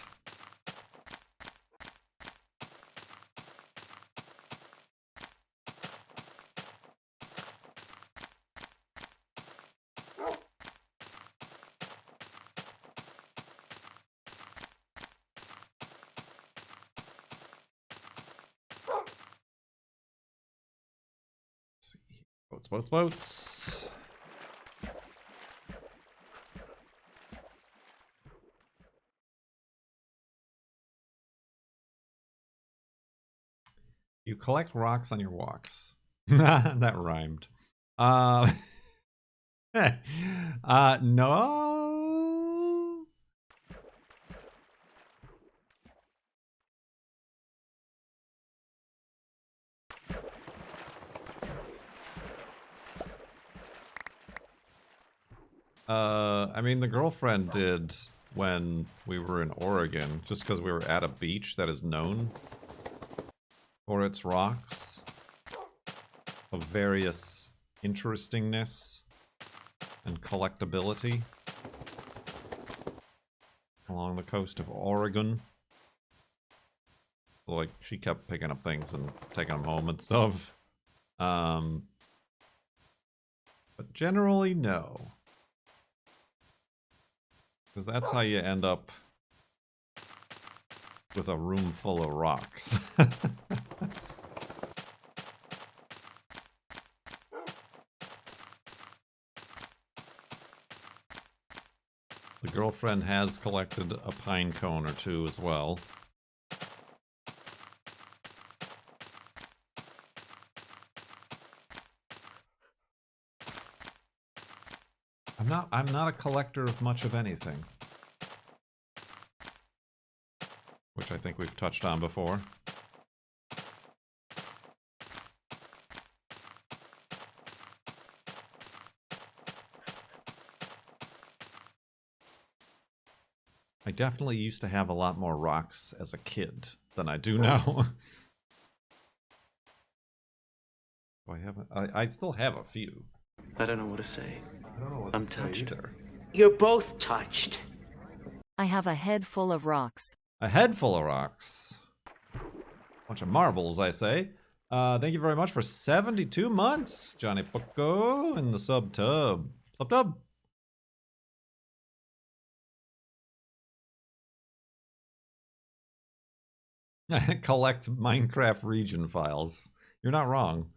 Boats, boats, boats. You collect rocks on your walks. That rhymed. No. I mean, the girlfriend did when we were in Oregon, just because we were at a beach that is known for its rocks of various interestingness and collectability along the coast of Oregon. So, like, she kept picking up things and taking them home and stuff. But generally, no. Because that's how you end up with a room full of rocks. The girlfriend has collected a pine cone or two as well. I'm not a collector of much of anything. Which I think we've touched on before. I definitely used to have a lot more rocks as a kid than I do now. I still have a few. I don't know what to say. I don't know what I'm to say touched. either. You're both touched. I have a head full of rocks. A head full of rocks. Bunch of marbles, I say. Thank you very much for 72 months, Johnny Poco in the sub-tub. Sub-tub? Collect Minecraft region files. You're not wrong.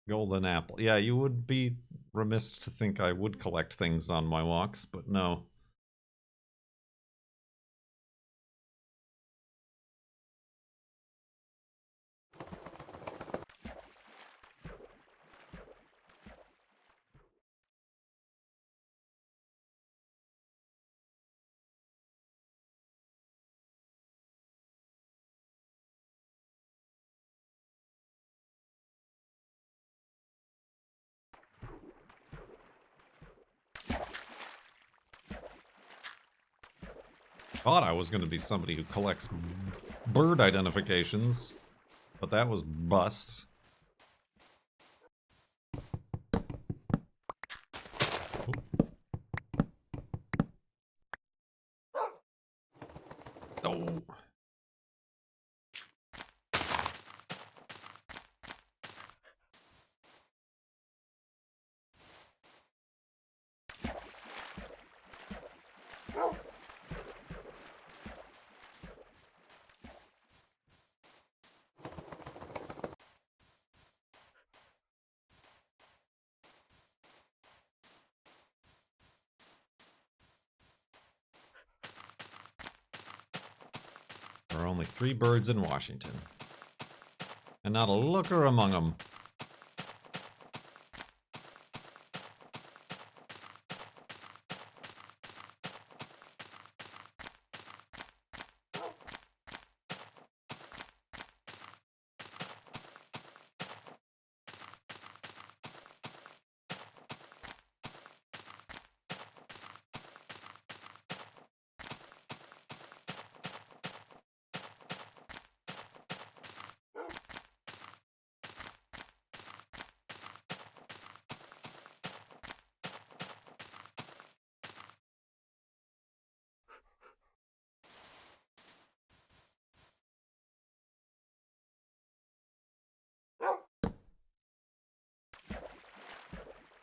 Golden apple. Yeah, you would be remiss to think I would collect things on my walks, but no. Thought I was going to be somebody who collects bird identifications, but that was bust. Oh. There are only 3 birds in Washington. And not a looker among them.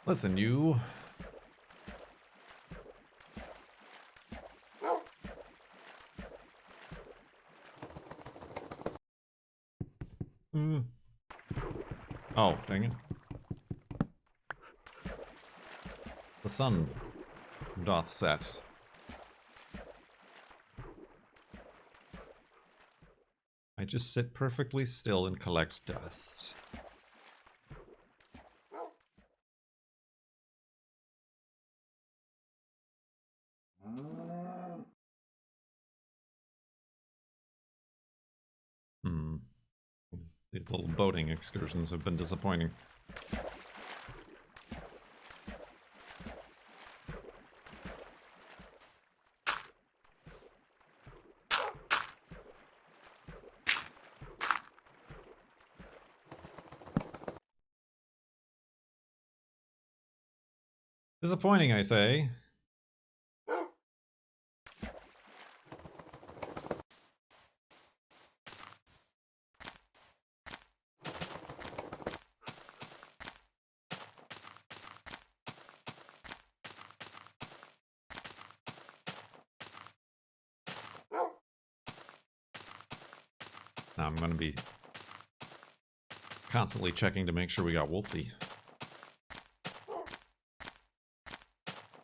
Listen, you. Oh, dang it. The sun doth set. I just sit perfectly still and collect dust. These little boating excursions have been disappointing. Disappointing, I say. Now I'm gonna be constantly checking to make sure we got Wolfie.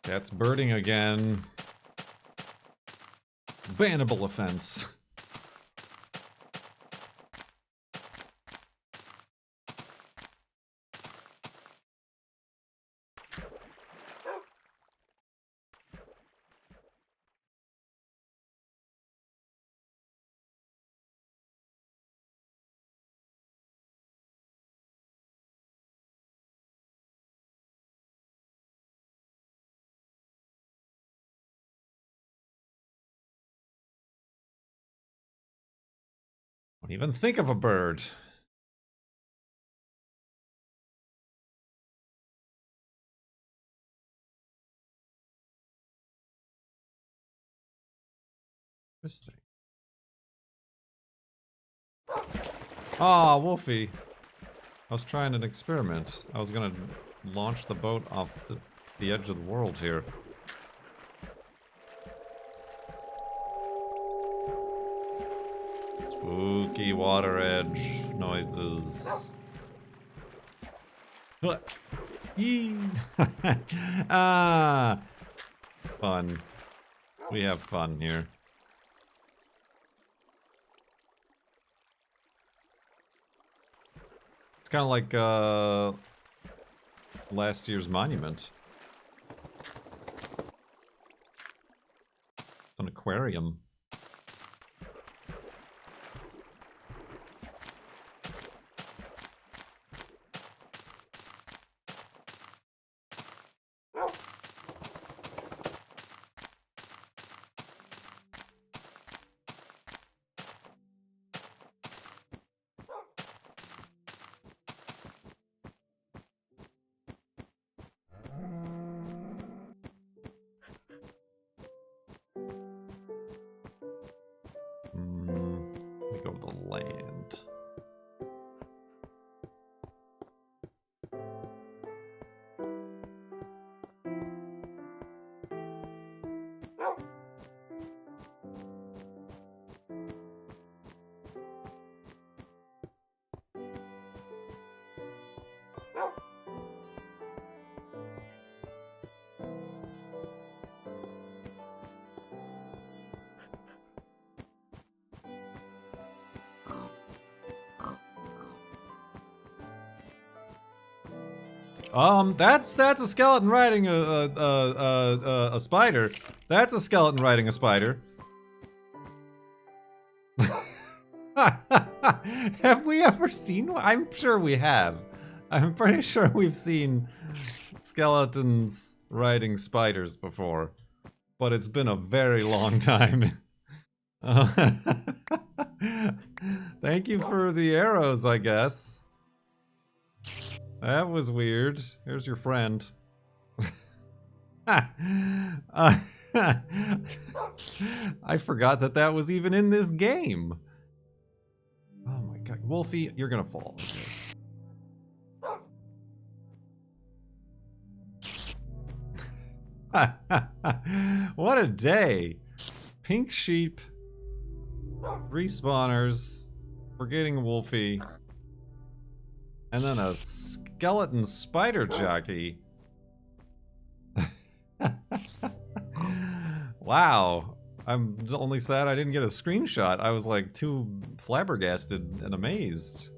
That's birding again. Bannable offense. Don't even think of a bird. Interesting. Ah, Wolfie. I was trying an experiment. I was gonna launch the boat off the edge of the world here. Spooky water edge noises. Yee. Ah, fun. We have fun here. It's kind of like last year's monument. It's an aquarium. Let me go to the land. That's a skeleton riding a spider. That's a skeleton riding a spider. Have we ever seen one? I'm sure we have. I'm pretty sure we've seen skeletons riding spiders before, but it's been a very long time. Thank you for the arrows, I guess. That was weird. Here's your friend. I forgot that was even in this game. Oh my god. Wolfie, you're gonna fall. Okay. What a day. Pink sheep. Respawners. We're getting Wolfie. And then a skeleton spider jockey. Wow. I'm only sad I didn't get a screenshot. I was like too flabbergasted and amazed.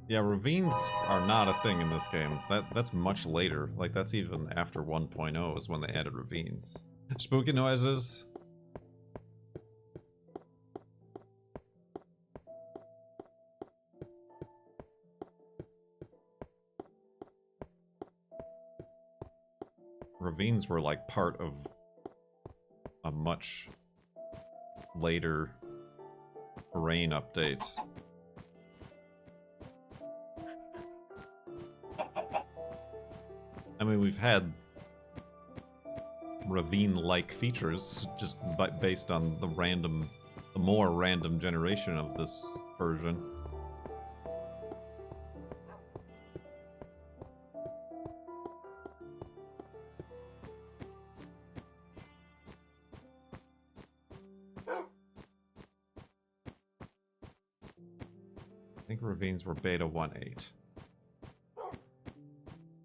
Yeah, ravines are not a thing in this game. That's much later. Like, that's even after 1.0 is when they added ravines. Spooky noises. Ravines were like part of a much later terrain update. I mean, we've had ravine-like features just based on the more random generation of this version. I think ravines were beta 1.8.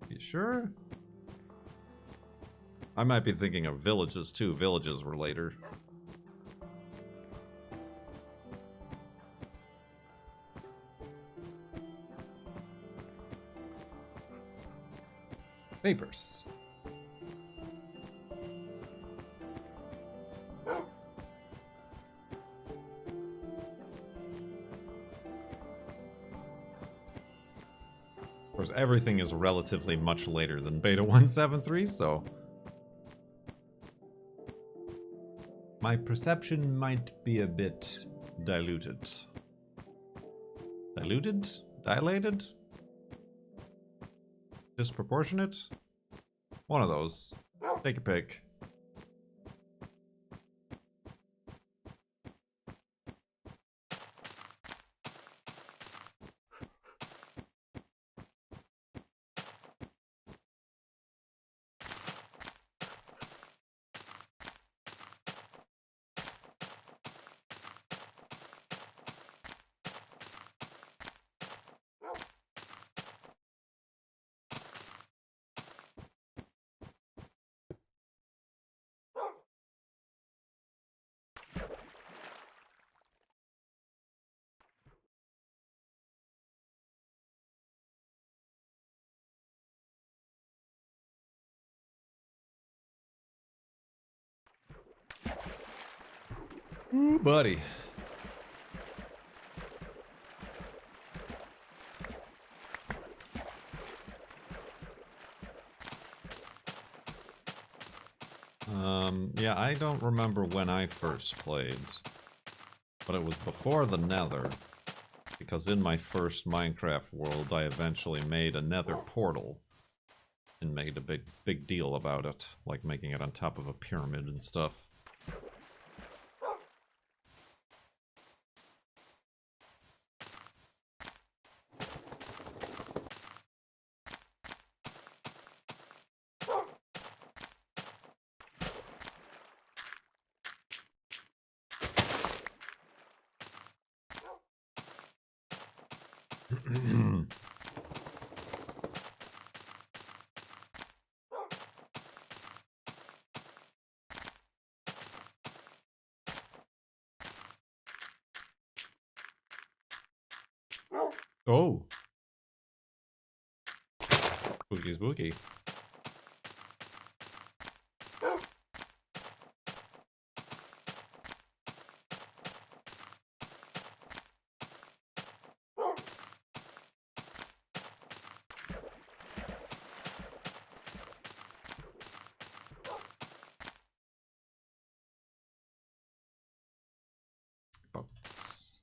You sure? I might be thinking of villages too. Villages were later. Vapors. Of course, everything is relatively much later than beta 1.7.3, so my perception might be a bit diluted. Diluted? Dilated? Disproportionate? One of those. Take a pick. Ooh, buddy. Yeah, I don't remember when I first played, but it was before the Nether, because in my first Minecraft world, I eventually made a Nether portal and made a big deal about it, like making it on top of a pyramid and stuff. Oh. Spooky, spooky. Boats.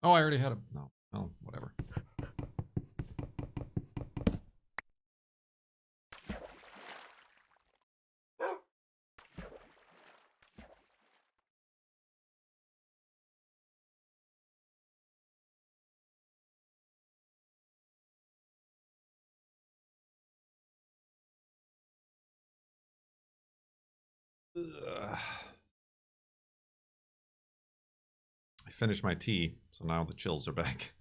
Oh, I already had a... No, oh, whatever. Ugh. I finished my tea, so now the chills are back.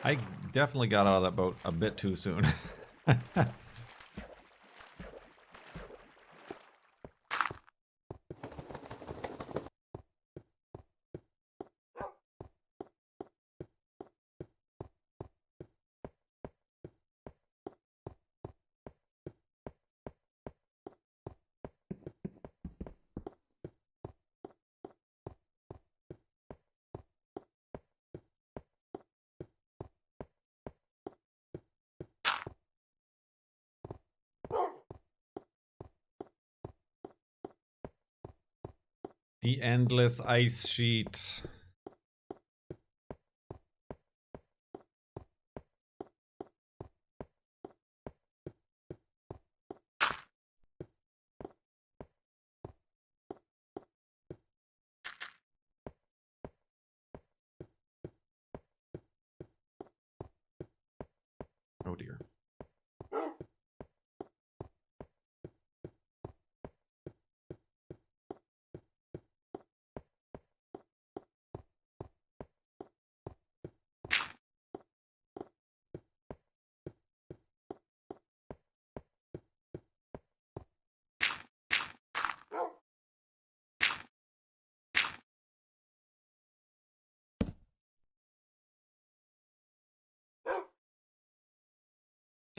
I definitely got out of that boat a bit too soon. The endless ice sheet. Oh dear.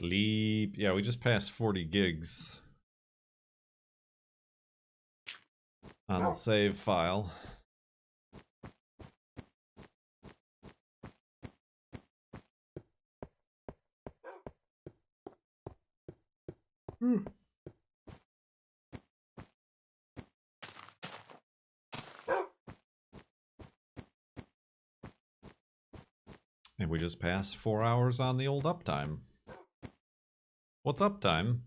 Sleep. Yeah, we just passed 40 gigs on the save file. And we just passed 4 hours on the old uptime. What's uptime?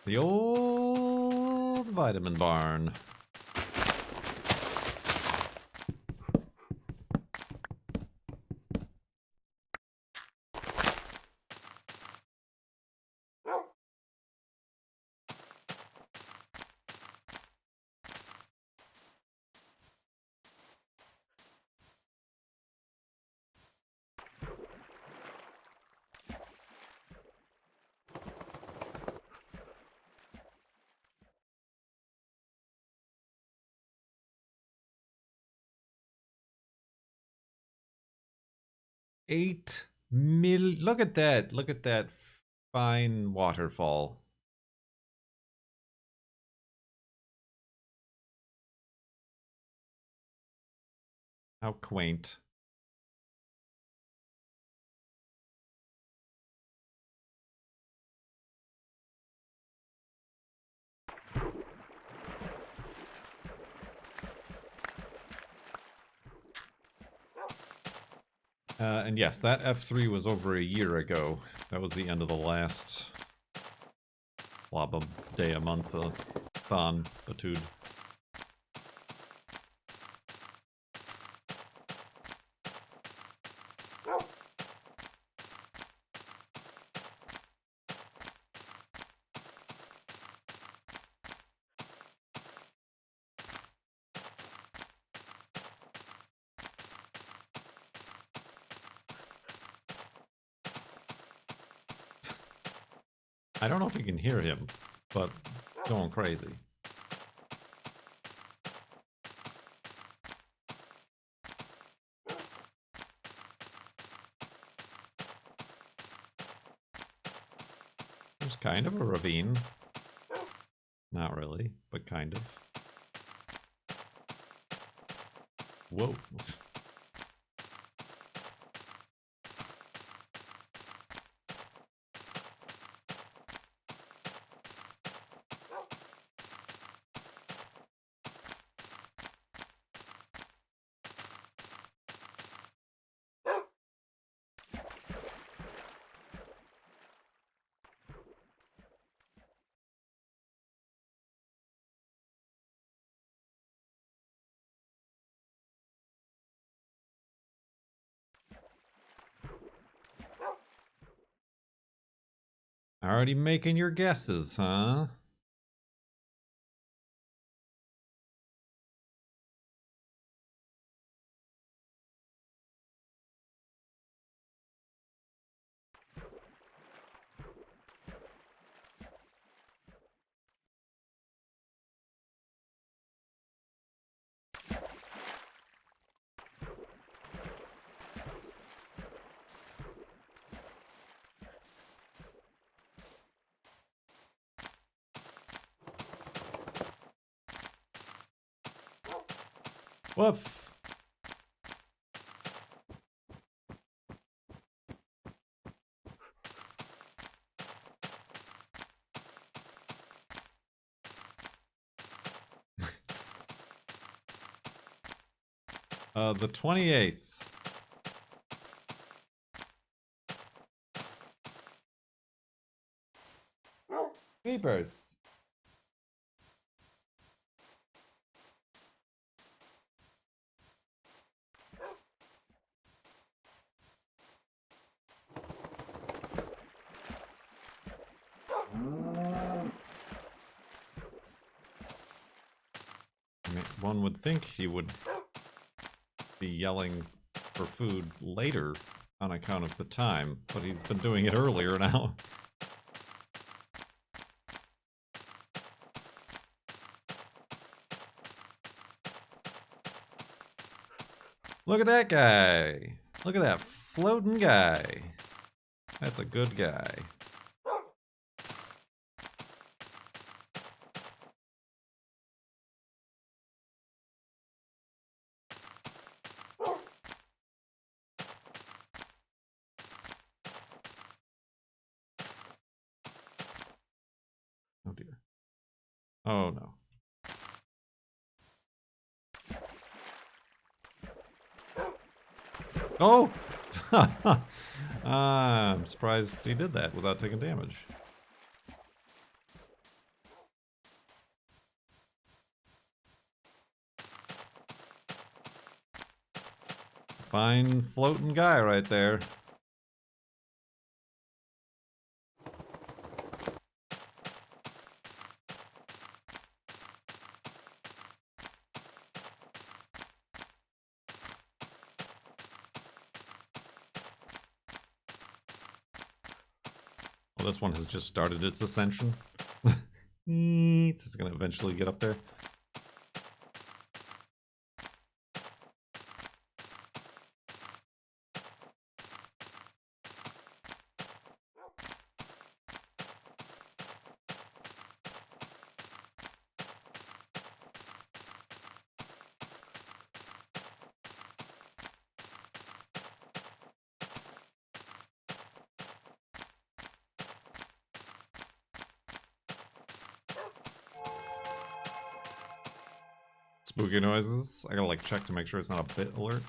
The old vitamin barn. Look at that. Look at that fine waterfall. How quaint. And yes, that F3 was over a year ago. That was the end of the last FLoB-a-Thon etude. I don't know if you can hear him, but going crazy. There's kind of a ravine. Not really, but kind of. Whoa. Already making your guesses, huh? Woof. The 28th. Peepers. I mean, one would think he would be yelling for food later on account of the time, but he's been doing it earlier now. Look at that guy. Look at that floating guy. That's a good guy. Oh dear. Oh no. Oh! I'm surprised he did that without taking damage. Fine floating guy right there. Well, this one has just started its ascension. It's just gonna eventually get up there. Spooky noises. I gotta like check to make sure it's not a bit alert.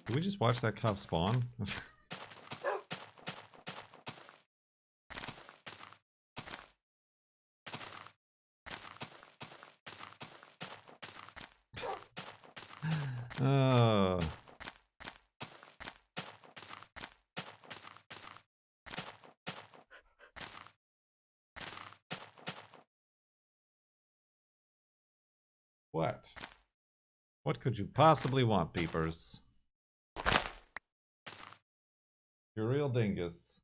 Did we just watch that cop spawn? Oh. What? What could you possibly want, peepers? You're a real dingus.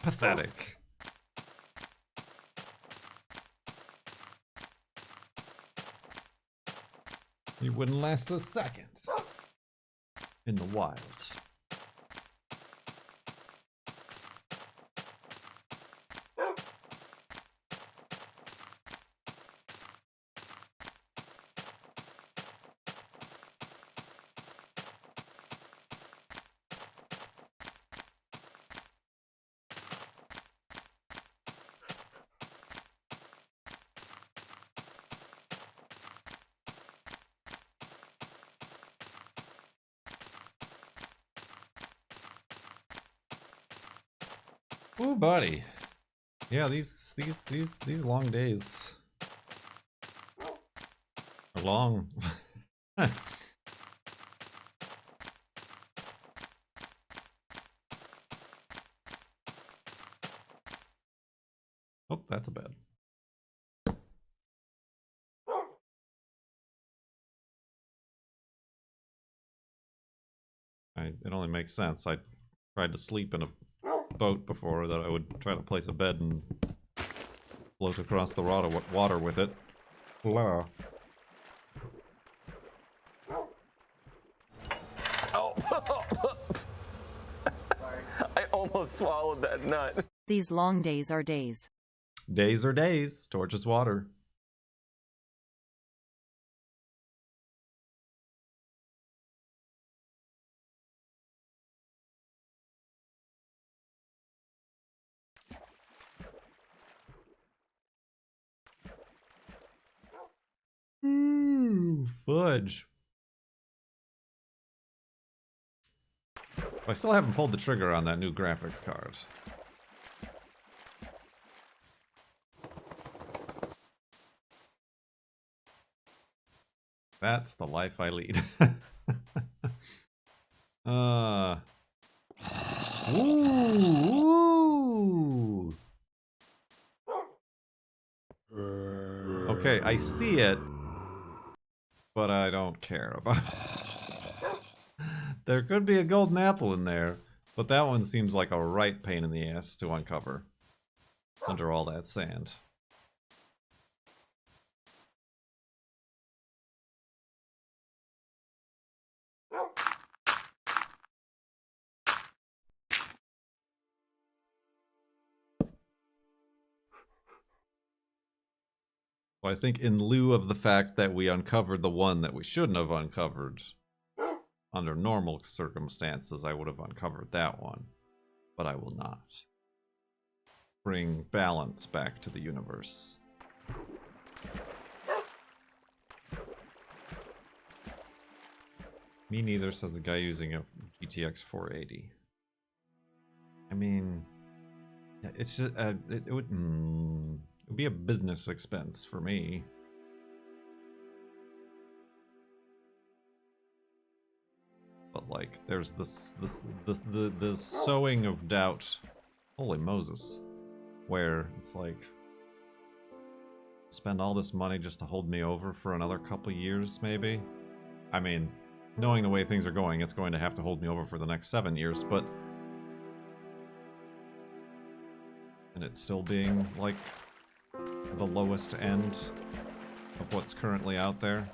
Pathetic. You wouldn't last a second in the wilds. Ooh, buddy. Yeah, these long days are long. Oh, that's a bad. It only makes sense. I tried to sleep in a boat before that I would try to place a bed and float across the water with it. Blah. Oh. I almost swallowed that nut. These long days are days. Days are days. Torches water. Ooh, fudge. I still haven't pulled the trigger on that new graphics card. That's the life I lead. Ooh. Okay, I see it, but I don't care about it. There could be a golden apple in there, but that one seems like a right pain in the ass to uncover under all that sand. I think in lieu of the fact that we uncovered the one that we shouldn't have uncovered, under normal circumstances, I would have uncovered that one. But I will not. Bring balance back to the universe. Me neither, says the guy using a GTX 480. I mean, it's just, it would be a business expense for me. But like, there's the sowing of doubt. Holy Moses. Where it's like, spend all this money just to hold me over for another couple years, maybe? I mean, knowing the way things are going, it's going to have to hold me over for the next 7 years, but... And it's still being, like, the lowest end of what's currently out there.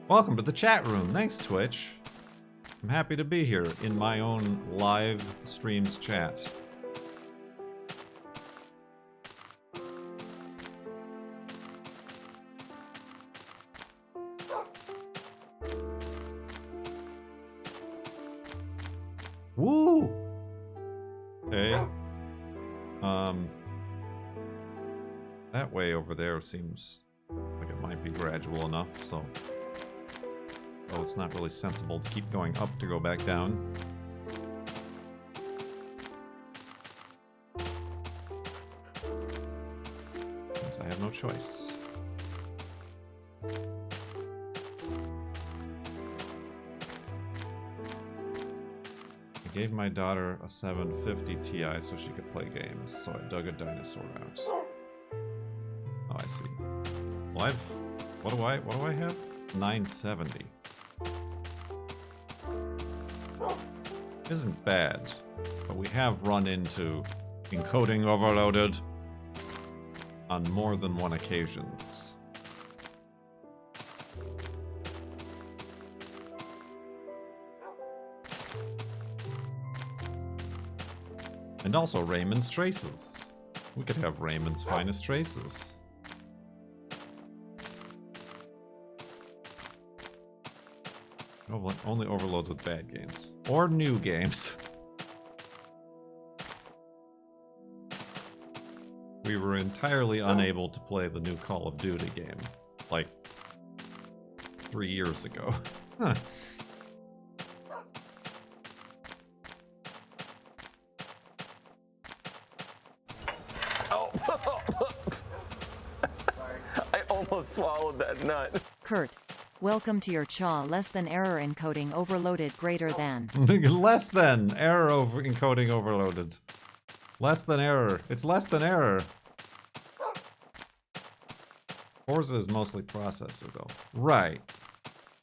Welcome to the chat room. Thanks, Twitch. I'm happy to be here in my own live streams chat. Woo! Okay. That way over there seems like it might be gradual enough, so... Oh, it's not really sensible to keep going up to go back down. Since I have no choice. I gave my daughter a 750 Ti so she could play games, so I dug a dinosaur out. Oh, I see. Well, what do I have? 970. Isn't bad, but we have run into encoding overloaded on more than one occasions. And also Raymond's traces. We could have Raymond's finest traces. Only overloads with bad games. Or new games. We were entirely unable to play the new Call of Duty game. Like, 3 years ago. Huh. Oh. I almost swallowed that nut. Kurt, welcome to your chaw. Less than error encoding overloaded greater than. Less than error encoding overloaded. Less than error. It's less than error. Forza is mostly processor though. Right.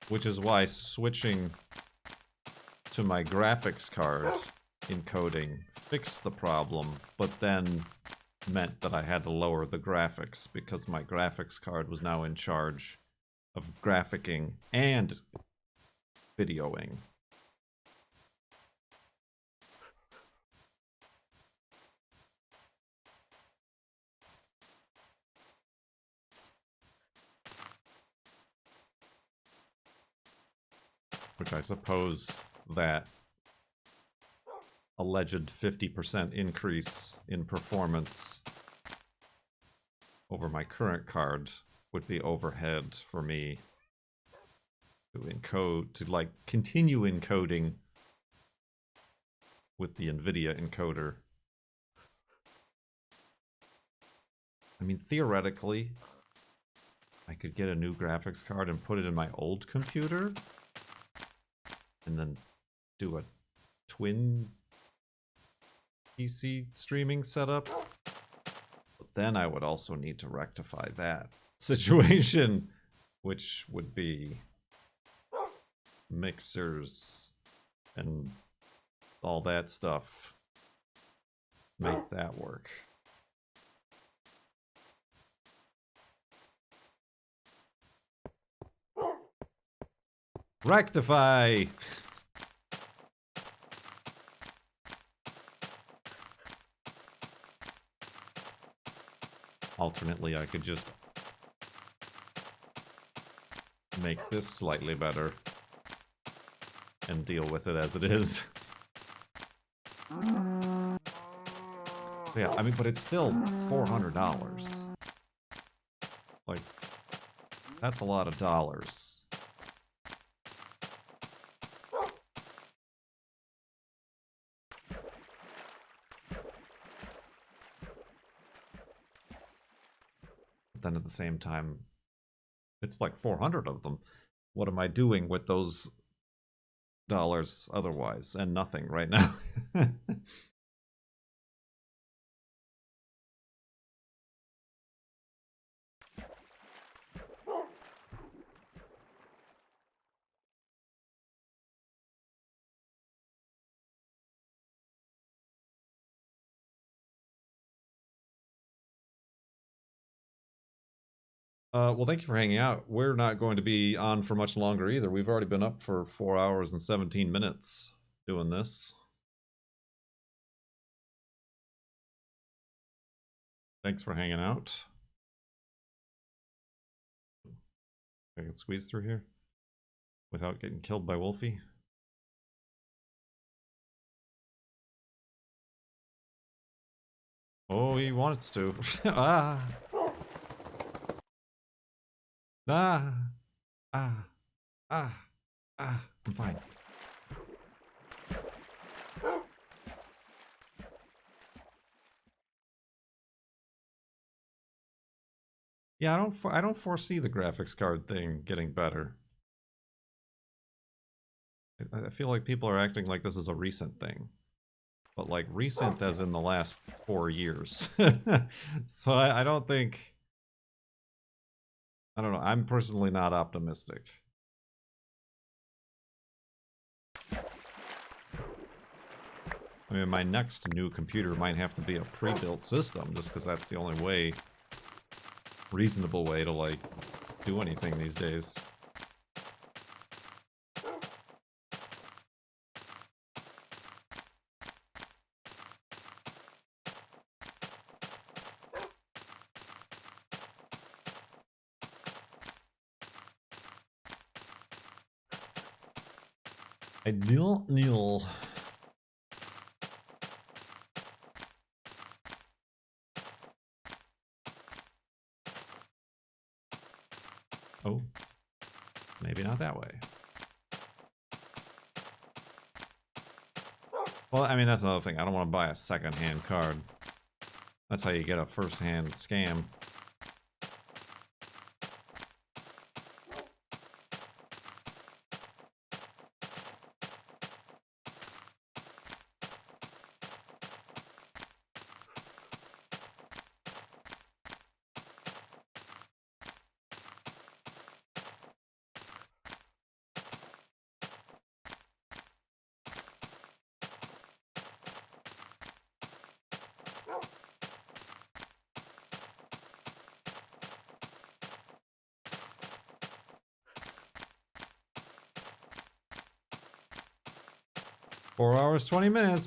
Which is why switching to my graphics card encoding fixed the problem, but then meant that I had to lower the graphics because my graphics card was now in charge of graphicking and videoing. Which I suppose that alleged 50% increase in performance over my current card would be overhead for me to encode, to like continue encoding with the NVIDIA encoder. I mean, theoretically, I could get a new graphics card and put it in my old computer and then do a twin PC streaming setup. But then I would also need to rectify that situation, which would be mixers and all that stuff. Make that work. Rectify! Alternately, I could just make this slightly better and deal with it as it is. So yeah, I mean, but it's still $400. Like, that's a lot of dollars. Then at the same time, it's like 400 of them. What am I doing with those dollars otherwise? And nothing right now. Well, thank you for hanging out. We're not going to be on for much longer either. We've already been up for 4 hours and 17 minutes doing this. Thanks for hanging out. I can squeeze through here without getting killed by Wolfie. Oh, he wants to. Ah. Ah. Ah. Ah. Ah. I'm fine. Yeah, I don't foresee the graphics card thing getting better. I feel like people are acting like this is a recent thing. But like recent as in the last 4 years. So I don't think... I don't know, I'm personally not optimistic. I mean, my next new computer might have to be a pre-built system, just because that's the only way, reasonable way to, like, do anything these days. I don't know. Oh, maybe. Maybe not that way. Well, I mean, that's another thing. I don't want to buy a second-hand card. That's how you get a first-hand scam. Four hours, 20 minutes.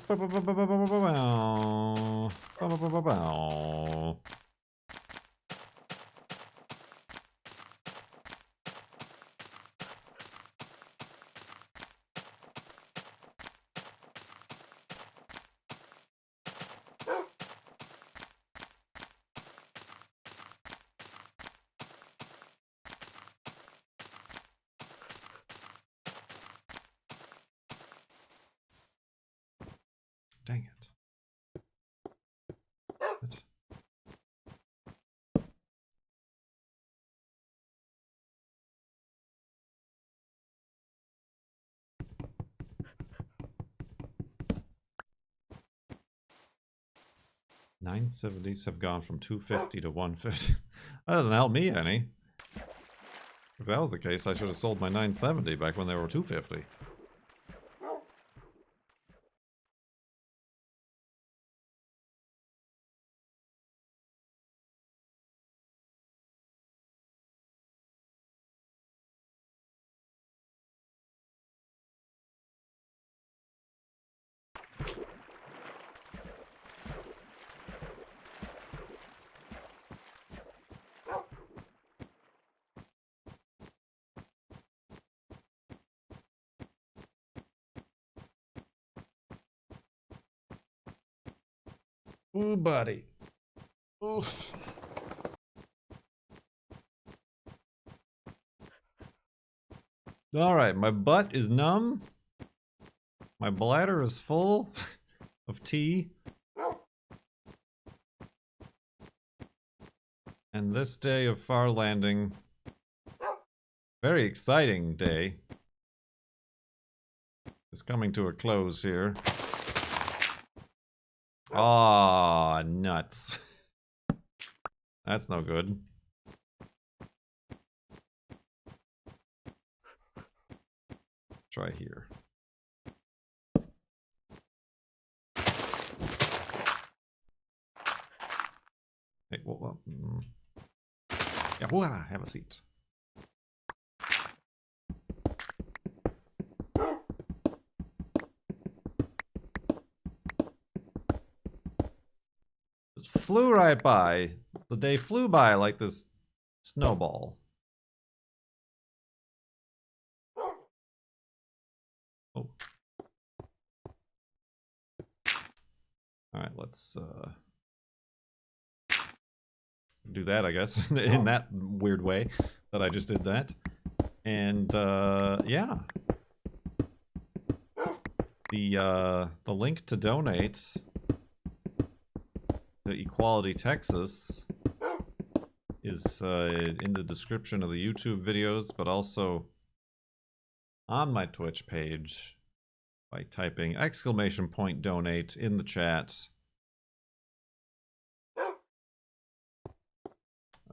Dang it. What? $970s have gone from $250 to $150. That doesn't help me any. If that was the case, I should have sold my $970 back when they were $250. Ooh, buddy. Oof. Alright, my butt is numb. My bladder is full of tea. And this day of farlanding, very exciting day, is coming to a close here. Aw, nuts. That's no good. Try here. Hey, well, yeah, whoa, have a seat. It flew right by. The day flew by like this snowball. Oh. Alright, let's do that, I guess, in that weird way that I just did that. And yeah. The link to donate to Equality Texas is in the description of the YouTube videos, but also on my Twitch page by typing !donate in the chat.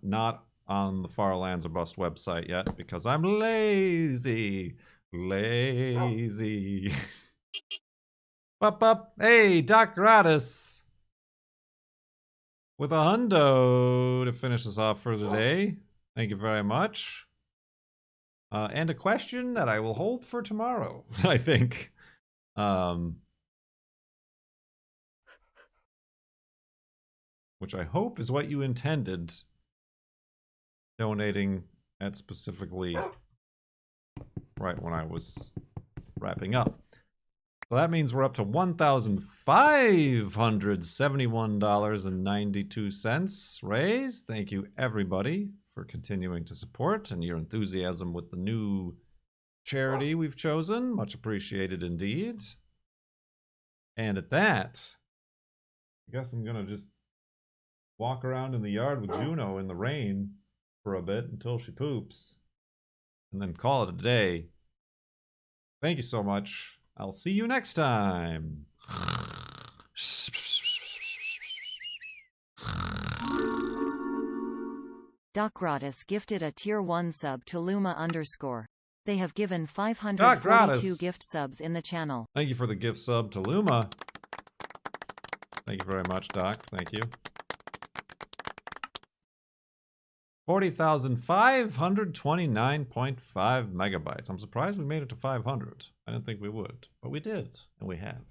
Not on the Farlands or Bust website yet because I'm lazy. Lazy. Up. Hey, Doc Gratis. With a hundo to finish us off for today. Thank you very much. And a question that I will hold for tomorrow, I think. Which I hope is what you intended. Donating at specifically right when I was wrapping up. So that means we're up to $1,571.92 raised. Thank you everybody for continuing to support and your enthusiasm with the new charity we've chosen. Much appreciated indeed. And at that, I guess I'm gonna just walk around in the yard with Juno in the rain for a bit until she poops. And then call it a day. Thank you so much. I'll see you next time. Docratus gifted a tier 1 sub to Luma _. They have given 542 gift subs in the channel. Thank you for the gift sub to Luma. Thank you very much, Doc. Thank you. 40,529.5 megabytes. I'm surprised we made it to 500. I didn't think we would, but we did, and we have.